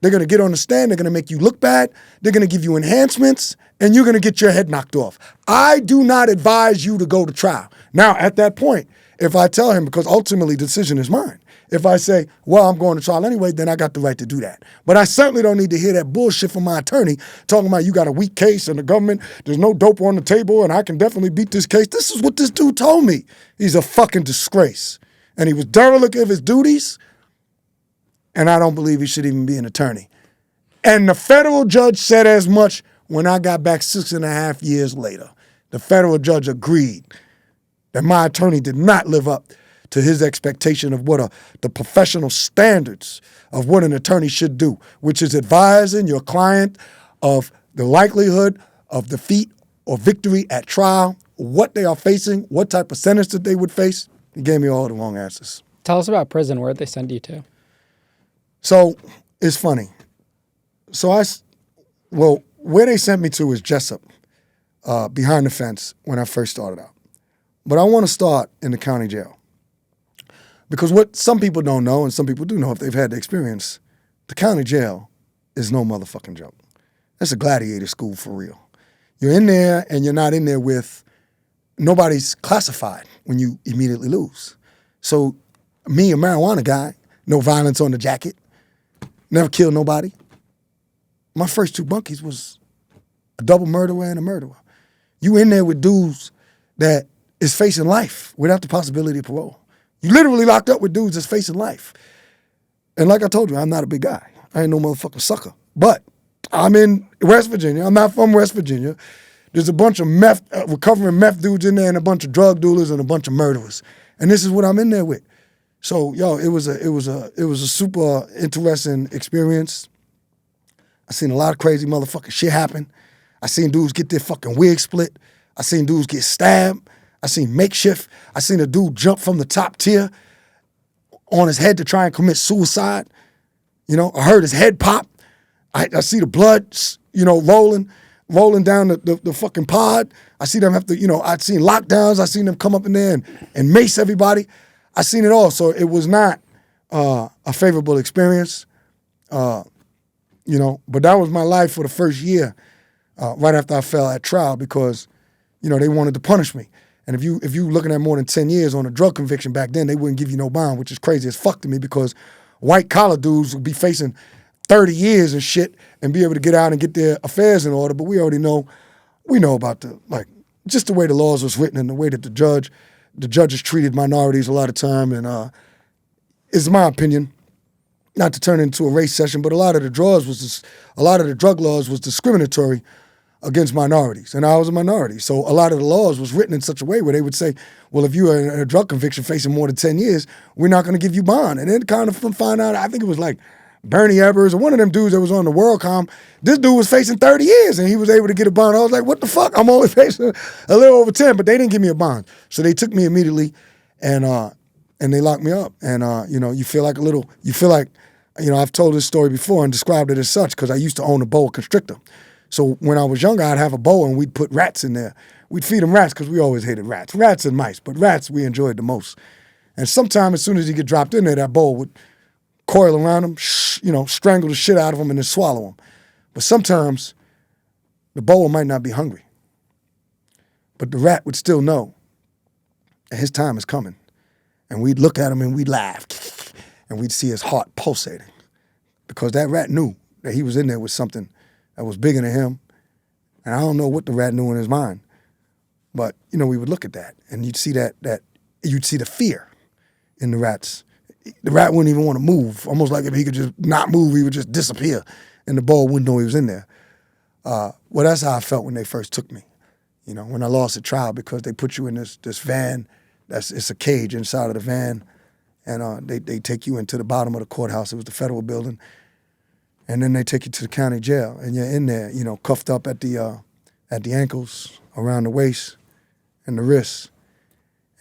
Speaker 1: They're going to get on the stand. They're going to make you look bad. They're going to give you enhancements, and you're going to get your head knocked off. I do not advise you to go to trial. Now, at that point, if I tell him, because ultimately the decision is mine, if I say, well, I'm going to trial anyway, then I got the right to do that. But I certainly don't need to hear that bullshit from my attorney talking about you got a weak case and the government, there's no dope on the table and I can definitely beat this case. This is what this dude told me. He's a fucking disgrace. And he was derelict of his duties, and I don't believe he should even be an attorney. And the federal judge said as much when I got back 6.5 years later. The federal judge agreed that my attorney did not live up to his expectation of what the professional standards of what an attorney should do, which is advising your client of the likelihood of defeat or victory at trial, what they are facing, what type of sentence that they would face. He gave me all the wrong answers.
Speaker 2: Tell us about prison. Where'd they send you to?
Speaker 1: So it's funny. So where they sent me to was Jessup, behind the fence when I first started out. But I want to start in the county jail. Because what some people don't know, and some people do know if they've had the experience, the county jail is no motherfucking joke. That's a gladiator school for real. You're in there and you're not in there with, nobody's classified when you immediately lose. So me, a marijuana guy, no violence on the jacket, never killed nobody. My first 2 bunkies was a double murderer and a murderer. You in there with dudes that is facing life without the possibility of parole. You literally locked up with dudes that's facing life. And like I told you, I'm not a big guy. I ain't no motherfucking sucker. But I'm in West Virginia. I'm not from West Virginia. There's a bunch of recovering meth dudes in there and a bunch of drug dealers and a bunch of murderers. And this is what I'm in there with. So, it was a super interesting experience. I seen a lot of crazy motherfucking shit happen. I seen dudes get their fucking wig split. I seen dudes get stabbed. I seen makeshift. I seen a dude jump from the top tier on his head to try and commit suicide. I heard his head pop. I see the blood, rolling down the fucking pod. I see them have to, I'd seen lockdowns. I seen them come up in there and mace everybody. I seen it all. So it was not a favorable experience, but that was my life for the first year, right after I fell at trial, because, they wanted to punish me. And if you looking at more than 10 years on a drug conviction back then, they wouldn't give you no bond, which is crazy as fuck to me, because white collar dudes would be facing 30 years and shit and be able to get out and get their affairs in order. But we already know, about just the way the laws was written and the way that the judges treated minorities a lot of time. And it's my opinion, not to turn it into a race session, but a lot of the drug laws was discriminatory against minorities, and I was a minority. So a lot of the laws was written in such a way where they would say, well, if you are in a drug conviction facing more than 10 years, we're not going to give you bond. And then kind of find out, I think it was like Bernie Evers or one of them dudes that was on the WorldCom, this dude was facing 30 years and he was able to get a bond. I was like, what the fuck? I'm only facing a little over 10, but they didn't give me a bond. So they took me immediately and they locked me up. And, you feel like I've told this story before and described it as such because I used to own a boa constrictor. So when I was younger, I'd have a bowl and we'd put rats in there. We'd feed them rats because we always hated rats. Rats and mice, but rats we enjoyed the most. And sometime as soon as he get dropped in there, that bowl would coil around him, strangle the shit out of him and then swallow him. But sometimes the bowl might not be hungry. But the rat would still know that his time is coming. And we'd look at him and we'd laugh. And we'd see his heart pulsating. Because that rat knew that he was in there with something that was bigger than him. And I don't know what the rat knew in his mind. But, we would look at that. And you'd see that you'd see the fear in the rats. The rat wouldn't even want to move. Almost like if he could just not move, he would just disappear. And the bowl wouldn't know he was in there. Well, that's how I felt when they first took me. When I lost a trial, because they put you in this van. It's a cage inside of the van. And they take you into the bottom of the courthouse. It was the federal building. And then they take you to the county jail. And you're in there, cuffed up at the ankles, around the waist, and the wrists.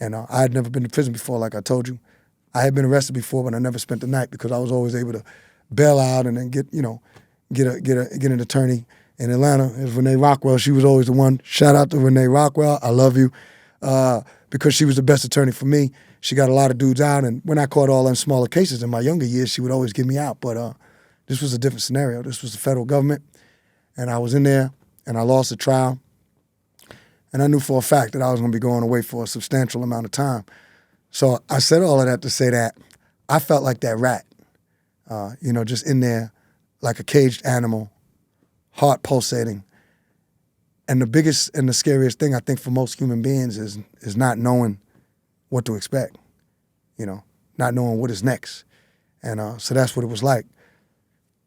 Speaker 1: And I had never been to prison before, like I told you. I had been arrested before, but I never spent the night because I was always able to bail out and then get an attorney. In Atlanta, it was Renee Rockwell. She was always the one. Shout out to Renee Rockwell. I love you. Because she was the best attorney for me. She got a lot of dudes out. And when I caught all them smaller cases in my younger years, she would always get me out. But this was a different scenario. This was the federal government. And I was in there, and I lost the trial. And I knew for a fact that I was going to be going away for a substantial amount of time. So I said all of that to say that I felt like that rat, just in there like a caged animal, heart pulsating. And the biggest and the scariest thing I think for most human beings is not knowing what to expect, not knowing what is next. And so that's what it was like.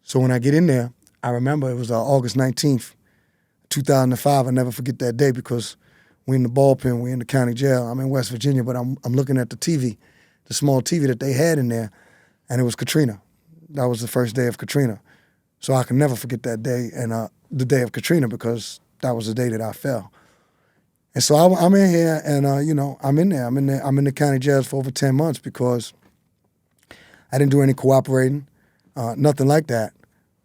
Speaker 1: So when I get in there, I remember it was August 19th, 2005. I'll never forget that day because we're in the ballpen, we're in the county jail. I'm in West Virginia, but I'm looking at the TV, the small TV that they had in there, and it was Katrina. That was the first day of Katrina. So I can never forget that day and the day of Katrina because that was the day that I fell. And so I'm in here and, I'm in there. I'm in the county jails for over 10 months because I didn't do any cooperating, nothing like that.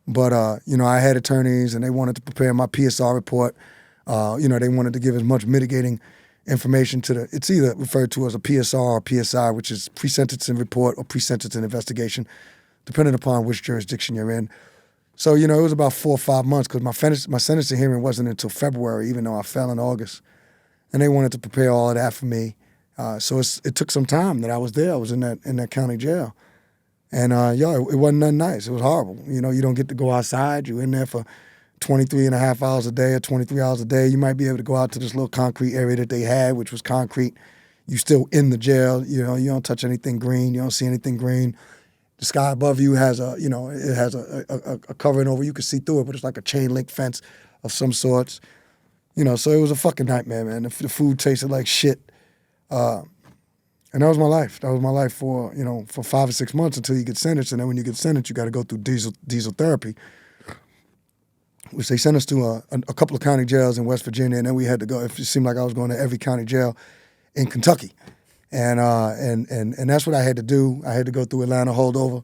Speaker 1: But, I had attorneys and they wanted to prepare my PSR report. They wanted to give as much mitigating information to it's either referred to as a PSR or PSI, which is pre-sentencing report or pre-sentencing investigation, depending upon which jurisdiction you're in. So, it was about 4 or 5 months because my sentencing hearing wasn't until February, even though I fell in August. And they wanted to prepare all of that for me. So it took some time that I was there. I was in that county jail. And, it wasn't nothing nice. It was horrible. You don't get to go outside. You're in there for 23 and a half hours a day or 23 hours a day. You might be able to go out to this little concrete area that they had, which was concrete. You still in the jail. You don't touch anything green. You don't see anything green. The sky above you has it has a covering over. You can see through it, but it's like a chain link fence of some sorts. So it was a fucking nightmare, man. The food tasted like shit. And that was my life. That was my life for 5 or 6 months until you get sentenced. And then when you get sentenced, you got to go through diesel therapy, which they sent us to a couple of county jails in West Virginia. And then we had to go. It seemed like I was going to every county jail in Kentucky. And that's what I had to do. I had to go through Atlanta, holdover.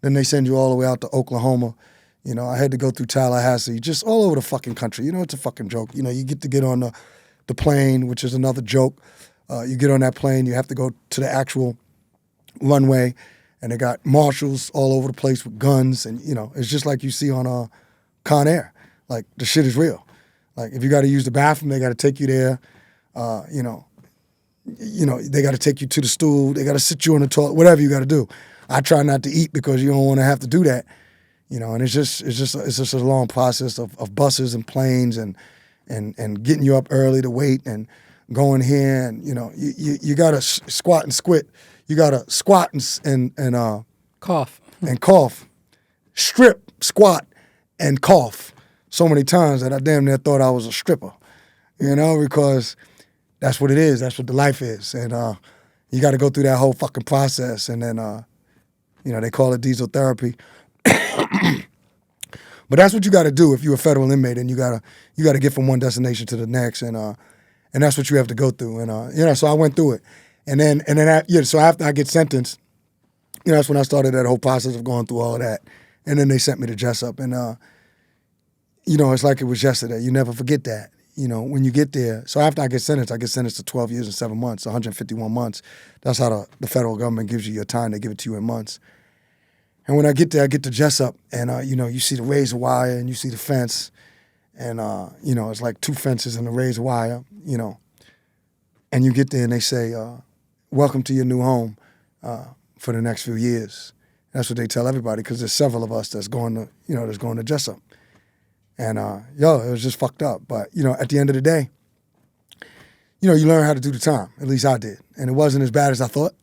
Speaker 1: Then they send you all the way out to Oklahoma. I had to go through Tallahassee, just all over the fucking country. It's a fucking joke. You get to get on the plane, which is another joke. You get on that plane, you have to go to the actual runway, and they got marshals all over the place with guns. And, it's just like you see on Con Air. Like, the shit is real. Like, if you got to use the bathroom, they got to take you there. They got to take you to the stool. They got to sit you on the toilet, whatever you got to do. I try not to eat because you don't want to have to do that, and it's just a long process of buses and planes and getting you up early to wait and going here and, you got to squat and squat. You got to squat and
Speaker 2: cough.
Speaker 1: And cough, strip, squat, and cough so many times that I damn near thought I was a stripper, because that's what it is. That's what the life is. And you got to go through that whole fucking process. And then, they call it diesel therapy. But that's what you got to do if you're a federal inmate, and you got to get from one destination to the next. And that's what you have to go through. And, so I went through it. And then so after I get sentenced, that's when I started that whole process of going through all of that. And then they sent me to Jessup. And it's like it was yesterday. You never forget that, when you get there. So after I get sentenced to 12 years and 7 months, 151 months. That's how the federal government gives you your time. They give it to you in months. And when I get there, I get to Jessup, and, you see the razor wire and you see the fence. And, it's like 2 fences and the razor wire, And you get there and they say, welcome to your new home for the next few years. That's what they tell everybody, because there's several of us that's going to Jessup. And, it was just fucked up. But, at the end of the day, you learn how to do the time. At least I did. And it wasn't as bad as I thought.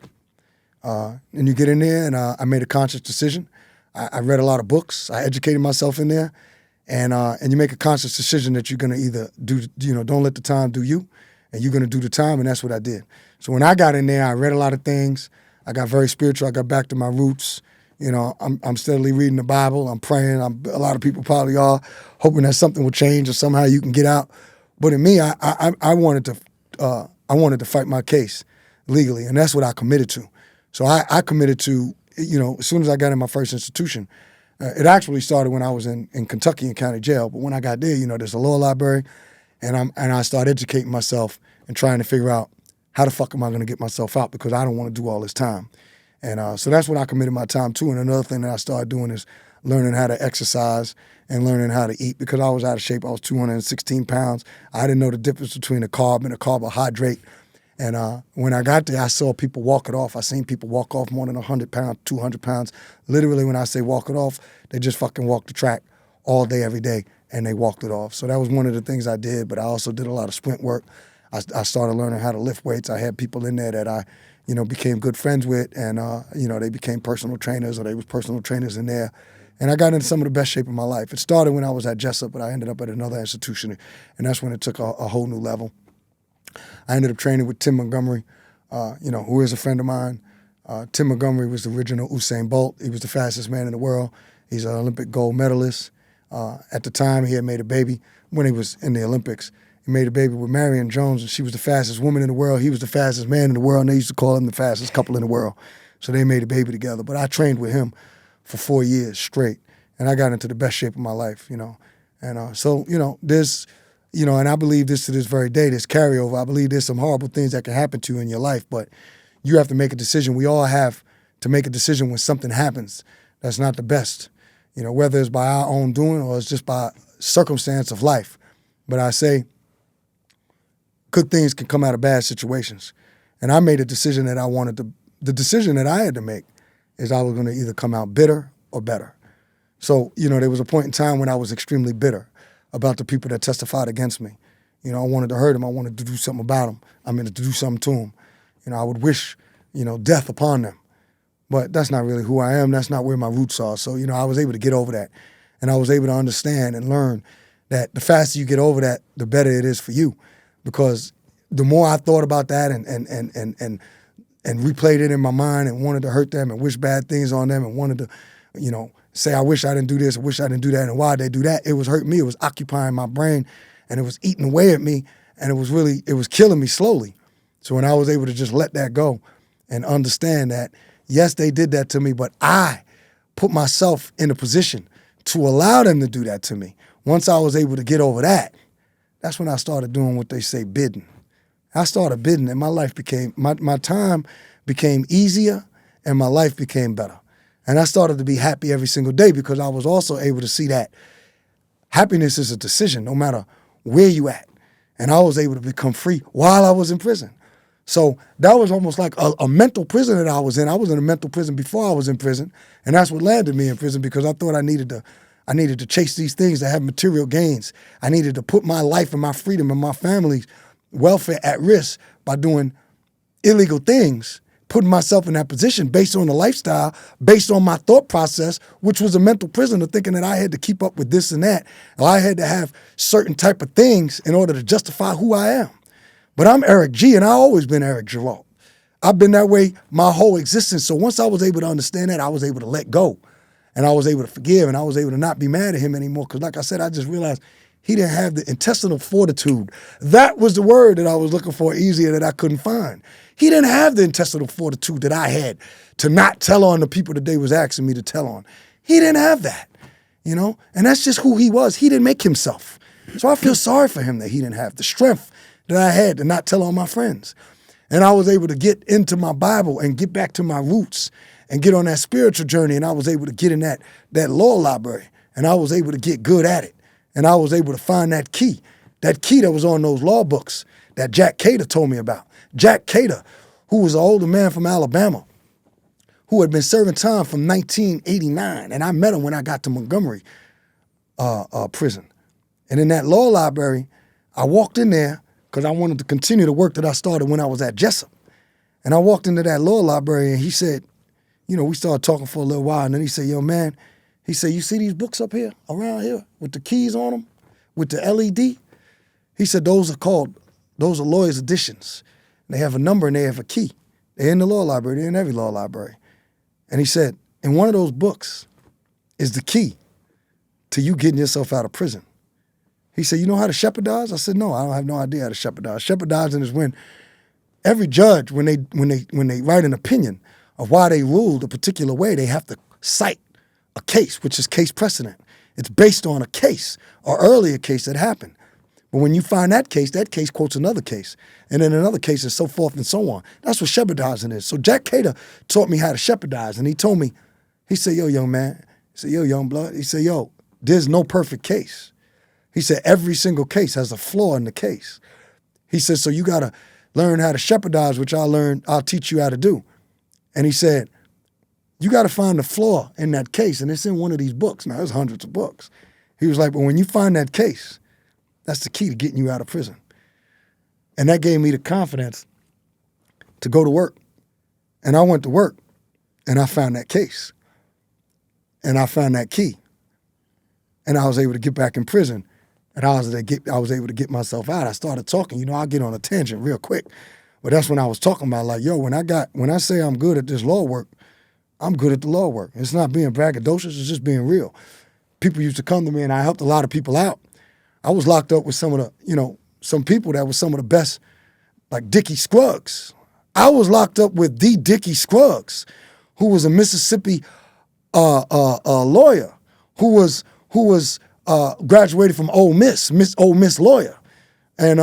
Speaker 1: And you get in there, and I made a conscious decision. I read a lot of books. I educated myself in there. And you make a conscious decision that you're going to either don't let the time do you, and you're going to do the time, and that's what I did. So when I got in there, I read a lot of things. I got very spiritual. I got back to my roots. I'm steadily reading the Bible. I'm praying. A lot of people probably are, hoping that something will change or somehow you can get out. But in me, I wanted to fight my case legally, and that's what I committed to. So I committed to, as soon as I got in my first institution. It actually started when I was in Kentucky in county jail. But when I got there, there's a law library, and I started educating myself and trying to figure out how the fuck am I going to get myself out, because I don't want to do all this time. And so that's what I committed my time to. And another thing that I started doing is learning how to exercise and learning how to eat, because I was out of shape. I was 216 pounds. I didn't know the difference between a carb and a carbohydrate. And when I got there, I saw people walk it off. I seen people walk off more than 100 pounds, 200 pounds. Literally, when I say walk it off, they just fucking walked the track all day, every day, and they walked it off. So that was one of the things I did, but I also did a lot of sprint work. I started learning how to lift weights. I had people in there that I, became good friends with, and, they became personal trainers, or they was personal trainers in there. And I got into some of the best shape of my life. It started when I was at Jessup, but I ended up at another institution, and that's when it took a whole new level. I ended up training with Tim Montgomery, who is a friend of mine. Tim Montgomery was the original Usain Bolt. He was the fastest man in the world. He's an Olympic gold medalist. At the time, he had made a baby when he was in the Olympics. He made a baby with Marion Jones, and she was the fastest woman in the world. He was the fastest man in the world, and they used to call him the fastest couple in the world. So they made a baby together. But I trained with him for 4 years straight, and I got into the best shape of my life, And so, there's... and I believe this to this very day, this carryover. I believe there's some horrible things that can happen to you in your life, but you have to make a decision. We all have to make a decision when something happens that's not the best, whether it's by our own doing or it's just by circumstance of life. But I say good things can come out of bad situations. And I made a decision that the decision that I had to make is I was going to either come out bitter or better. So, there was a point in time when I was extremely bitter about the people that testified against me. I wanted to hurt them. I wanted to do something about them. To do something to them. I would wish, death upon them. But that's not really who I am. That's not where my roots are. So, I was able to get over that. And I was able to understand and learn that the faster you get over that, the better it is for you. Because the more I thought about that and replayed it in my mind and wanted to hurt them and wish bad things on them and wanted to, say, I wish I didn't do this, I wish I didn't do that, and why'd they do that? It was hurting me. It was occupying my brain, and it was eating away at me, and it was killing me slowly. So when I was able to just let that go and understand that, yes, they did that to me, but I put myself in a position to allow them to do that to me. Once I was able to get over that, that's when I started doing what they say, bidding. I started bidding, and my life became, my time became easier, and my life became better. And I started to be happy every single day because I was also able to see that happiness is a decision no matter where you at. And I was able to become free while I was in prison. So that was almost like a mental prison that I was in. I was in a mental prison before I was in prison. And that's what landed me in prison, because I thought I needed to chase these things that have material gains. I needed to put my life and my freedom and my family's welfare at risk by doing illegal things, putting myself in that position based on the lifestyle, based on my thought process, which was a mental prison of thinking that I had to keep up with this and that. Or I had to have certain type of things in order to justify who I am. But I'm Eric G, and I've always been Eric Girault. I've been that way my whole existence. So once I was able to understand that, I was able to let go. And I was able to forgive, and I was able to not be mad at him anymore. Because like I said, I just realized he didn't have the intestinal fortitude. That was the word that I was looking for easier that I couldn't find. He didn't have the intestinal fortitude that I had to not tell on the people that they was asking me to tell on. He didn't have that. you know? And that's just who he was. He didn't make himself. So I feel sorry for him that he didn't have the strength that I had to not tell all my friends. And I was able to get into my Bible and get back to my roots and get on that spiritual journey. And I was able to get in that law library. And I was able to get good at it. And I was able to find that key that was on those law books that Jack Cater told me about. Jack Cater, who was an older man from Alabama, who had been serving time from 1989. And I met him when I got to Montgomery prison. And in that law library, I walked in there because I wanted to continue the work that I started when I was at Jessup. And I walked into that law library and he said, you know, we started talking for a little while. And then he said, yo, man, he said, you see these books up here, around here, with the keys on them, with the LED? He said, those are lawyer's editions. And they have a number and they have a key. They're in the law library. They're in every law library. And he said, and one of those books is the key to you getting yourself out of prison. He said, you know how to shepherdize? I said, no, I don't have no idea how to shepherdize. Shepherdizing is when every judge, when they write an opinion of why they ruled a particular way, they have to cite a case, which is case precedent. It's based on a case or earlier case that happened. But when you find that case quotes another case, and then another case, and so forth and so on. That's what shepherdizing is. So Jack Cater taught me how to shepherdize, and he told me, he said, yo, young man, he said, yo, young blood, he said, yo, there's no perfect case. He said, every single case has a flaw in the case. He said, so you got to learn how to shepherdize, which I'll teach you how to do. And he said, you got to find the flaw in that case, and it's in one of these books. Now, there's hundreds of books. He was like, but when you find that case, that's the key to getting you out of prison. And that gave me the confidence to go to work. And I went to work, and I found that case. And I found that key. And I was able to get back in prison. And I was able to get myself out. I started talking. You know, I'll get on a tangent real quick. But that's when I was talking about, like, yo, when I say I'm good at this law work, I'm good at the law work. It's not being braggadocious, it's just being real. People used to come to me, and I helped a lot of people out. I was locked up with some of the, you know, some people that were some of the best, like Dickie Scruggs. I was locked up with the Dickie Scruggs, who was a Mississippi lawyer, who was graduated from Ole Miss lawyer. And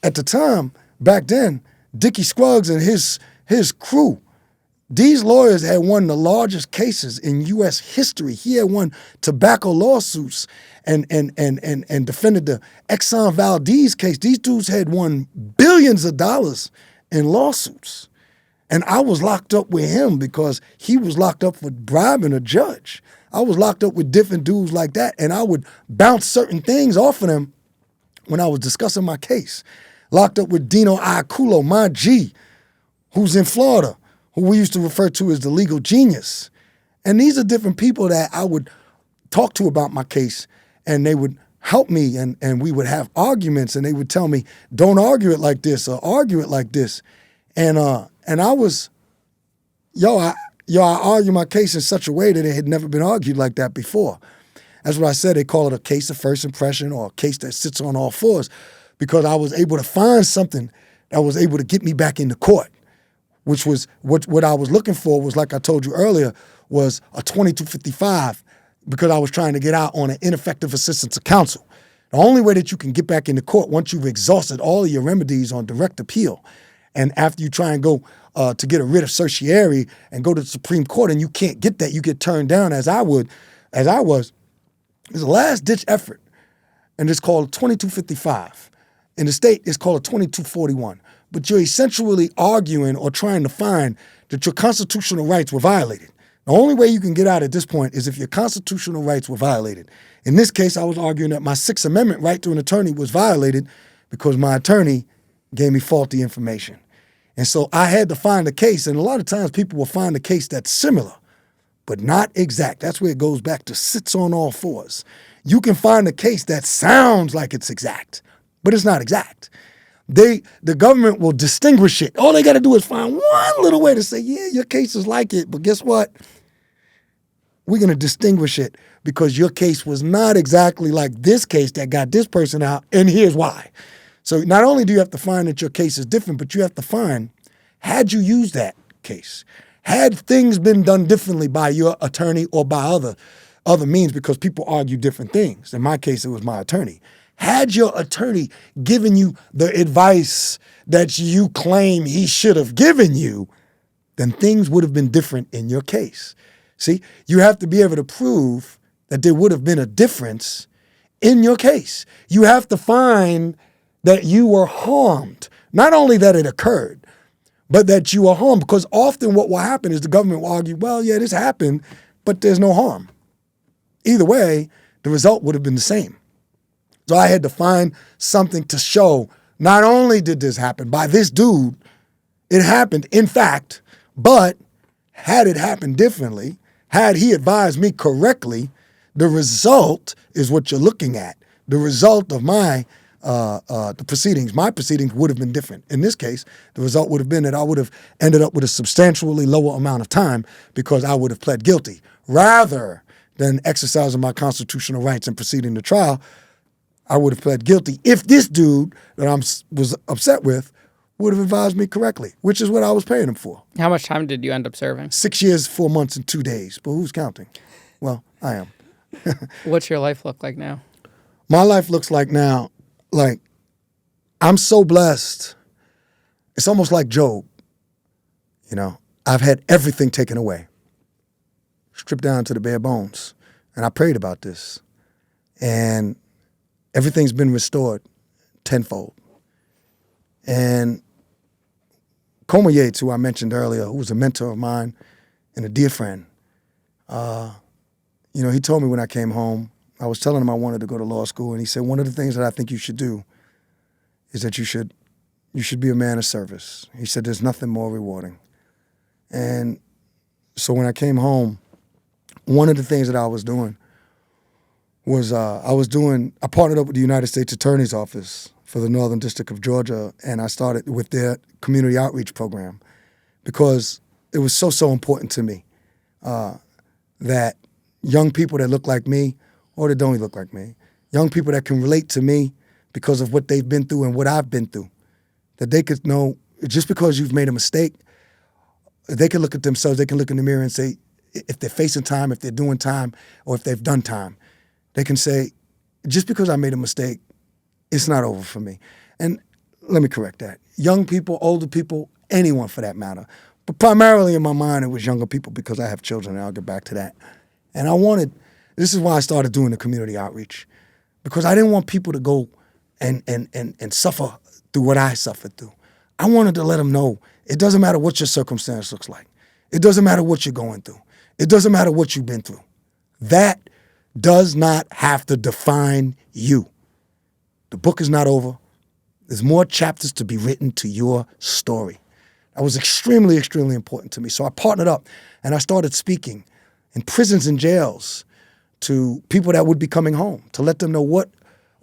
Speaker 1: at the time, back then, Dickie Scruggs and his crew, these lawyers had won the largest cases in U.S. history. He had won tobacco lawsuits and defended the Exxon Valdez case. These dudes had won billions of dollars in lawsuits. And I was locked up with him because he was locked up for bribing a judge. I was locked up with different dudes like that, and I would bounce certain things off of them when I was discussing my case. Locked up with Dino Iaculo, my G, who's in Florida, who we used to refer to as the legal genius. And these are different people that I would talk to about my case, and they would help me, and we would have arguments, and they would tell me, don't argue it like this or argue it like this. And I was, I argue my case in such a way that it had never been argued like that before. That's what I said. They call it a case of first impression or a case that sits on all fours, because I was able to find something that was able to get me back into court, which was what I was looking for was, like I told you earlier, was a 2255, because I was trying to get out on an ineffective assistance of counsel. The only way that you can get back into court once you've exhausted all of your remedies on direct appeal, and after you try and go to get a writ of certiorari and go to the Supreme Court, and you can't get that, you get turned down as I was. It's a last-ditch effort, and it's called 2255. In the state, it's called a 2241. But you're essentially arguing or trying to find that your constitutional rights were violated. The only way you can get out at this point is if your constitutional rights were violated. In this case, I was arguing that my Sixth Amendment right to an attorney was violated because my attorney gave me faulty information. And so I had to find a case, and a lot of times people will find a case that's similar, but not exact. That's where it goes back to sits on all fours. You can find a case that sounds like it's exact, but it's not exact. The government will distinguish it. All they got to do is find one little way to say, yeah, your case is like it, but guess what? We're going to distinguish it because your case was not exactly like this case that got this person out, and here's why. So not only do you have to find that your case is different, but you have to find, had you used that case, had things been done differently by your attorney or by other other means because people argue different things. In my case, it was my attorney. Had your attorney given you the advice that you claim he should have given you, then things would have been different in your case. See, you have to be able to prove that there would have been a difference in your case. You have to find that you were harmed. Not only that it occurred, but that you were harmed. Because often what will happen is the government will argue, well, yeah, this happened, but there's no harm. Either way, the result would have been the same. So I had to find something to show not only did this happen by this dude, it happened, in fact, but had it happened differently, had he advised me correctly, the result is what you're looking at. The result of my proceedings would have been different. In this case, the result would have been that I would have ended up with a substantially lower amount of time because I would have pled guilty. Rather than exercising my constitutional rights and proceeding to trial, I would have pled guilty if this dude that I was upset with would have advised me correctly, which is what I was paying him for.
Speaker 2: How much time did you end up serving?
Speaker 1: 6 years, 4 months, and 2 days. But who's counting? Well, I am.
Speaker 2: What's your life look like now?
Speaker 1: My life looks like now, like, I'm so blessed. It's almost like Job. You know, I've had everything taken away, stripped down to the bare bones. And I prayed about this. And everything's been restored tenfold. And Coma Yates, who I mentioned earlier, who was a mentor of mine and a dear friend, you know, he told me when I came home, I was telling him I wanted to go to law school, and he said, one of the things that I think you should do is that you should be a man of service. He said, there's nothing more rewarding. And so when I came home, one of the things that I was doing was I partnered up with the United States Attorney's Office for the Northern District of Georgia, and I started with their community outreach program because it was so important to me that young people that look like me or that don't look like me, young people that can relate to me because of what they've been through and what I've been through, that they could know just because you've made a mistake, they can look at themselves, they can look in the mirror and say, if they're facing time, if they're doing time, or if they've done time, they can say, just because I made a mistake, it's not over for me. And let me correct that. Young people, older people, anyone for that matter. But primarily in my mind, it was younger people because I have children, and I'll get back to that. And this is why I started doing the community outreach, because I didn't want people to go and suffer through what I suffered through. I wanted to let them know it doesn't matter what your circumstance looks like. It doesn't matter what you're going through. It doesn't matter what you've been through. That does not have to define you. The book is not over. There's more chapters to be written to your story. That was extremely, extremely important to me. So I partnered up and I started speaking in prisons and jails to people that would be coming home to let them know what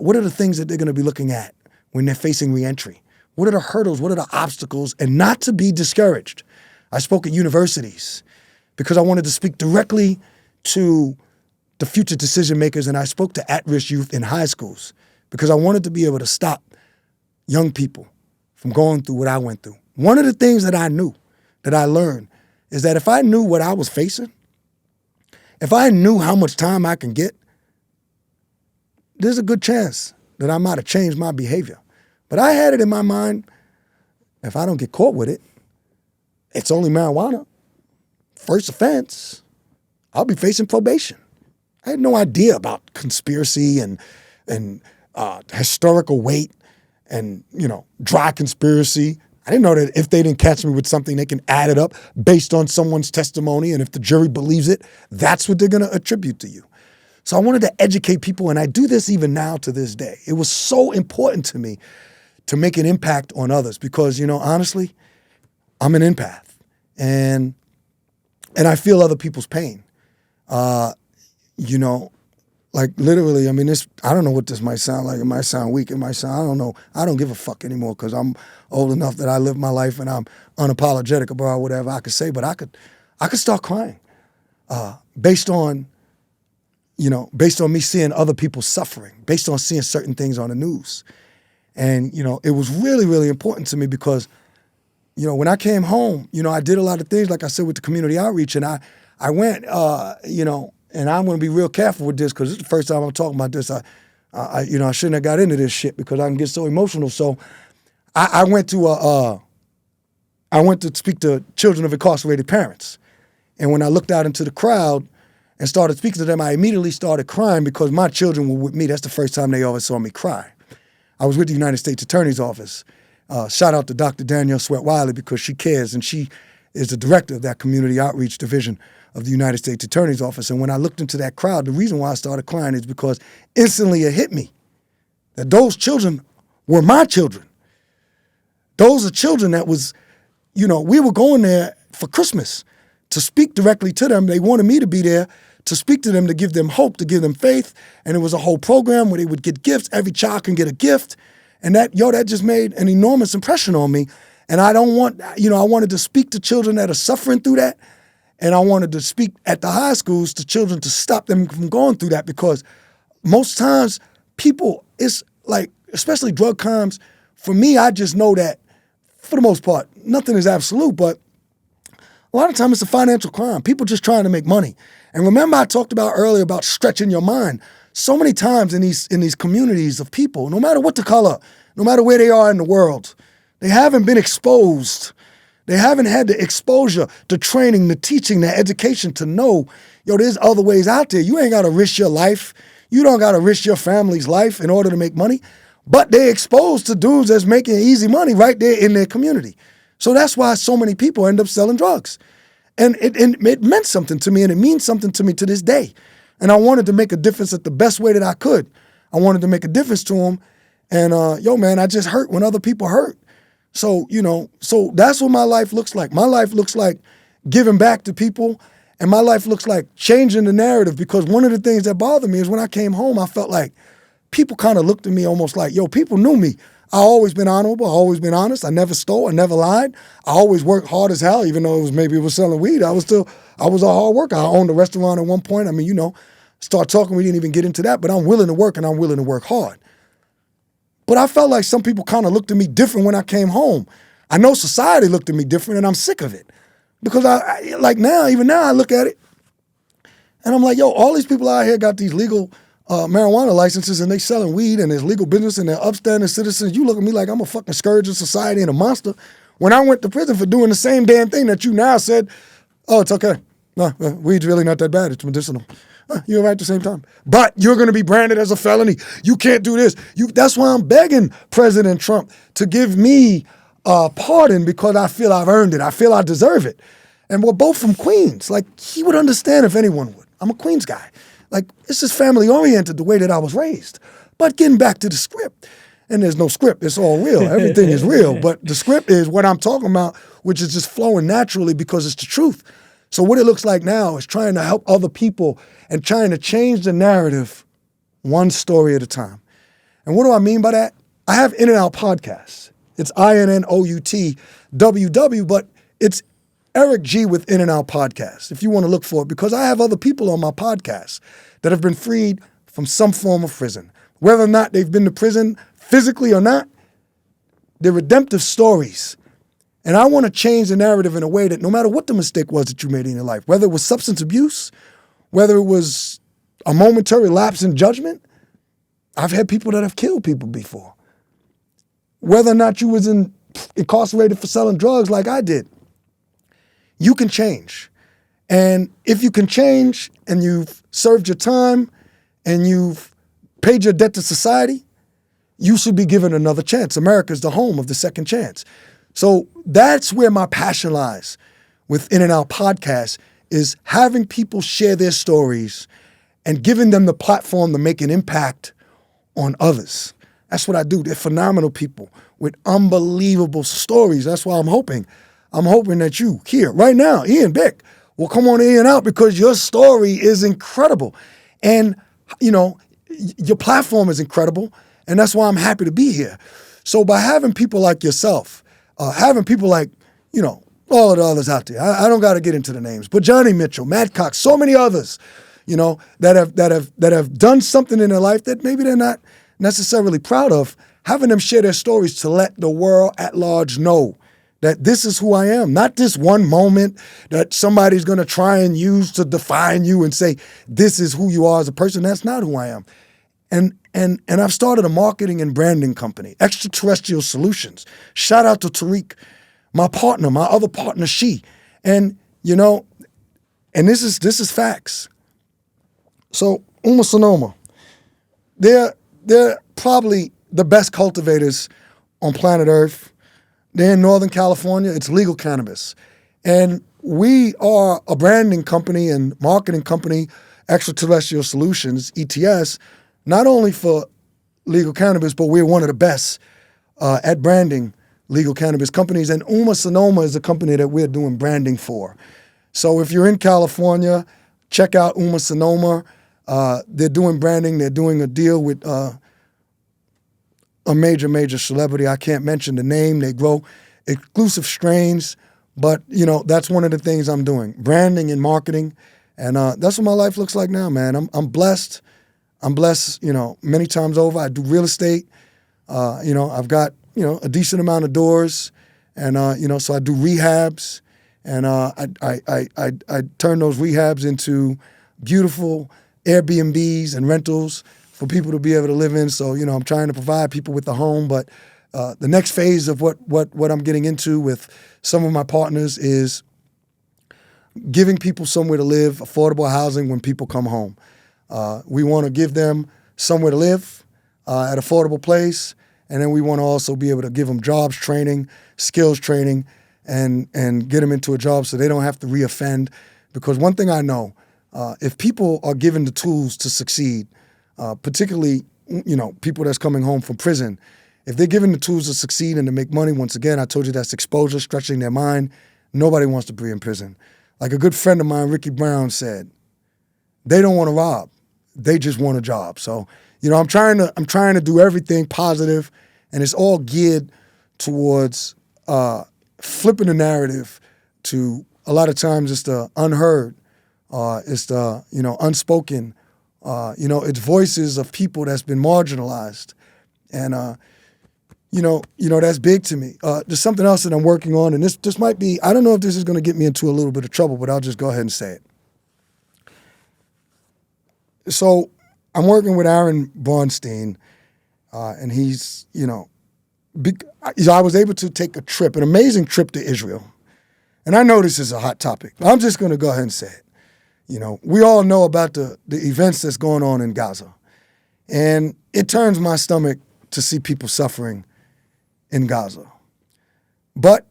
Speaker 1: are the things that they're going to be looking at when they're facing reentry. What are the hurdles? What are the obstacles? And not to be discouraged. I spoke at universities because I wanted to speak directly to the future decision makers, and I spoke to at-risk youth in high schools because I wanted to be able to stop young people from going through what I went through. One of the things that I knew, that I learned, is that if I knew what I was facing, if I knew how much time I can get, there's a good chance that I might have changed my behavior. But I had it in my mind, if I don't get caught with it, it's only marijuana. First offense, I'll be facing probation. I had no idea about conspiracy and historical weight and, dry conspiracy. I didn't know that if they didn't catch me with something, they can add it up based on someone's testimony. And if the jury believes it, that's what they're going to attribute to you. So I wanted to educate people, and I do this even now to this day. It was so important to me to make an impact on others because, honestly, I'm an empath. And I feel other people's pain. Like literally, I don't know what this might sound like. It might sound weak. It might sound, I don't know. I don't give a fuck anymore because I'm old enough that I live my life and I'm unapologetic about whatever I could say. But I could start crying based on me seeing other people suffering, based on seeing certain things on the news. And, it was really, really important to me because, when I came home, I did a lot of things, like I said, with the community outreach. And I went, and I'm going to be real careful with this because this is the first time I'm talking about this. I shouldn't have got into this shit because I can get so emotional. So I went to speak to children of incarcerated parents. And when I looked out into the crowd and started speaking to them, I immediately started crying because my children were with me. That's the first time they ever saw me cry. I was with the United States Attorney's Office. Shout out to Dr. Danielle Sweat-Wiley because she cares, and she is the director of that community outreach division of the United States Attorney's Office. And when I looked into that crowd, the reason why I started crying is because instantly it hit me that those children were my children. Those are children that was, we were going there for Christmas to speak directly to them. They wanted me to be there to speak to them, to give them hope, to give them faith. And it was a whole program where they would get gifts. Every child can get a gift. And that just made an enormous impression on me. And I wanted to speak to children that are suffering through that. And I wanted to speak at the high schools to children to stop them from going through that, because most times people, it's like, especially drug crimes, for me, I just know that for the most part, nothing is absolute, but a lot of times it's a financial crime. People just trying to make money. And remember I talked about earlier about stretching your mind. So many times in these communities of people, no matter what the color, no matter where they are in the world, they haven't been exposed. They haven't had the exposure, the training, the teaching, the education to know, there's other ways out there. You ain't got to risk your life. You don't got to risk your family's life in order to make money. But they're exposed to dudes that's making easy money right there in their community. So that's why so many people end up selling drugs. And it meant something to me, and it means something to me to this day. And I wanted to make a difference at the best way that I could. I wanted to make a difference to them. And, man, I just hurt when other people hurt. So, so that's what my life looks like. My life looks like giving back to people, and my life looks like changing the narrative, because one of the things that bothered me is when I came home, I felt like people kind of looked at me almost like, people knew me. I always been honorable. I always been honest. I never stole. I never lied. I always worked hard as hell, even though it was selling weed. I was a hard worker. I owned a restaurant at one point. Start talking. We didn't even get into that, but I'm willing to work, and I'm willing to work hard. But I felt like some people kind of looked at me different when I came home. I know society looked at me different, and I'm sick of it. Because even now I look at it, and I'm like, all these people out here got these legal marijuana licenses, and they selling weed, and there's legal business, and they're upstanding citizens. You look at me like I'm a fucking scourge of society and a monster. When I went to prison for doing the same damn thing that you now said, it's okay. No, weed's really not that bad. It's medicinal. You're right at the same time. But you're going to be branded as a felony. You can't do this. That's why I'm begging President Trump to give me a pardon, because I feel I've earned it. I feel I deserve it. And we're both from Queens. Like, he would understand if anyone would. I'm a Queens guy. Like, it's just family-oriented the way that I was raised. But getting back to the script, and there's no script. It's all real. Everything is real. But the script is what I'm talking about, which is just flowing naturally because it's the truth. So what it looks like now is trying to help other people and trying to change the narrative one story at a time. And what do I mean by that? I have In and Out podcasts. It's INNOUTWW, but it's Eric G with In and Out Podcast, if you want to look for it, because I have other people on my podcast that have been freed from some form of prison. Whether or not they've been to prison physically or not, they're redemptive stories. And I want to change the narrative in a way that no matter what the mistake was that you made in your life, whether it was substance abuse, whether it was a momentary lapse in judgment, I've had people that have killed people before. Whether or not you was incarcerated for selling drugs like I did, you can change. And if you can change and you've served your time and you've paid your debt to society, you should be given another chance. America is the home of the second chance. So that's where my passion lies with In and Out Podcast, is having people share their stories and giving them the platform to make an impact on others. That's what I do. They're phenomenal people with unbelievable stories. That's why I'm hoping that you here right now, Ian Bick, will come on In and Out, because your story is incredible. And, your platform is incredible. And that's why I'm happy to be here. So by having people like yourself, having people like, all of the others out there, I don't got to get into the names, but Johnny Mitchell, Matt Cox, so many others, that have done something in their life that maybe they're not necessarily proud of, having them share their stories to let the world at large know that this is who I am, not this one moment that somebody's going to try and use to define you and say, this is who you are as a person. That's not who I am. And I've started a marketing and branding company, Extraterrestrial Solutions. Shout out to Tariq, my partner, my other partner, she. And, you know, and this is facts. So, Sonoma, they're probably the best cultivators on planet Earth. They're in Northern California. It's legal cannabis. And we are a branding company and marketing company, Extraterrestrial Solutions, ETS, not only for legal cannabis, but we're one of the best at branding legal cannabis companies. And Sonoma is a company that we're doing branding for. So if you're in California, check out Sonoma. They're doing branding. They're doing a deal with a major celebrity. I can't mention the name. They grow exclusive strains, but you know that's one of the things I'm doing: branding and marketing, and that's what my life looks like now, man. I'm blessed. I'm blessed. You know, many times over. I do real estate. You know, I've got a decent amount of doors, and so I do rehabs, and I turn those rehabs into beautiful Airbnbs and rentals for people to be able to live in. So, I'm trying to provide people with a home, but the next phase of what I'm getting into with some of my partners is giving people somewhere to live, affordable housing when people come home. We want to give them somewhere to live at an affordable place, and then we want to also be able to give them jobs training, skills training, and get them into a job so they don't have to reoffend. Because one thing I know, if people are given the tools to succeed, particularly, people that's coming home from prison, if they're given the tools to succeed and to make money, once again, I told you that's exposure, stretching their mind. Nobody wants to be in prison. Like a good friend of mine, Ricky Brown, said, they don't want to rob. They just want a job. So, I'm trying to do everything positive, and it's all geared towards flipping the narrative to, a lot of times it's the unheard, it's the, unspoken, it's voices of people that's been marginalized. And, that's big to me. There's something else that I'm working on, and this might be, I don't know if this is going to get me into a little bit of trouble, but I'll just go ahead and say it. So I'm working with Aaron Braunstein, and he's, I was able to take a trip, an amazing trip to Israel. And I know this is a hot topic, but I'm just going to go ahead and say it. We all know about the events that's going on in Gaza. And it turns my stomach to see people suffering in Gaza. But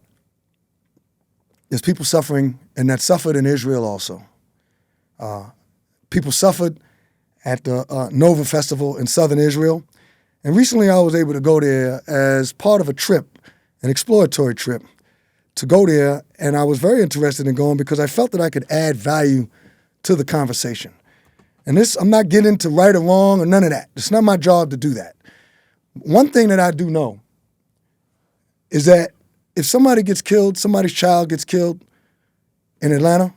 Speaker 1: there's people suffering, and that suffered in Israel also. People suffered at the Nova Festival in southern Israel. And recently I was able to go there as part of a trip, an exploratory trip, to go there. And I was very interested in going because I felt that I could add value to the conversation. And this, I'm not getting into right or wrong or none of that. It's not my job to do that. One thing that I do know is that if somebody gets killed, somebody's child gets killed in Atlanta,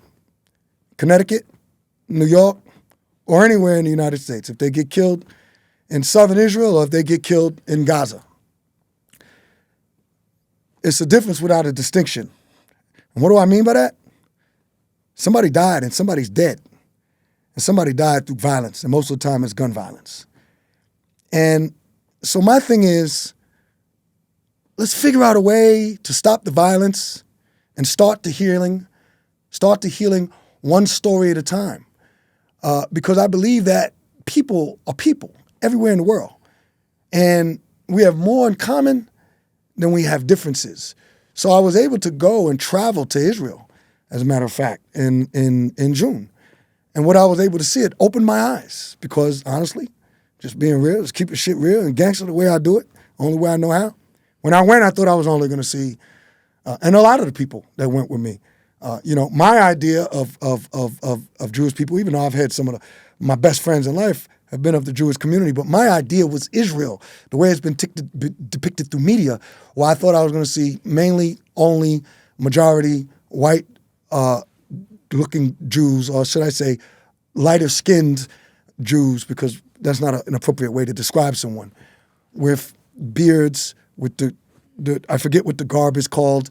Speaker 1: Connecticut, New York, or anywhere in the United States, if they get killed in southern Israel or if they get killed in Gaza, it's a difference without a distinction. And what do I mean by that? Somebody died and somebody's dead. And somebody died through violence, and most of the time it's gun violence. And so my thing is, let's figure out a way to stop the violence and start the healing one story at a time. Because I believe that people are people everywhere in the world. And we have more in common than we have differences. So I was able to go and travel to Israel, as a matter of fact, in June. And what I was able to see, it opened my eyes because, honestly, just being real, just keeping shit real and gangster the way I do it, only way I know how. When I went, I thought I was only going to see, and a lot of the people that went with me, my idea of Jewish people, even though I've had some of my best friends in life have been of the Jewish community, but my idea was Israel, the way it's been depicted through media, where I thought I was going to see mainly only majority white looking Jews, or should I say lighter skinned Jews, because that's not an appropriate way to describe someone, with beards, with the I forget what the garb is called,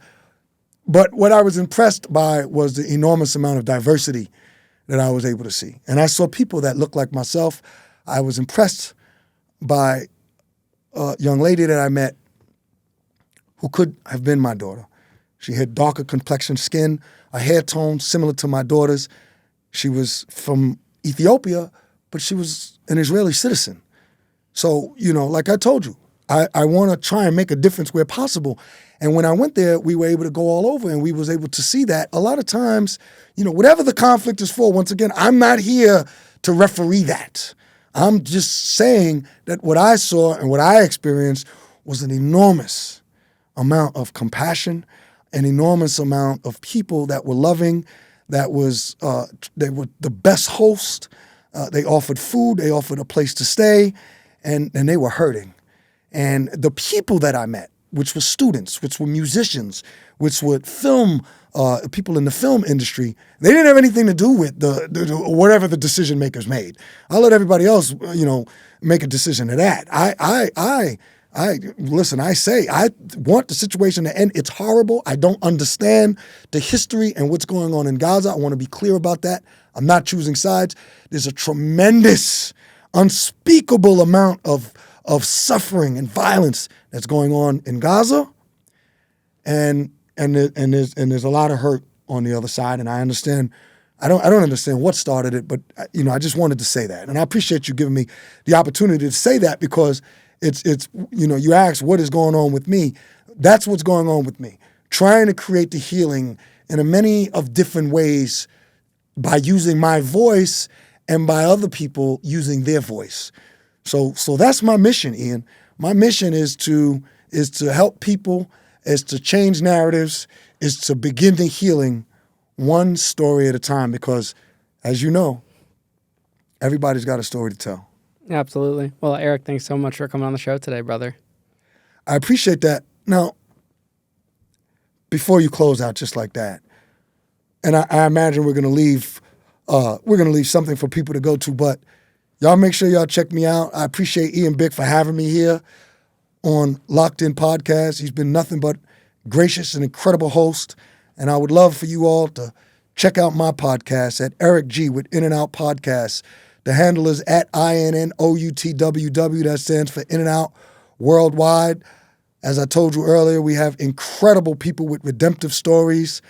Speaker 1: But what I was impressed by was the enormous amount of diversity that I was able to see. And I saw people that looked like myself. I was impressed by a young lady that I met who could have been my daughter. She had darker complexion skin, a hair tone similar to my daughter's. She was from Ethiopia, but she was an Israeli citizen. So, like I told you, I want to try and make a difference where possible. And when I went there, we were able to go all over and we was able to see that a lot of times, whatever the conflict is for, once again, I'm not here to referee that. I'm just saying that what I saw and what I experienced was an enormous amount of compassion, an enormous amount of people that were loving, that was, they were the best host. They offered food, they offered a place to stay, and they were hurting. And the people that I met, which were students, which were musicians, which were people in the film industry, they didn't have anything to do with the whatever the decision makers made. I'll let everybody else, make a decision to that. Listen, I say, I want the situation to end. It's horrible. I don't understand the history and what's going on in Gaza. I want to be clear about that. I'm not choosing sides. There's a tremendous, unspeakable amount of suffering and violence that's going on in Gaza, and there's a lot of hurt on the other side. And I understand. I don't understand what started it, but I just wanted to say that, and I appreciate you giving me the opportunity to say that because it's you asked what is going on with me. That's what's going on with me. Trying to create the healing in a many of different ways by using my voice and by other people using their voice. So that's my mission, Ian. My mission is to help people, is to change narratives, is to begin the healing one story at a time because, as you know, everybody's got a story to tell.
Speaker 2: Absolutely. Well, Eric, thanks so much for coming on the show today, brother.
Speaker 1: I appreciate that. Now, before you close out just like that, and I imagine we're gonna leave something for people to go to, but y'all make sure y'all check me out. I appreciate Ian Bick for having me here on Locked In Podcast. He's been nothing but gracious and incredible host. And I would love for you all to check out my podcast at Eric G with In and Out Podcasts. The handle is at INNOUTWW. That stands for In and Out Worldwide. As I told you earlier, we have incredible people with redemptive stories.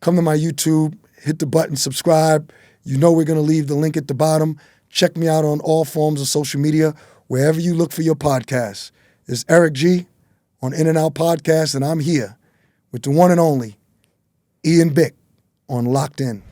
Speaker 1: Come to my YouTube, hit the button, subscribe. You know we're going to leave the link at the bottom. Check me out on all forms of social media, wherever you look for your podcasts. It's Eric G on In and Out Podcast, and I'm here with the one and only Ian Bick on Locked In.